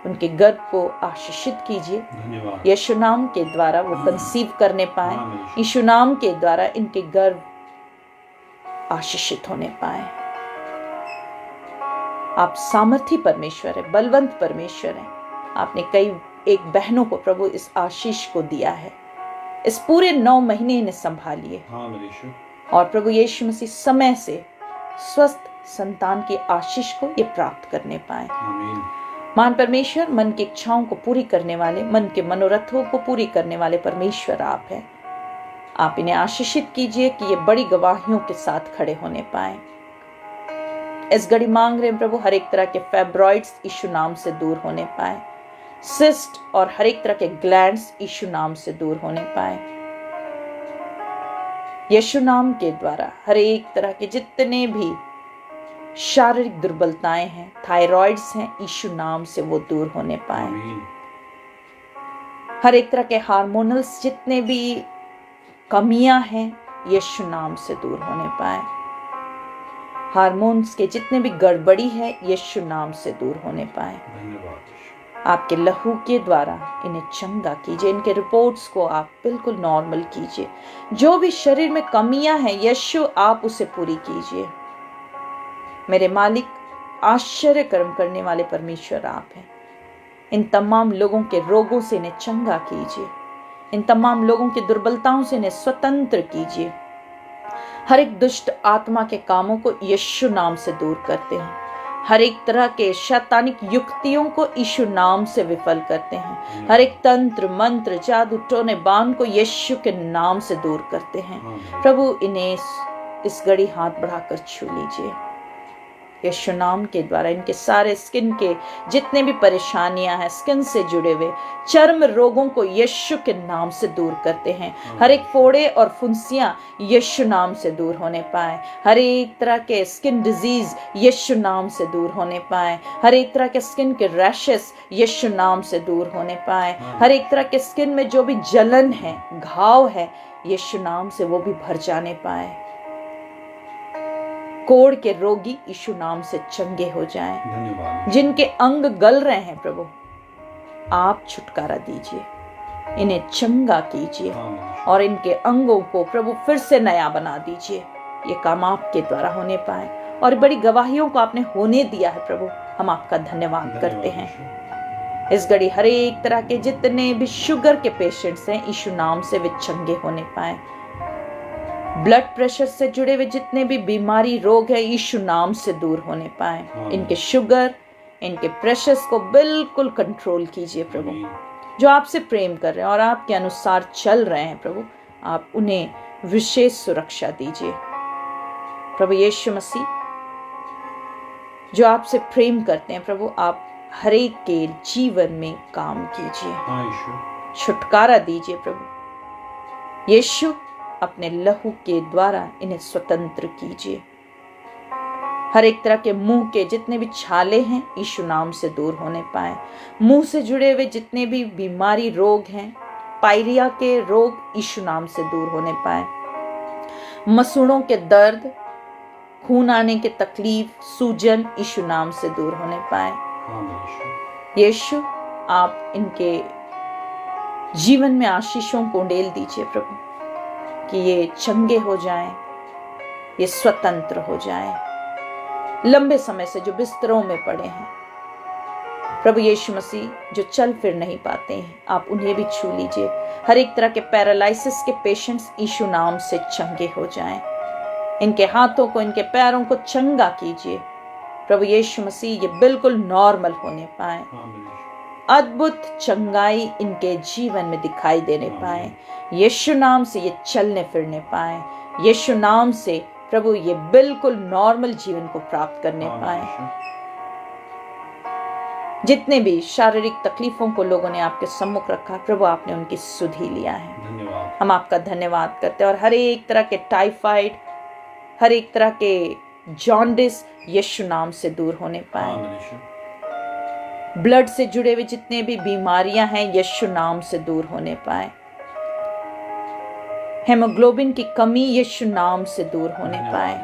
उनके गर्भ को आशीषित कीजिए, यीशु नाम के द्वारा वो कंसीव करने पाए, यीशु नाम के द्वारा इनके गर्भ आशीषित होने पाए। आप सामर्थी परमेश्वर है, बलवंत परमेश्वर है। आपने कई एक बहनों को प्रभु इस आशीष को दिया है, इस पूरे 9 महीने इन्हें संभालिए और प्रभु यीशु मसीह समय से स्वस्थ संतान की आशीष को ये प्राप्त करने पाए। महान परमेश्वर, मन की इच्छाओं को पूरी करने वाले, मन के मनोरथों को पूरी करने वाले परमेश्वर आप हैं। आप इन्हें आशीषित कीजिए कि ये बड़ी गवाहियों के साथ खड़े होने पाए। इस घड़ी मांग रहे हैं प्रभु, हर एक तरह के फैब्रॉइड्स यीशु नाम से दूर होने पाए, सिस्ट और हर एक तरह के ग्लैंड्स यीशु नाम से दूर होने पाए। यीशु नाम के द्वारा हर एक तरह के जितने भी शारीरिक दुर्बलताएं हैं, थायराइड्स हैं, यीशु नाम से वो दूर होने पाए। हर एक तरह के हार्मोनल्स जितने भी कमियां हैं यीशु नाम से दूर होने पाए। हार्मोन्स के जितने भी गड़बड़ी है यीशु नाम से दूर होने पाए। आपके लहू के द्वारा इन्हें चंगा कीजिए, इनके रिपोर्ट्स को आप बिल्कुल नॉर्मल कीजिए। जो भी शरीर में कमियां हैं यीशु आप उसे पूरी कीजिए। मेरे मालिक, आश्चर्य कर्म करने वाले परमेश्वर आप हैं। इन तमाम लोगों के रोगों से इन्हें चंगा कीजिए। इन तमाम लोगों की दुर्बलताओं से इन्हें स्वतंत्र कीजिए। हर एक दुष्ट आत्मा के कामों को यीशु नाम से दूर करते हैं। हर एक तरह के शैतानिक युक्तियों को यीशु नाम से विफल करते हैं। हर एक तंत्र, मंत्र, जादू, टोने, बाण को यीशु के नाम से दूर करते हैं। प्रभु इन्हें इस घड़ी हाथ बढ़ाकर छू लीजिए। यीशु नाम के द्वारा इनके सारे स्किन के जितने भी परेशानियां हैं, स्किन से जुड़े हुए चर्म रोगों को यीशु के नाम से दूर करते हैं। हर एक फोड़े और फुंसियां यीशु नाम से दूर होने पाए। हर एक तरह के स्किन डिजीज यीशु नाम से दूर होने पाए। हर एक तरह के स्किन के रैशेस यीशु नाम से दूर होने पाए। हर एक तरह के स्किन में जो भी जलन है, घाव है, यीशु नाम से वो भी भर जाने पाए। कोढ़ के रोगी यीशु नाम से चंगे हो जाएं। धन्यवाद। जिनके अंग गल रहे हैं, प्रभु आप छुटकारा दीजिए, इन्हें चंगा कीजिए और इनके अंगों को प्रभु फिर से नया बना दीजिए। ये काम आपके द्वारा होने पाए और बड़ी गवाहियों को आपने होने दिया है। प्रभु हम आपका धन्यवाद करते हैं। इस घड़ी हर एक तरह के जितने भी शुगर के पेशेंट्स हैं, यीशु नाम से वे चंगे होने पाए। ब्लड प्रेशर से जुड़े हुए जितने भी बीमारी रोग है, यीशु नाम से दूर होने पाए। इनके शुगर, इनके प्रेशर्स को बिल्कुल कंट्रोल कीजिए प्रभु। जो आपसे प्रेम कर रहे हैं और आपके अनुसार चल रहे हैं प्रभु, आप उन्हें विशेष सुरक्षा दीजिए। प्रभु यीशु मसीह, जो आपसे प्रेम करते हैं प्रभु, आप हर एक के जीवन में काम कीजिए, छुटकारा दीजिए प्रभु। यीशु अपने लहू के द्वारा इन्हें स्वतंत्र कीजिए। हर एक तरह के मुंह के जितने भी छाले हैं, यीशु नाम से दूर होने पाए। मुंह से जुड़े हुए जितने भी बीमारी रोग हैं, पायरिया के रोग, यीशु नाम से दूर होने पाए। मसूड़ों के दर्द, खून आने के तकलीफ, सूजन, यीशु नाम से दूर होने पाए। यीशु आप इनके जीवन में आशीषों को उंडेल दीजिए प्रभु, कि ये चंगे हो जाएं, ये स्वतंत्र हो जाएं। लंबे समय से जो बिस्तरों में पड़े हैं प्रभु यीशु मसीह, जो चल फिर नहीं पाते हैं, आप उन्हें भी छू लीजिए। हर एक तरह के पैरालिसिस के पेशेंट्स यीशु नाम से चंगे हो जाएं। इनके हाथों को, इनके पैरों को चंगा कीजिए प्रभु यीशु मसीह, ये बिल्कुल नॉर्मल होने पाए। अद्भुत चंगाई इनके जीवन में दिखाई देने पाए। यीशु नाम से ये चलने फिरने पाए। यीशु नाम से प्रभु ये बिल्कुल नॉर्मल जीवन को प्राप्त करने पाए। जितने भी शारीरिक तकलीफों को लोगों ने आपके सम्मुख रखा प्रभु, आपने उनकी सुधि लिया है। धन्यवाद। हम आपका धन्यवाद करते हैं। और हर एक तरह के टाइफाइड, हर एक तरह के जॉन्डिस यीशु नाम से दूर होने पाए। ब्लड से जुड़े हुए जितने भी बीमारियां हैं, यीशु नाम से दूर होने पाए। हेमोग्लोबिन की कमी यीशु नाम से दूर होने पाए।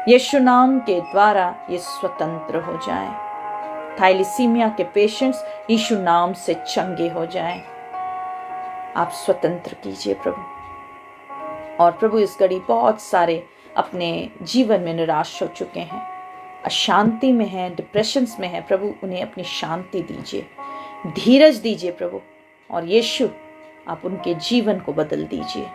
यीशु नाम के द्वारा ये स्वतंत्र हो जाएं। थाइलिसीमिया के पेशेंट्स यीशु नाम से चंगे हो जाएं। आप स्वतंत्र कीजिए प्रभु। और प्रभु इस घड़ी बहुत सारे अपने जीवन में निराश हो चुके हैं, अशांति में हैं, डिप्रेशंस में हैं, प्रभु उन्हें अपनी शांति दीजिए, धीरज दीजिए प्रभु। और यीशु आप उनके जीवन को बदल दीजिए।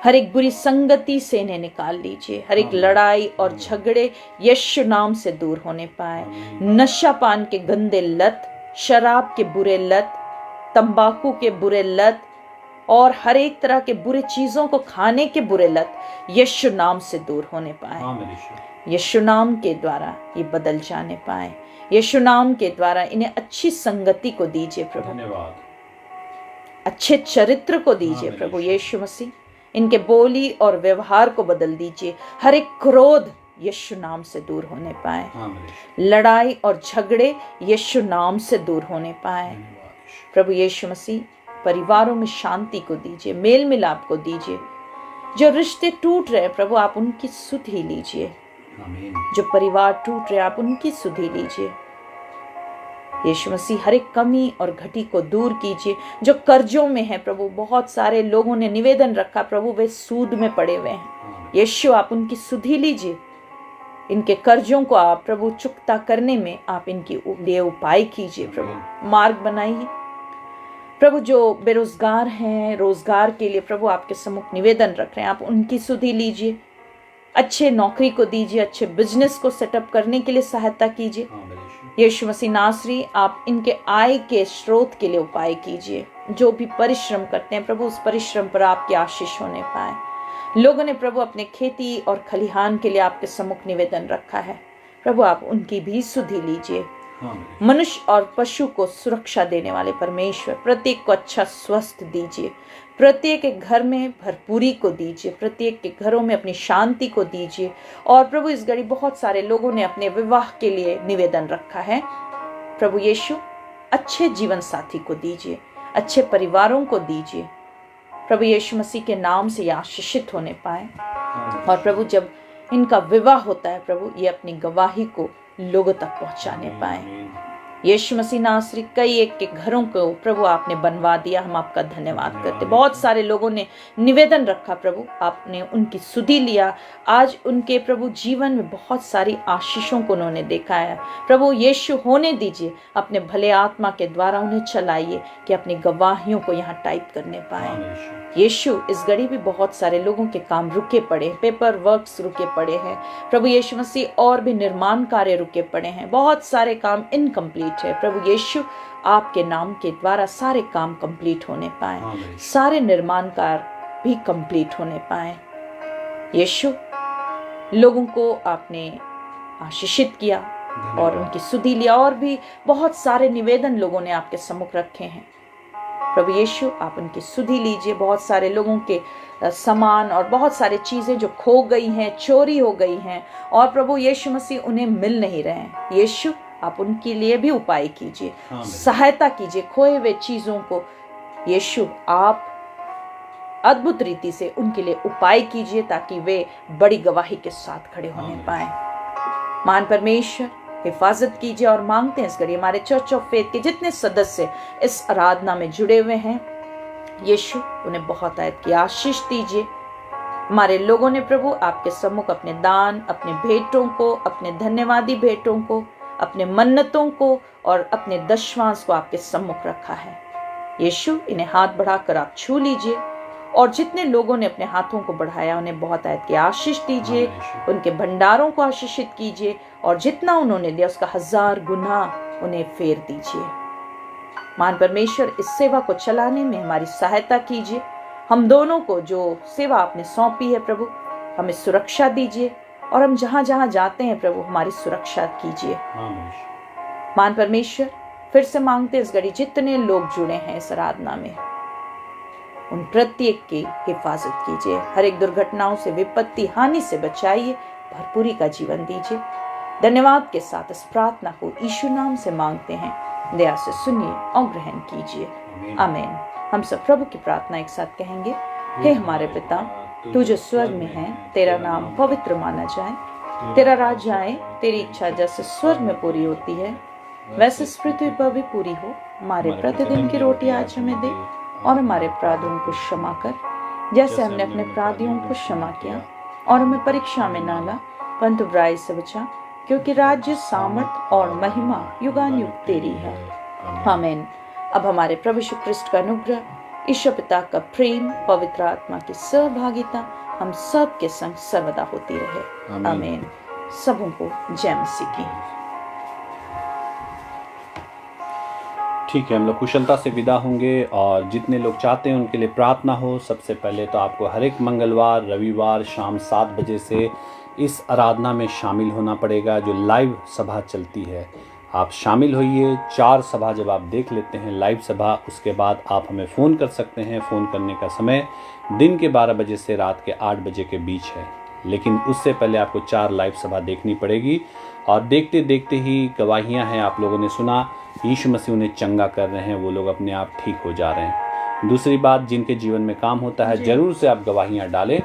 हर एक बुरी संगति से इन्हें निकाल लीजिए। हर एक लड़ाई और झगड़े यीशु नाम से दूर होने पाए। नशा पान के गंदे लत, शराब के बुरे लत, तंबाकू के बुरे लत और हर एक तरह के बुरे चीजों को खाने के बुरे लत यीशु नाम से दूर होने पाए। यीशु नाम के द्वारा ये बदल जाने पाए। यीशु नाम के द्वारा इन्हें अच्छी संगति को दीजिए प्रभु। धन्यवाद। अच्छे चरित्र को दीजिए प्रभु यीशु मसीह। इनके बोली और व्यवहार को बदल दीजिए। हर एक क्रोध यीशु नाम से दूर होने पाए। लड़ाई और झगड़े यीशु नाम से दूर होने पाए। प्रभु यीशु मसीह परिवारों में शांति को दीजिए, मेल मिलाप को दीजिए। जो रिश्ते टूट रहे प्रभु, आप उनकी सुधि लीजिए। जो परिवार टूट रहे, आप उनकी सुधि लीजिए। यीशु मसीह हर एक कमी और घटी को दूर कीजिए। जो कर्जों में है प्रभु, बहुत सारे लोगों ने निवेदन रखा प्रभु, वे सूद में पड़े हुए हैं। यीशु आप उनकी सुधि लीजिए इनके कर्जों को आप प्रभु चुकता करने में आप इनकी लिए उपाय कीजिए प्रभु, मार्ग बनाइए प्रभु। जो बेरोजगार हैं, रोजगार के लिए प्रभु आपके सम्मुख निवेदन रख रहे हैं, आप उनकी सुधि लीजिए, अच्छे नौकरी को दीजिए, अच्छे बिजनेस को सेटअप करने के लिए सहायता कीजिए। यीशु मसीह नासरी, आप इनके आय के स्रोत के लिए उपाय कीजिए। जो भी परिश्रम करते हैं प्रभु, उस परिश्रम पर आपकी आशीष होने पाए। लोगों ने प्रभु अपने खेती और खलिहान के लिए आपके सम्मुख निवेदन रखा है प्रभु, आप उनकी भी सुधि लीजिए। मनुष्य और पशु को सुरक्षा देने वाले परमेश्वर, प्रत्येक को अच्छा स्वस्थ दीजिए, प्रत्येक के घर में भरपूरी को दीजिए, प्रत्येक के घरों में अपनी शांति को दीजिए। और प्रभु इस घड़ी बहुत सारे लोगों ने अपने विवाह के लिए निवेदन रखा है प्रभु यीशु, अच्छे जीवन साथी को दीजिए, अच्छे परिवारों को दीजिए प्रभु यीशु मसीह के नाम से ये आशीषित होने पाए। और प्रभु जब इनका विवाह होता है प्रभु, ये अपनी गवाही को लोगों तक पहुंचाने पाए। यीशु मसीह नासरी, कई एक के घरों को प्रभु आपने बनवा दिया, हम आपका धन्यवाद करते। बहुत सारे लोगों ने निवेदन रखा प्रभु, आपने उनकी सुधि लिया। आज उनके प्रभु जीवन में बहुत सारी आशीषों को उन्होंने देखा है प्रभु यीशु। होने दीजिए, अपने भले आत्मा के द्वारा उन्हें चलाइए कि अपनी गवाहियों को यहाँ टाइप करने पाए। यीशु इस घड़ी भी बहुत सारे लोगों के काम रुके पड़े, पेपर वर्क्स रुके पड़े हैं प्रभु यीशु मसीह, और भी निर्माण कार्य रुके पड़े हैं, बहुत सारे काम इनकम्प्लीट है प्रभु यीशु। आपके नाम के द्वारा सारे काम कंप्लीट होने पाए, सारे निर्माण कार्य भी कंप्लीट होने पाए। यीशु, लोगों को आपने आशीषित किया और उनकी सुधि लिया, और भी बहुत सारे निवेदन लोगों ने आपके सम्मुख रखे हैं प्रभु यीशु, आप उनकी सुधि लीजिए। बहुत सारे लोगों के सामान और बहुत सारी चीजें जो खो गई हैं, चोरी हो गई हैं, और प्रभु यीशु मसीह उन्हें मिल नहीं रहे हैं। यीशु, आप उनके लिए भी उपाय कीजिए, सहायता कीजिए खोए हुए चीजों को। यीशु, आप अद्भुत रीति से उनके लिए उपाय कीजिए ताकि वे बड़ी गवाही के साथ खड़े होने पाए। मान परमेश्वर, हिफाजत कीजिए। और मांगते हैं इस घड़ी हमारे चर्च ऑफ फेथ के जितने सदस्य इस आराधना में जुड़े हुए हैं, यीशु उन्हें बहुत आयत की आशीष दीजिए। हमारे लोगों ने प्रभु आपके सम्मुख अपने दान, अपने भेंटों को, अपने धन्यवादी भेंटों को, अपने मन्नतों को और अपने दशमांश को आपके सम्मुख रखा है। यीशु, इन्हें हाथ बढ़ाकर आप छू लीजिए, और जितने लोगों ने अपने हाथों को बढ़ाया उन्हें बहुत आयत की आशीष दीजिए, उनके भंडारों को आशीषित कीजिए, और जितना उन्होंने दिया उसका 1000 गुना उन्हें फेर दीजिए। मान परमेश्वर, इस सेवा को चलाने में हमारी सहायता कीजिए। हम दोनों को जो सेवा आपने सौंपी है प्रभु, हमें सुरक्षा दीजिए, और हम जहां जहां जाते हैं प्रभु हमारी सुरक्षा कीजिए। मान परमेश्वर, फिर से मांगते इस घड़ी जितने लोग जुड़े हैं इस आराधना में, उन प्रत्येक की हिफाजत कीजिए, हर एक दुर्घटनाओं से, विपत्ति, हानि से बचाइए, भरपूरी का जीवन दीजिए। धन्यवाद के साथ इस प्रार्थना को यीशु नाम से मांगते हैं, दया से सुनिए और ग्रहण कीजिए, आमीन। हम सब प्रभु की प्रार्थना एक साथ कहेंगे। हे हमारे पिता, तू जो स्वर्ग में है, तेरा नाम पवित्र माना जाए, तेरा राज्य आए, तेरी इच्छा जैसे स्वर्ग में पूरी होती है वैसे इस पृथ्वी पर भी पूरी हो। हमारे प्रतिदिन की रोटी आज हमें दे, और हमारे अपराधों को क्षमा कर जैसे हमने अपने अपराधियों को क्षमा किया, और हमें परीक्षा में ना ला परंतु बुराई से बचा, क्योंकि राज्य, सामर्थ और महिमा युगानुयुग तेरी है, आमीन। अब हमारे प्रभु यीशु ख्रिस्ट का अनुग्रह, ईश्वर पिता का प्रेम, पवित्र आत्मा की सहभागिता हम सब के संग सर्वदा होती रहे, आमीन। सबों को जय मसीह की। ठीक है, हम लोग कुशलता से विदा होंगे, और जितने लोग चाहते हैं उनके लिए प्रार्थना हो। सबसे पहले तो आपको हर एक मंगलवार, रविवार शाम 7 बजे से इस आराधना में शामिल होना पड़ेगा, जो लाइव सभा चलती है। आप शामिल होइए। 4 सभा जब आप देख लेते हैं लाइव सभा, उसके बाद आप हमें फ़ोन कर सकते हैं। फ़ोन करने का समय दिन के 12 बजे से रात के 8 बजे के बीच है, लेकिन उससे पहले आपको 4 लाइव सभा देखनी पड़ेगी। और देखते देखते ही गवाहियाँ हैं, आप लोगों ने सुना यीशु मसीह उन्हें चंगा कर रहे हैं, वो लोग अपने आप ठीक हो जा रहे हैं। दूसरी बात, जिनके जीवन में काम होता है जरूर से आप गवाहियाँ डालें।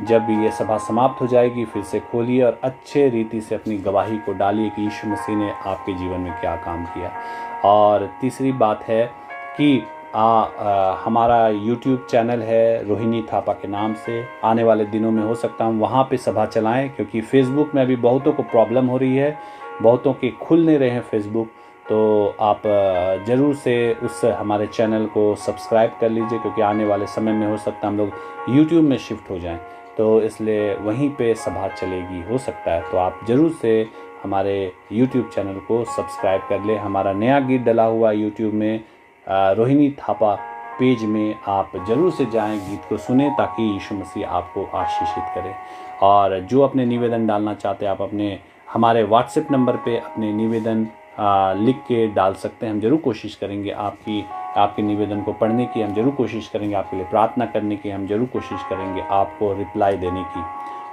जब ये सभा समाप्त हो जाएगी फिर से खोलिए और अच्छे रीति से अपनी गवाही को डालिए कि यीशु मसीह ने आपके जीवन में क्या काम किया। और तीसरी बात है कि हमारा यूट्यूब चैनल है रोहिणी थापा के नाम से। आने वाले दिनों में हो सकता हम वहाँ पे सभा चलाएं, क्योंकि फेसबुक में अभी बहुतों को प्रॉब्लम हो रही है, बहुतों के खुल नहीं रहे हैं फेसबुक। तो आप ज़रूर से उस हमारे चैनल को सब्सक्राइब कर लीजिए, क्योंकि आने वाले समय में हो सकता हम लोग यूट्यूब में शिफ्ट हो जाएं, तो इसलिए वहीं पे सभा चलेगी, हो सकता है। तो आप ज़रूर से हमारे यूट्यूब चैनल को सब्सक्राइब कर ले। हमारा नया गीत डला हुआ यूट्यूब में रोहिणी थापा पेज में, आप ज़रूर से जाएं, गीत को सुने, ताकि यीशु मसीह आपको आशीषित करे। और जो अपने निवेदन डालना चाहते हैं, आप अपने हमारे व्हाट्सएप नंबर पे अपने निवेदन लिख के डाल सकते हैं। हम ज़रूर कोशिश करेंगे आपके निवेदन को पढ़ने की, हम ज़रूर कोशिश करेंगे आपके लिए प्रार्थना करने की, हम ज़रूर कोशिश करेंगे आपको रिप्लाई देने की।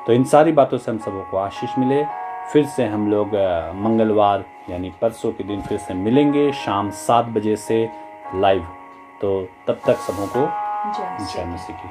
तो इन सारी बातों से हम सबों को आशीष मिले। फिर से हम लोग मंगलवार यानी परसों के दिन फिर से मिलेंगे शाम 7 बजे से लाइव। तो तब तक सबों को जय मसीह की।